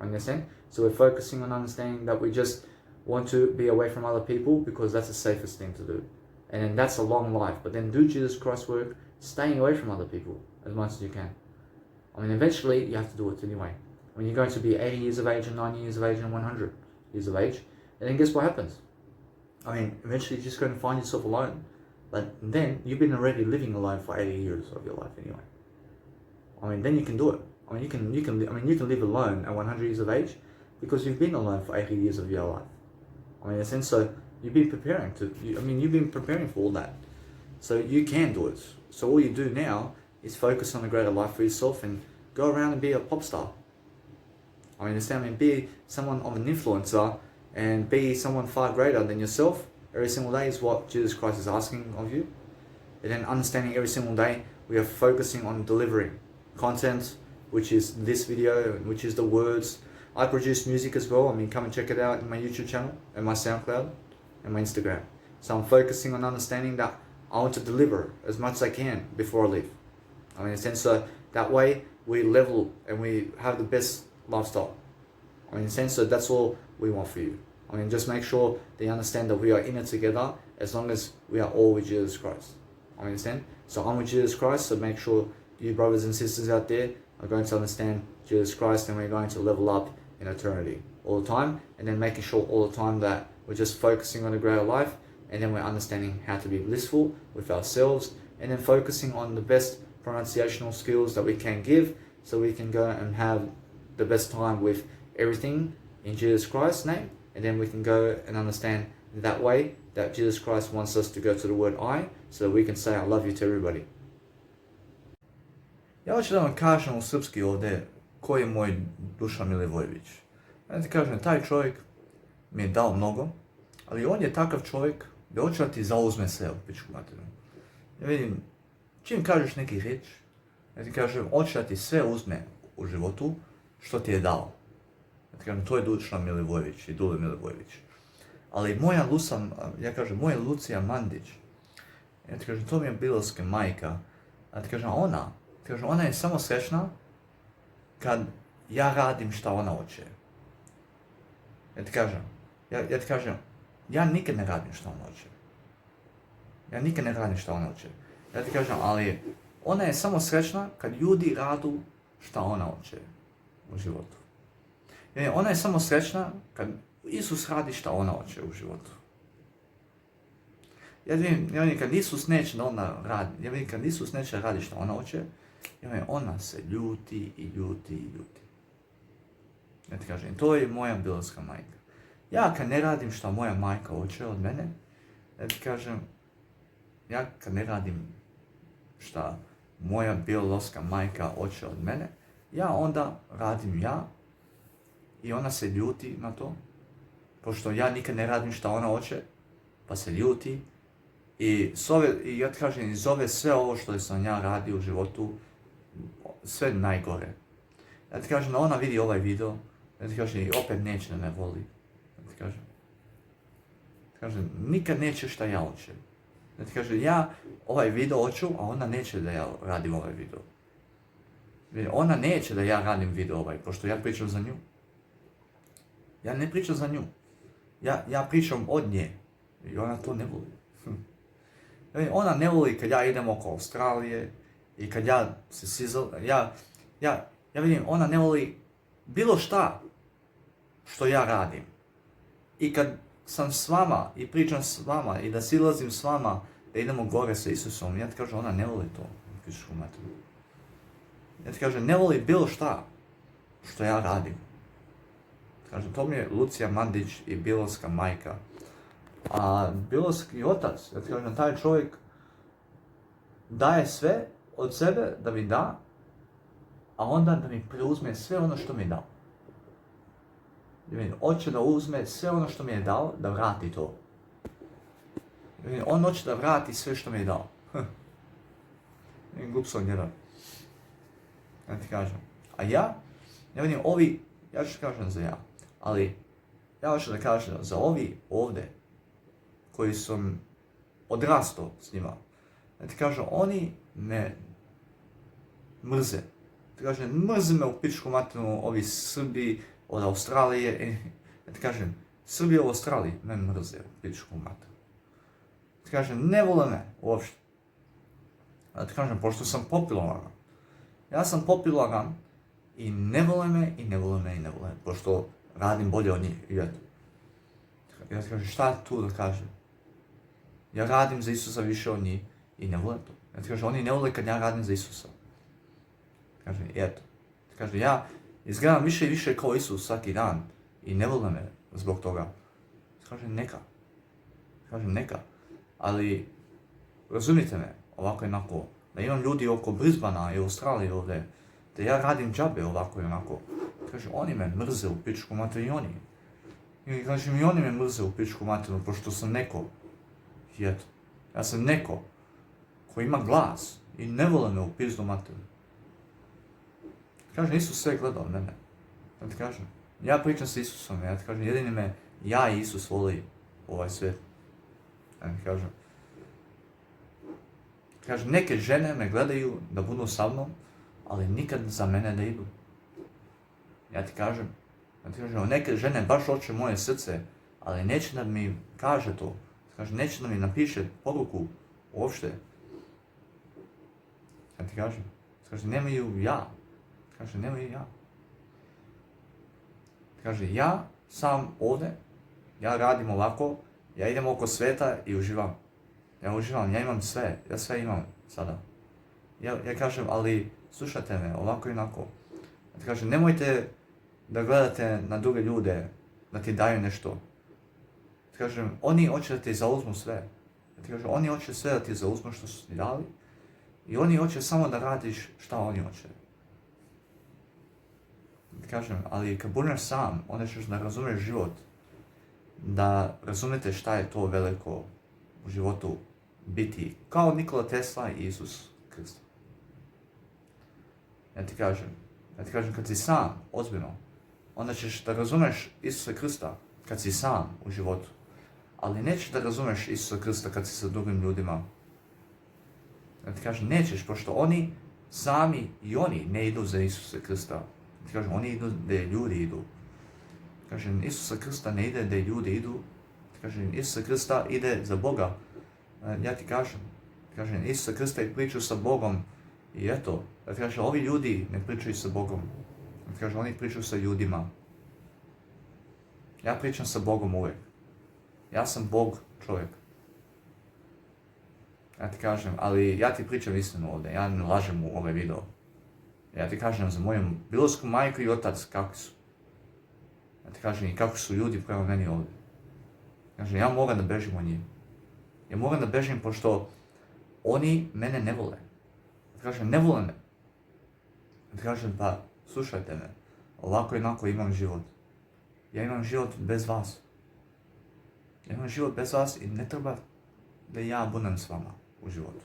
I understand? So we're focusing on understanding that we just want to be away from other people because that's the safest thing to do. And then that's a long life. But then do Jesus Christ work, staying away from other people as much as you can. I mean, eventually you have to do it anyway. When you're going to be 80 years of age and 90 years of age and 100 years of age, and then guess what happens? I mean, eventually you're just going to find yourself alone. But then you've been already living alone for 80 years of your life anyway. I mean, then you can do it. I mean, you can live alone at 100 years of age because you've been alone for 80 years of your life. I mean, in a sense, so you've been preparing you've been preparing for all that. So you can do it. So all you do now is focus on a greater life for yourself and go around and be a pop star. I mean, be someone of an influencer and be someone far greater than yourself every single day is what Jesus Christ is asking of you. And then understanding every single day we are focusing on delivering content, which is this video, which is the words. I produce music as well. I mean, come and check it out in my YouTube channel and my SoundCloud and my Instagram. So I'm focusing on understanding that I want to deliver as much as I can before I leave. I mean, in a sense, so that way we level and we have the best lifestyle. I mean, in a sense, so that's all we want for you. I mean, just make sure they understand that we are in it together as long as we are all with Jesus Christ. I understand? So I'm with Jesus Christ, so make sure you brothers and sisters out there are going to understand Jesus Christ and we're going to level up in eternity all the time, and then making sure all the time that we're just focusing on a greater life, and then we're understanding how to be blissful with ourselves, and then focusing on the best pronunciational skills that we can give so we can go and have the best time with everything in Jesus Christ's name, and then we can go and understand that way that Jesus Christ wants us to go to the word I so that we can say I love you to everybody. Ja hoću da vam kažem u srpski ovdje ko je moj Dušan Milivojević. Ja ti kažem, taj čovjek mi je dao mnogo, ali on je takav čovjek da hoće da ti zauzme sve u pičku materinu. Ja vidim, čim kažeš neki riječ, ja ti kažem, hoće da ti sve uzme u životu što ti je dao. Ja ti kažem, to je Dušan Milivojević i Dule Milivojević. Ali moja Lucija Mandić, ja ti kažem, to mi je bilska majka, ja ti kažem, ona je samo srećna kad ja radim šta ona hoće. Ja ti kažem, ja nikad ne radim šta ona hoće. Ja ti kažem, ali ona je samo srećna kad ljudi radu šta ona hoće u životu. Ona je samo srećna kad Isus radi šta ona hoće u životu. Ja vidim, kad Isus neće da ona radi, kad Isus neće radi šta ona hoće, ona se ljuti. Ja ti kažem, to je moja biološka majka. Ja kad ne radim šta moja majka hoće od mene, ja ti kažem, ja kad ne radim šta moja biološka majka hoće od mene, ja onda radim ja i ona se ljuti na to, pošto ja nikad ne radim šta ona hoće, pa se ljuti i ja ti kažem, zove sve ovo što sam ja radio u životu, sve najgore. Ja ti kažem, ona vidi ovaj video, ja ti kažem, i opet neće da me voli. Ja ti kažem, nikad neće šta ja hoćem. Ja ti kažem, ja ovaj video hoću, a ona neće da ja radim ovaj video. Ona neće da ja radim video ovaj, pošto ja pričam za nju. Ja ne pričam za nju. Ja pričam od nje. I ona to ne voli. Ona ne voli kad ja idem oko Australije i kad ja se ja vidim, ona ne voli bilo šta što ja radim. I kad sam s vama i pričam s vama i da silazim s vama, da idemo gore sa Isusom, ja ti kažem, ona ne voli to. Ja ti kažem, ne voli bilo šta što ja radim. Kažem, to mi je Lucija Mandić i biološka majka. A biološki otac, ja ti kažem, taj čovjek daje sve od sebe da mi da, a onda da mi preuzme sve ono što mi je dao. Hoće da uzme sve ono što mi je dao, da vrati to. On hoće da vrati sve što mi je dao. Glup sam jedan. Ja ti kažem. A ja vidim, ja ću kažem za ja, ali ja hoću da kažem za ovi ovdje, koji sam odrastao s njima. Ja ti kažem, oni me mrze. Ti kažem, mrze me u pičku materinu ovi Srbi od Australije. Ja ti kažem, Srbi u Australiji me mrze u pičku mater. Ti kažem, ne vole me uopšte. Ja ti kažem, pošto sam popilagan. Ja sam popilagan i ne vole me, i ne vole me, i ne vole me, pošto radim bolje od njih. I eto. Ja ti kažem, šta tu da kažem? Ja radim za Isusa više od njih i ne vole to. Ja ti kažem, oni ne vole kad ja radim za Isusa. Kažem, eto. Kaže, ja izgledam više i više kao Isus svaki dan i ne vole me zbog toga. Kaže, neka. Kaže, neka. Ali, razumite me, ovako i onako, da imam ljudi oko Brisbanea i Australije ovdje, da ja radim džabe ovako i onako. Kaže, oni me mrze u pičku mater i oni. I kaže, i oni me mrze u pičku mater, pošto sam neko. I eto, ja sam neko koji ima glas i ne vole me u pizdu mater. Kažem, Isus sve gleda od mene. Ja ti kažem, ja pričam sa Isusom, ja ti kažem, jedini me ja i Isus voli ovaj svijet. Ja ti kažem. Kažem, neke žene me gledaju da budu sa mnom, ali nikad za mene da idu. Ja ti kažem, neke žene baš hoće moje srce, ali neće da mi kaže to. Kaže, neće da mi napiše poruku uopšte. Ja ti kažem, kaže, nemaju ja. Kaže, nemaju ja. Kaže, ja sam ovdje, ja radim ovako, ja idem oko sveta i uživam. Ja uživam, ja imam sve, ja sve imam sada. Ja kažem, ali slušajte me, ovako i onako. Ja kažem, nemojte da gledate na druge ljude, da ti daju nešto. Ja kažem, oni hoće da ti zauzmu sve. Ja kažem, oni hoće sve da ti zauzmu što su ti dali i oni hoće samo da radiš šta oni hoće. Kažem, ali kad budeš sam, onda ćeš da razumiješ život, da razumijete šta je to veliko u životu biti, kao Nikola Tesla i Isus Krist. Ja ti kažem, kad si sam, ozbiljno, onda ćeš da razumiješ Isusa Krista kad si sam u životu, ali nećeš da razumiješ Isusa Krista kad si sa drugim ljudima. Ja ti kažem, nećeš, pošto oni sami i oni ne idu za Isusa Krista. Kažem, oni idu gdje ljudi idu. Kažem, Isusa Krista ne ide gdje ljudi idu. Kažem, Isusa Krista ide za Boga. Ja ti kažem, Isusa Krista je pričao sa Bogom i eto. Ja ti kažem, ovi ljudi ne pričaju sa Bogom. Ja ti kažem, oni pričaju sa ljudima. Ja pričam sa Bogom uvijek. Ja sam Bog čovjek. Ja ti kažem, ali ja ti pričam istinu ovdje, ja ne lažem u ovaj video. Ja ti kažem za moju biološku majku i otac kakvi su. Ja ti kažem i kako su ljudi prema meni ovdje. Kažem, ja moram da bežim od njih. Ja moram da bežim pošto oni mene ne vole. Ja ti kažem, ne vole me. Ja ti kažem, pa slušajte me, ovako i onako imam život. Ja imam život bez vas. Ja imam život bez vas i ne treba da ja budem s vama u životu.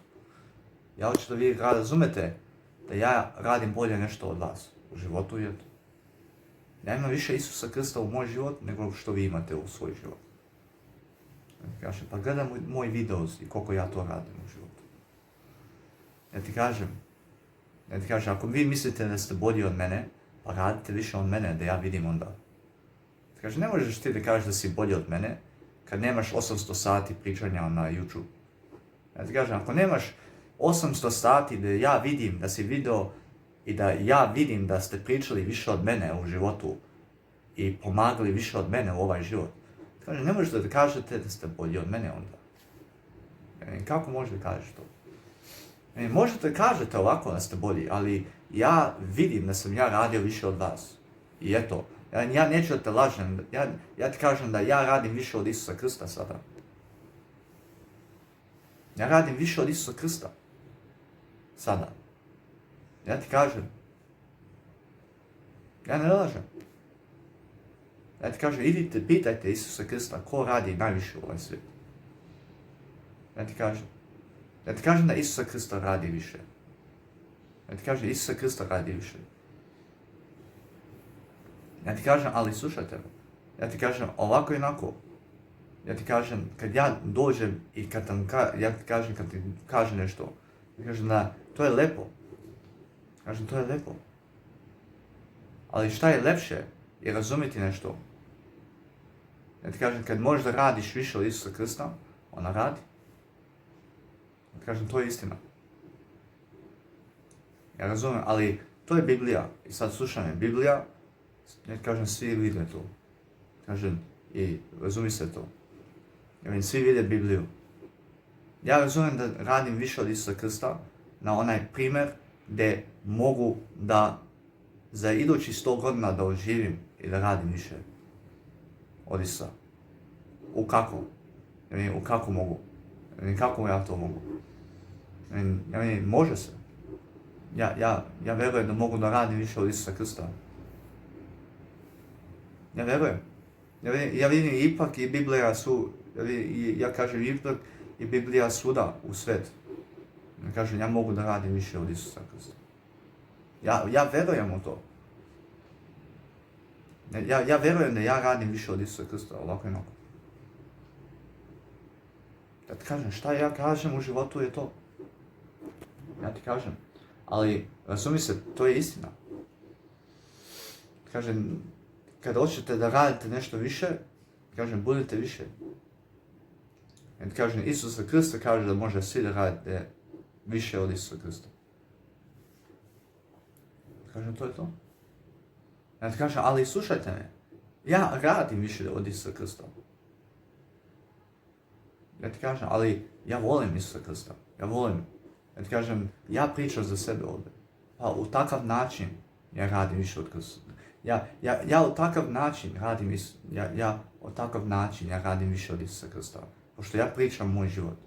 Ja hoću da vi razumete da ja radim bolje nešto od vas u životu i eto. Ja imam više Isusa Krista u moj život nego što vi imate u svoj život. Kažem, pa gledam moj videos i koliko ja to radim u životu. Ja ti kažem, ako vi mislite da ste bolji od mene, pa radite više od mene da ja vidim onda. Kažem, ne možeš ti da kažeš da si bolji od mene kad nemaš 800 sati pričanja na YouTube. Ja ti kažem, ako nemaš 800 sati da ja vidim da si video i da ja vidim da ste pričali više od mene u životu i pomagali više od mene u ovaj život. Kaže, ne možete da kažete da ste bolji od mene onda. Kako možete da kažeš to? Možete da kažete ovako da ste bolji, ali ja vidim da sam ja radio više od vas. I eto, ja neću da te lažem, ja ti kažem da ja radim više od Isusa Krista sada. Ja radim više od Isusa Krista. Sada. Ja ti kažem. Ja ne lažem. Ja ti kažem, idite, pitajte Isusa Krista ko radi najviše u ovaj svijet. Ja ti kažem da Isusa Krista radi više. Ja ti kažem, Isusa Krista radi više. Ja ti kažem, ali slušajte me. Ja ti kažem, ovako i onako. Ja ti kažem, kad ja dođem i kad ti kažem nešto, ja kažem da to je lepo. Kažem, to je lepo. Ali šta je lepše je razumjeti nešto. Ja ti kažem, kad možeš da radiš više od Isusa Krista, ona radi. Ja ti kažem, to je istina. Ja razumijem, ali to je Biblija. I sad slušaj me, Biblija, ja ti kažem, svi vide to. Kažem, i razumi se to. Ja vidim, svi vide Bibliju. Ja razumijem da radim više od Isusa Krista na onaj primjer gdje mogu da za idući 100 godina da oživim i da radim više od Isusa. U kako? Ja vidim, u kako mogu? Ja vidim, kako ja to mogu? Ja vidim, može se. Ja verujem da mogu da radim više od Isusa Krista. Ja verujem. Ja vidim ipak i Biblija su, ja kažem ipak i Biblija svuda u svet. Ja kažem, ja mogu da radim više od Isusa Krista. Ja verujem u to. Ja verujem da ja radim više od Isusa Krista, ovako i onako. Ja ti kažem, šta ja kažem u životu je to. Ja ti kažem. Ali, razumi se, to je istina. Kažem, kada hoćete da radite nešto više, kažem, budete više. Ja ti kažem, Isusa Krista kaže da može svi da radite više od Isusa Krista. Kažem, to je to. Ja ti kažem, ali slušajte me, ja radim više od Isusa Krista. Ja ti kažem, ali ja volim Isusa Krista. Ja volim. Ja ti kažem, ja pričam za sebe ovdje. Pa u takav način ja radim više od Krista. Ja u takav način radim više od Isusa Krista. Pošto ja pričam moj život.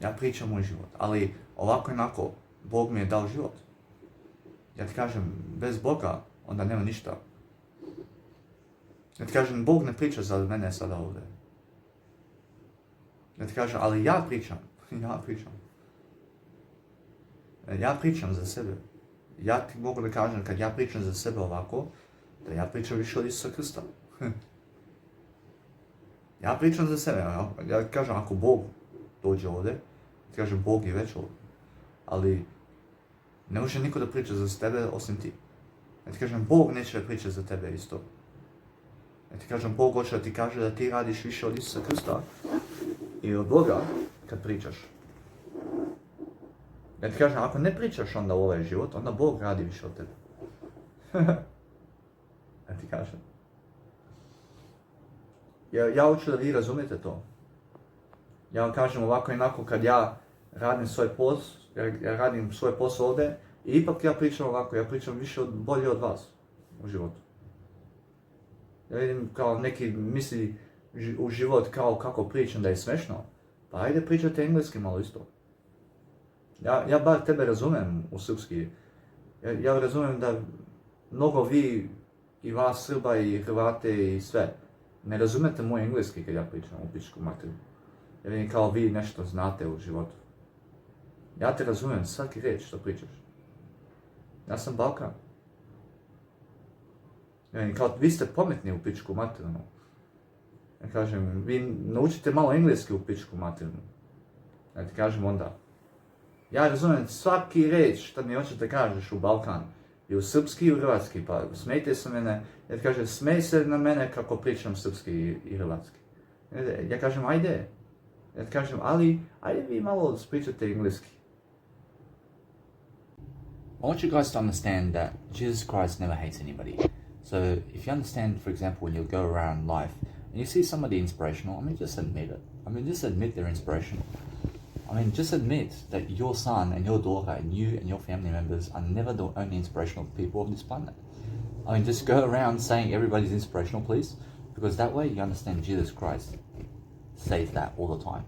Ja pričam moj život. Ali ovako i onako, Bog mi je dao život. Ja ti kažem, bez Boga onda nema ništa. Ja ti kažem, Bog ne priča za mene sada ovdje. Ja ti kažem, ali ja pričam. Ja pričam za sebe. Ja ti mogu da kažem, kad ja pričam za sebe ovako, da ja pričam više od Isusa Krista. Ja pričam za sebe. Ja ti kažem, ako Bog dođe ovdje, ti kažem, Bog je već ovdje. Ali ne može niko da priča za tebe osim ti. Ja ti kažem, Bog neće da priča za tebe isto. Ja ti kažem, Bog hoće da ti kaže da ti radiš više od Isusa Krista i od Boga kad pričaš. Ja ti kažem, ako ne pričaš onda u ovaj život, onda Bog radi više od tebe. Ja ti kažem. Ja hoću da vi razumijete to. Ja vam kažem ovako inako kad ja radim svoj posao ovdje i ipak ja pričam ovako, ja pričam bolje od vas u životu. Ja vidim kao neki misli u život kao kako pričam da je smešno, pa ajde pričajte engleski malo isto. Ja bar tebe razumem u srpski. Ja razumem da mnogo vi i vas Srba i Hrvate i sve ne razumete moj engleski kad ja pričam u pičku materiju. Ja vidim kao vi nešto znate u životu. Ja te razumem svaki riječ što pričaš. Ja sam Balkan. Ja vidim kao vi ste pametni u pičku materiju. Ja kažem, vi naučite malo engleski u pičku materiju. Ja ti kažem onda. Ja razumem svaki riječ što mi hoćeš da kažeš u Balkan. I u srpski i u hrvatski, pa smejte se mene. Ja ti kažem, smej se na mene kako pričam srpski i hrvatski. Ja kažem, ajde. Ja ti kažem, ali ajde vi malo spričate engleski. I want you guys to understand that Jesus Christ never hates anybody. So if you understand, for example, when you go around life and you see somebody inspirational, I mean, just admit it. I mean, just admit they're inspirational. I mean, just admit that your son and your daughter and you and your family members are never the only inspirational people of this planet. I mean, just go around saying everybody's inspirational, please, because that way you understand Jesus Christ says that all the time.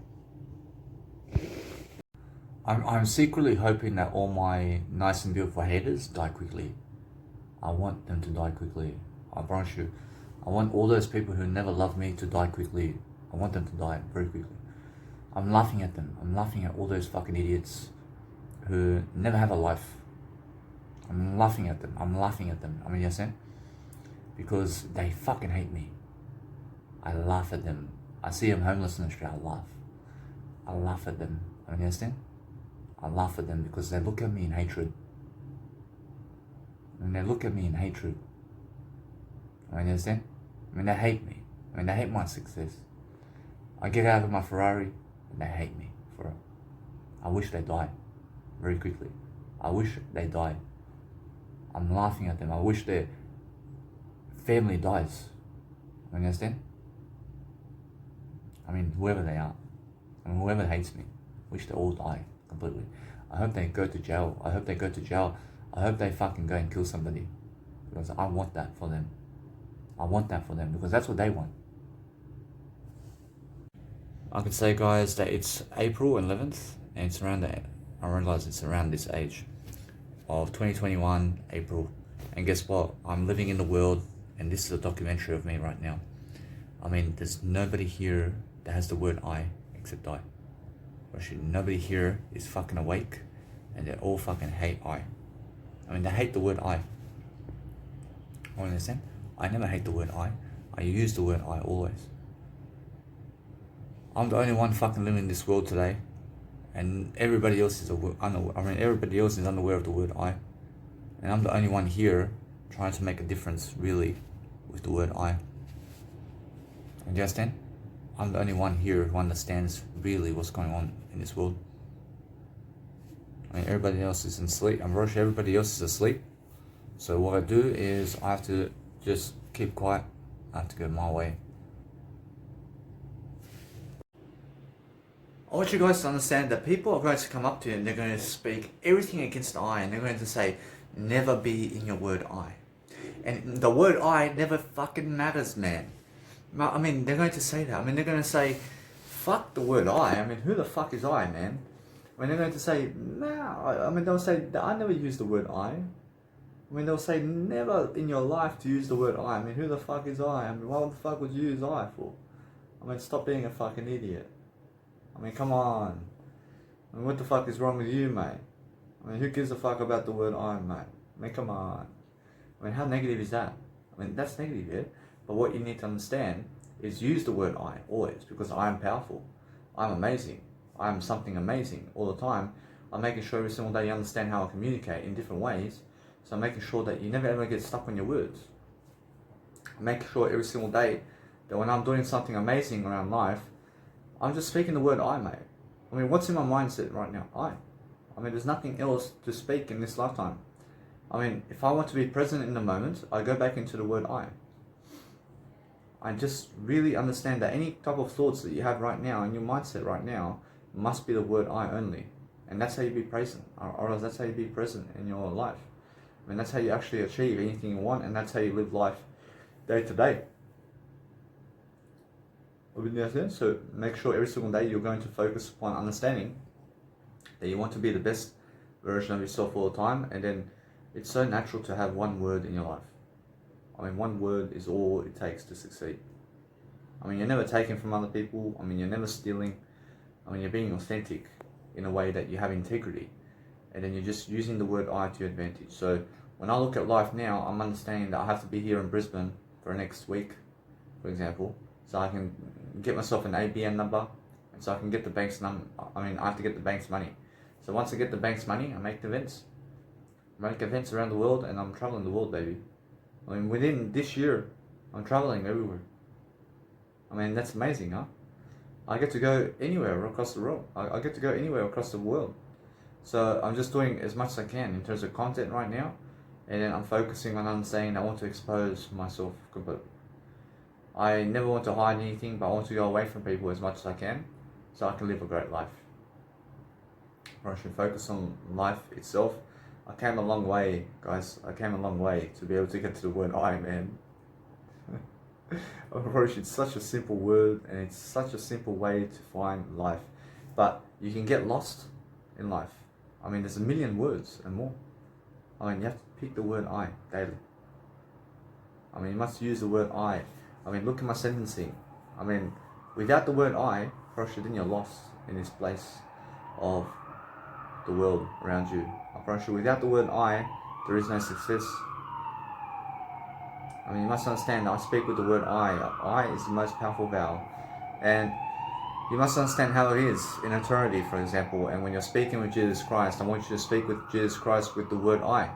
I'm secretly hoping that all my nice and beautiful haters die quickly. I want them to die quickly. I promise you. I want all those people who never loved me to die quickly. I want them to die very quickly. I'm laughing at them. I'm laughing at all those fucking idiots who never have a life. I'm laughing at them. I mean, you understand? Because they fucking hate me. I laugh at them. I see them homeless in Australia, I laugh at them. I mean, you understand? I laugh at them because they look at me in hatred. I mean, you understand? I mean, they hate me. I mean, they hate my success. I get out of my Ferrari and they hate me for it. I wish they died very quickly. I wish they died. I'm laughing at them. I wish their family dies. You understand? I mean, whoever they are. I mean, whoever hates me. Wish they all die completely. I hope they go to jail. I hope they go to jail. I hope they fucking go and kill somebody. Because I want that for them. I want that for them because that's what they want. I can say, guys, that it's April 11th and it's around that. I realize it's around this age of 2021 April, and guess what? I'm living in the world, and this is a documentary of me right now. I mean, there's nobody here that has the word I except I. Actually, nobody here is fucking awake, and they all fucking hate I. I mean, they hate the word I. You understand? I never hate the word I use the word I always. I'm the only one fucking living in this world today, and everybody else is everybody else is unaware of the word I, and I'm the only one here trying to make a difference really with the word I. And you understand? I'm the only one here who understands really what's going on in this world. I mean, everybody else is asleep. I'm pretty sure everybody else is asleep. So what I do is I have to just keep quiet. I have to go my way. I want you guys to understand that people are going to come up to you and they're going to speak everything against I, and they're going to say, never be in your word I. And the word I never fucking matters, man. I mean, they're going to say that. I mean, they're going to say, fuck the word I mean, who the fuck is I, man? I mean, they're going to say, I mean, they'll say, I never use the word I mean, they'll say, never in your life to use the word I mean, who the fuck is I mean, what the fuck would you use I for? I mean, stop being a fucking idiot. I mean, come on. I mean, what the fuck is wrong with you, mate? I mean, who gives a fuck about the word I, mate? I mean, come on. I mean, how negative is that? I mean, that's negative, yeah? But what you need to understand is use the word I, always, because I am powerful. I'm amazing. I'm something amazing all the time. I'm making sure every single day you understand how I communicate in different ways. So I'm making sure that you never ever get stuck on your words. I'm making sure every single day that when I'm doing something amazing around life, I'm just speaking the word I, mate. I mean, what's in my mindset right now? I mean, there's nothing else to speak in this lifetime. I mean, if I want to be present in the moment, I go back into the word I just really understand that any type of thoughts that you have right now in your mindset right now must be the word I only. And that's how you be present, or else that's how you be present in your life. I mean, that's how you actually achieve anything you want, and that's how you live life day to day. So make sure every single day you're going to focus upon understanding that you want to be the best version of yourself all the time, and then it's so natural to have one word in your life. I mean, one word is all it takes to succeed. I mean, you're never taking from other people. I mean, you're never stealing. I mean, you're being authentic in a way that you have integrity, and then you're just using the word I to your advantage. So when I look at life now, I'm understanding that I have to be here in Brisbane for next week, for example, so I can get myself an ABN number, and so I can get the bank's I have to get the bank's money. So once I get the bank's money, I make events. I make events around the world, and I'm traveling the world, baby. I mean, within this year, I'm traveling everywhere. I mean, that's amazing, huh? I get to go anywhere across the world. I get to go anywhere across the world. So I'm just doing as much as I can in terms of content right now, and then I'm focusing on understanding I want to expose myself completely. I never want to hide anything, but I want to go away from people as much as I can, so I can live a great life. I should focus on life itself. I came a long way, guys. I came a long way to be able to get to the word I, man. It's such a simple word, and it's such a simple way to find life. But you can get lost in life. I mean, there's a million words and more. I mean, you have to pick the word I daily. I mean, you must use the word I. I mean, look at my sentencing. I mean, without the word I, then you're lost in this place of the world around you. I promise you, without the word I, there is no success. I mean, you must understand, I speak with the word I. I is the most powerful vowel. And you must understand how it is in eternity, for example. And when you're speaking with Jesus Christ, I want you to speak with Jesus Christ with the word I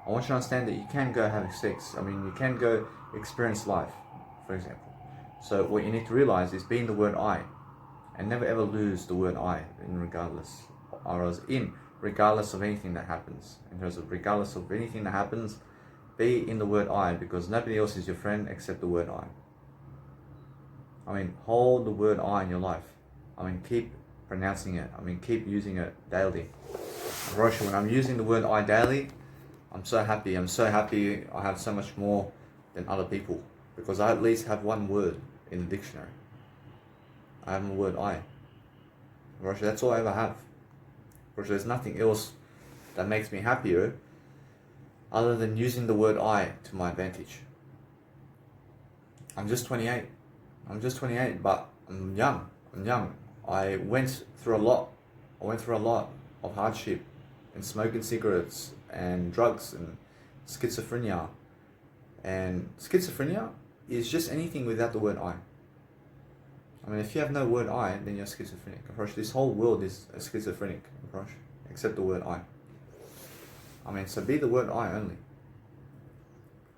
want you to understand that you can go have sex. I mean, you can go experience life, for example. So what you need to realize is be in the word I, and never ever lose the word I regardless of anything that happens. In terms of regardless of anything that happens, be in the word I, because nobody else is your friend except the word I. I mean, hold the word I in your life. I mean, keep pronouncing it. I mean, keep using it daily. Rosh, when I'm using the word I daily, I'm so happy. I'm so happy I have so much more than other people, because I at least have one word in the dictionary. I have the word I. Rosh, that's all I ever have. Rosh, there's nothing else that makes me happier other than using the word I to my advantage. I'm just 28. But I'm young. I went through a lot. Of hardship and smoking cigarettes and drugs and schizophrenia. And schizophrenia is just anything without the word I. I mean, if you have no word I, then you're schizophrenic. This whole world is a schizophrenic, except the word I. I mean, so be the word I only.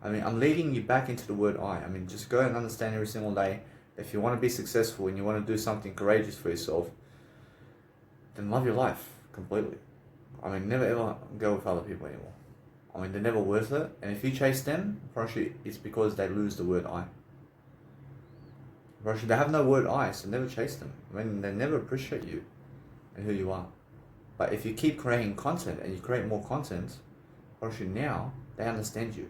I mean, I'm leading you back into the word I. I mean, just go and understand every single day. If you want to be successful and you want to do something courageous for yourself, then love your life completely. I mean, never ever go with other people anymore. I mean, they're never worth it. And if you chase them, it's because they lose the word I. They have no word I, so never chase them. I mean, they never appreciate you and who you are. But if you keep creating content and you create more content, now they understand you.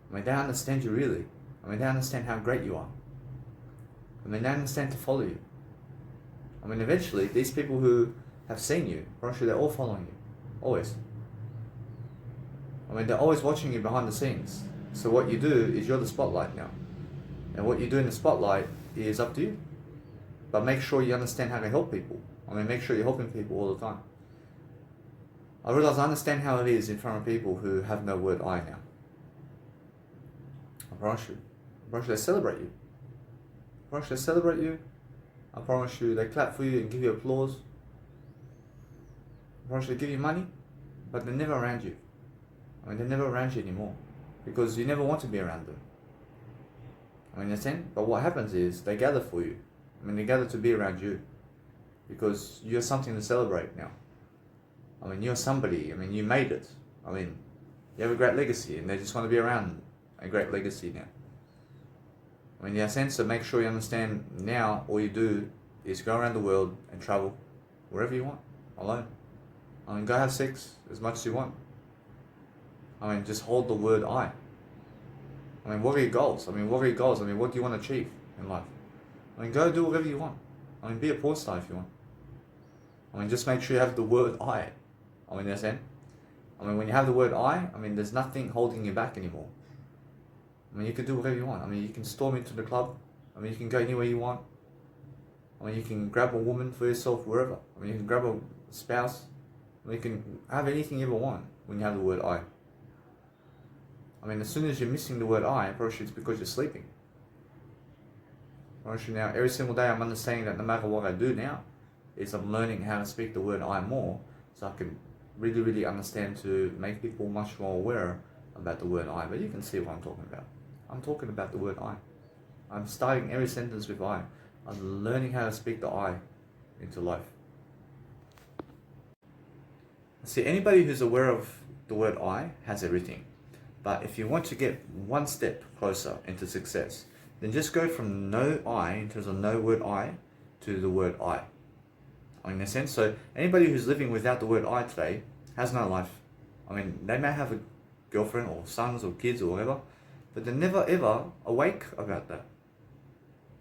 I mean, they understand you really. I mean, they understand how great you are. I mean, they understand to follow you. I mean, eventually, these people who have seen you, they're all following you. Always. I mean, they're always watching you behind the scenes. So what you do is you're the spotlight now. And what you do in the spotlight is up to you. But make sure you understand how to help people. I mean, make sure you're helping people all the time. I realize I understand how it is in front of people who have no word I now. I promise you. They celebrate you. They celebrate you. I promise you, they clap for you and give you applause. I promise you, they give you money, but they're never around you. I mean, they're never around you anymore, because you never want to be around them. I mean, understand? But what happens is, they gather for you. I mean, they gather to be around you, because you're something to celebrate now. I mean, you're somebody. I mean, you made it. I mean, you have a great legacy, and they just want to be around a great legacy now. I mean, in a sense, so make sure you understand now all you do is go around the world and travel wherever you want, alone. I mean, go have sex as much as you want. I mean, just hold the word I. I mean, what are your goals? I mean, what do you want to achieve in life? I mean, go do whatever you want. I mean, be a porn star if you want. I mean, just make sure you have the word I. I mean, understand? I mean, when you have the word I mean, there's nothing holding you back anymore. I mean, you can do whatever you want. I mean, you can storm into the club. I mean, you can go anywhere you want. I mean, you can grab a woman for yourself wherever. I mean, you can grab a spouse. I mean, you can have anything you ever want when you have the word I. I mean, as soon as you're missing the word I, probably it's because you're sleeping. Probably now, every single day I'm understanding that no matter what I do now, is I'm learning how to speak the word I more, so I can really, really understand to make people much more aware about the word I. But you can see what I'm talking about. I'm talking about the word I. I'm starting every sentence with I. I'm learning how to speak the I into life. See, anybody who's aware of the word I has everything. But if you want to get one step closer into success, then just go from no I, in terms of no word I, to the word I. I mean, in a sense, so anybody who's living without the word I today has no life. I mean, they may have a girlfriend or sons or kids or whatever, but they're never ever awake about that.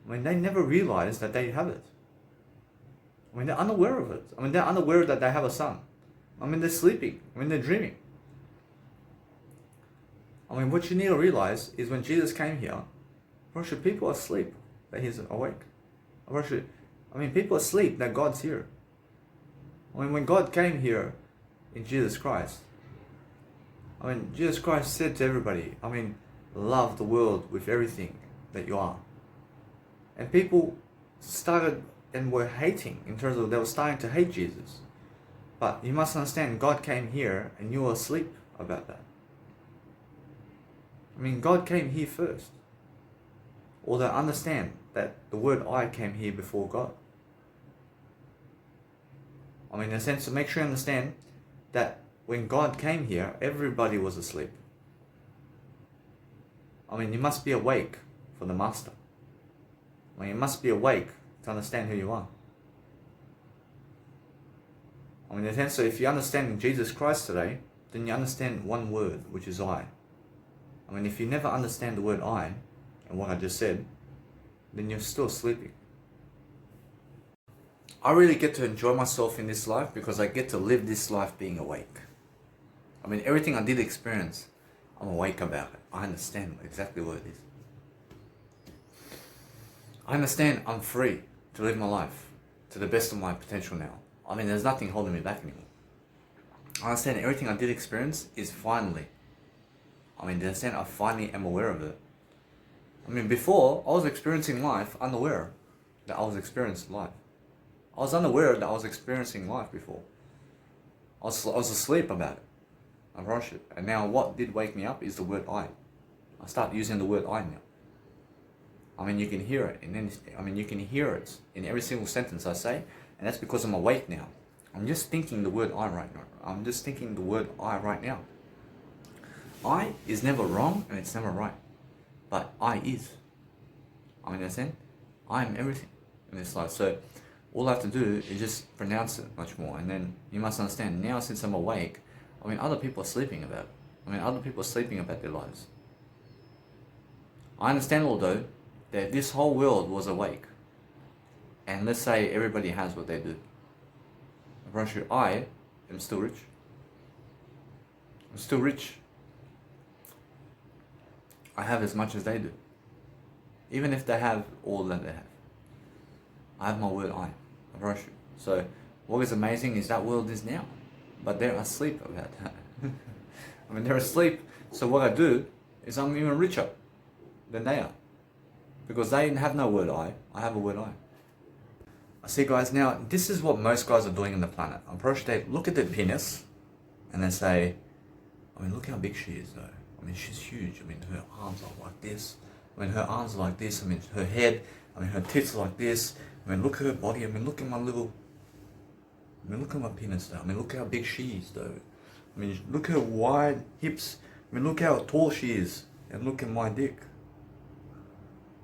I mean, they never realize that they have it. I mean, they're unaware of it. I mean, they're unaware that they have a son. I mean, they're sleeping. I mean, they're dreaming. I mean, what you need to realize is when Jesus came here, people are asleep that he's awake. I mean, people are asleep that God's here. I mean, when God came here in Jesus Christ, I mean, Jesus Christ said to everybody, I mean, love the world with everything that you are. And people started and were hating, in terms of they were starting to hate Jesus. But you must understand, God came here and you were asleep about that. I mean, God came here first. or they understand that the word I came here before God. I mean, in a sense, to make sure you understand that when God came here, everybody was asleep. I mean, you must be awake for the Master. I mean, you must be awake to understand who you are. I mean, in a sense, so if you understand Jesus Christ today, then you understand one word, which is I. I mean, if you never understand the word I, and what I just said, then you're still sleeping. I really get to enjoy myself in this life because I get to live this life being awake. I mean, everything I did experience, I'm awake about it. I understand exactly what it is. I understand I'm free to live my life to the best of my potential now. I mean, there's nothing holding me back anymore. I understand everything I did experience is finally. I mean, to understand I finally am aware of it. I mean, before, I was experiencing life unaware that I was experiencing life. I was unaware that I was experiencing life before. I was asleep about it. I rushed it. And now what did wake me up is the word I. I start using the word I now. I mean, you can hear it you can hear it in every single sentence I say, and that's because I'm awake now. I'm just thinking the word I right now. I'm just thinking the word I right now. I is never wrong and it's never right. But I is. I mean, that's it. I am everything in this life. So all I have to do is just pronounce it much more. And then you must understand, now since I'm awake, I mean, other people are sleeping about it. I mean, other people are sleeping about their lives. I understand, although, that this whole world was awake. And let's say everybody has what they do. I promise you, I am still rich. I'm still rich. I have as much as they do. Even if they have all that they have. I have my word I promise you. So what is amazing is that world is now. But they're asleep about that. I mean, they're asleep. So what I do is I'm even richer than they are. Because they have no word I have a word I. I see, guys, now this is what most guys are doing on the planet. I'm pretty sure they look at their penis and they say, I mean, look how big she is though. I mean, she's huge. I mean, her arms are like this. I mean, her arms are like this. I mean, her head. I mean, her tits are like this. I mean, look at her body. I mean, look at my little... I mean, look at my penis though. I mean, look how big she is though. I mean, look at her wide hips. I mean, look how tall she is. And look at my dick.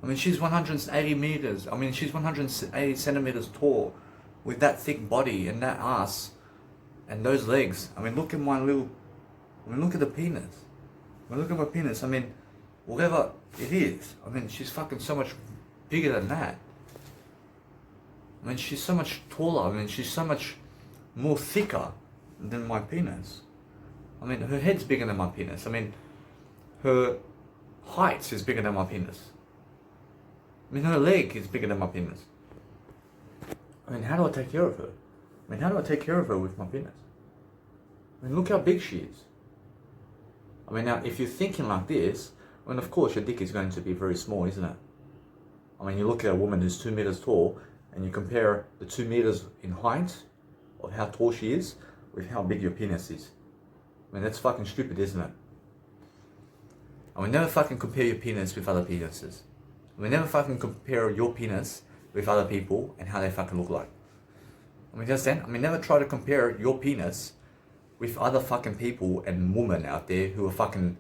I mean, she's 180 meters. I mean, she's 180 centimeters tall with that thick body and that ass and those legs. I mean, look at my little... I mean, look at the penis. I mean, look at my penis. I mean, whatever it is. I mean, she's fucking so much bigger than that. I mean, she's so much taller. I mean, she's so much more thicker than my penis. I mean, her head's bigger than my penis. I mean, her height is bigger than my penis. I mean, her leg is bigger than my penis. I mean, how do I take care of her? I mean, how do I take care of her with my penis? I mean, look how big she is. I mean, now, if you're thinking like this, I mean, of course, your dick is going to be very small, isn't it? I mean, you look at a woman who's 2 meters tall, and you compare the 2 meters in height of how tall she is with how big your penis is. I mean, that's fucking stupid, isn't it? I mean, never fucking compare your penis with other penises. I mean, never fucking compare your penis with other people and how they fucking look like. I mean, understand? I mean, never try to compare your penis with other fucking people and women out there who are fucking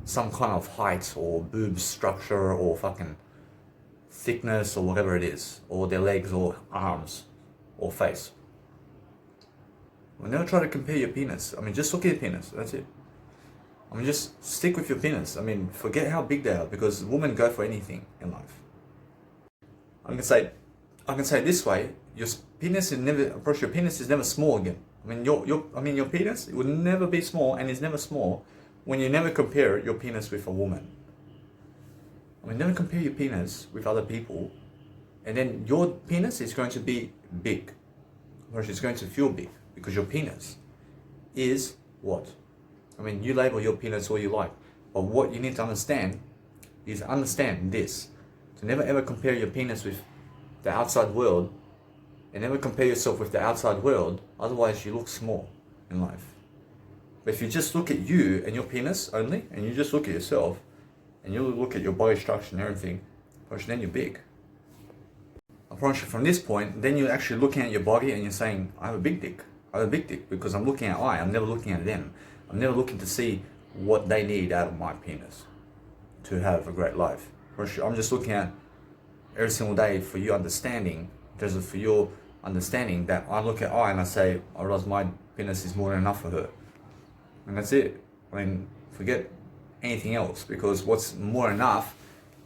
some kind of height or boob structure or fucking thickness or whatever it is, or their legs or arms or face. I mean, never try to compare your penis. I mean, just look at your penis, that's it. I mean, just stick with your penis. I mean, forget how big they are, because women go for anything in life. I can say it this way: your penis is never small again. I mean, your penis, it will never be small, and it's never small when you never compare your penis with a woman. I mean, never compare your penis with other people, and then your penis is going to be big, or it's going to feel big, because your penis is what? I mean, you label your penis all you like, but what you need to understand is understand this. To never ever compare your penis with the outside world, and never compare yourself with the outside world, otherwise you look small in life. But if you just look at you and your penis only, and you just look at yourself, and you look at your body structure and everything, Approach, then you're big. Approach from this point, then you're actually looking at your body and you're saying, I have a big dick. I have a big dick because I'm looking at I'm never looking at them. I'm never looking to see what they need out of my penis to have a great life. I'm just looking at every single day for you understanding, just for your understanding that I look at and I say, I realize my penis is more than enough for her. And that's it. I mean, forget anything else, because what's more enough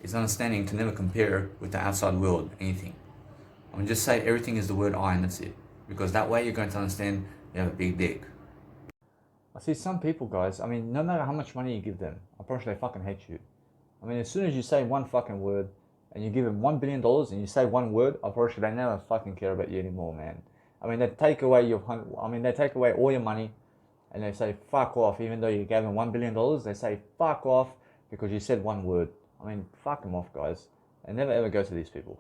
is understanding to never compare with the outside world, anything. I mean, just say everything is the word I and that's it. Because that way you're going to understand you have a big dick. I see some people, guys, I mean, no matter how much money you give them, I promise they fucking hate you. I mean, as soon as you say one fucking word and you give them $1 billion and you say one word, I promise they never fucking care about you anymore, man. I mean, they take away they take away all your money and they say fuck off. Even though you gave them $1 billion, they say fuck off because you said one word. I mean, fuck them off, guys. And never ever go to these people.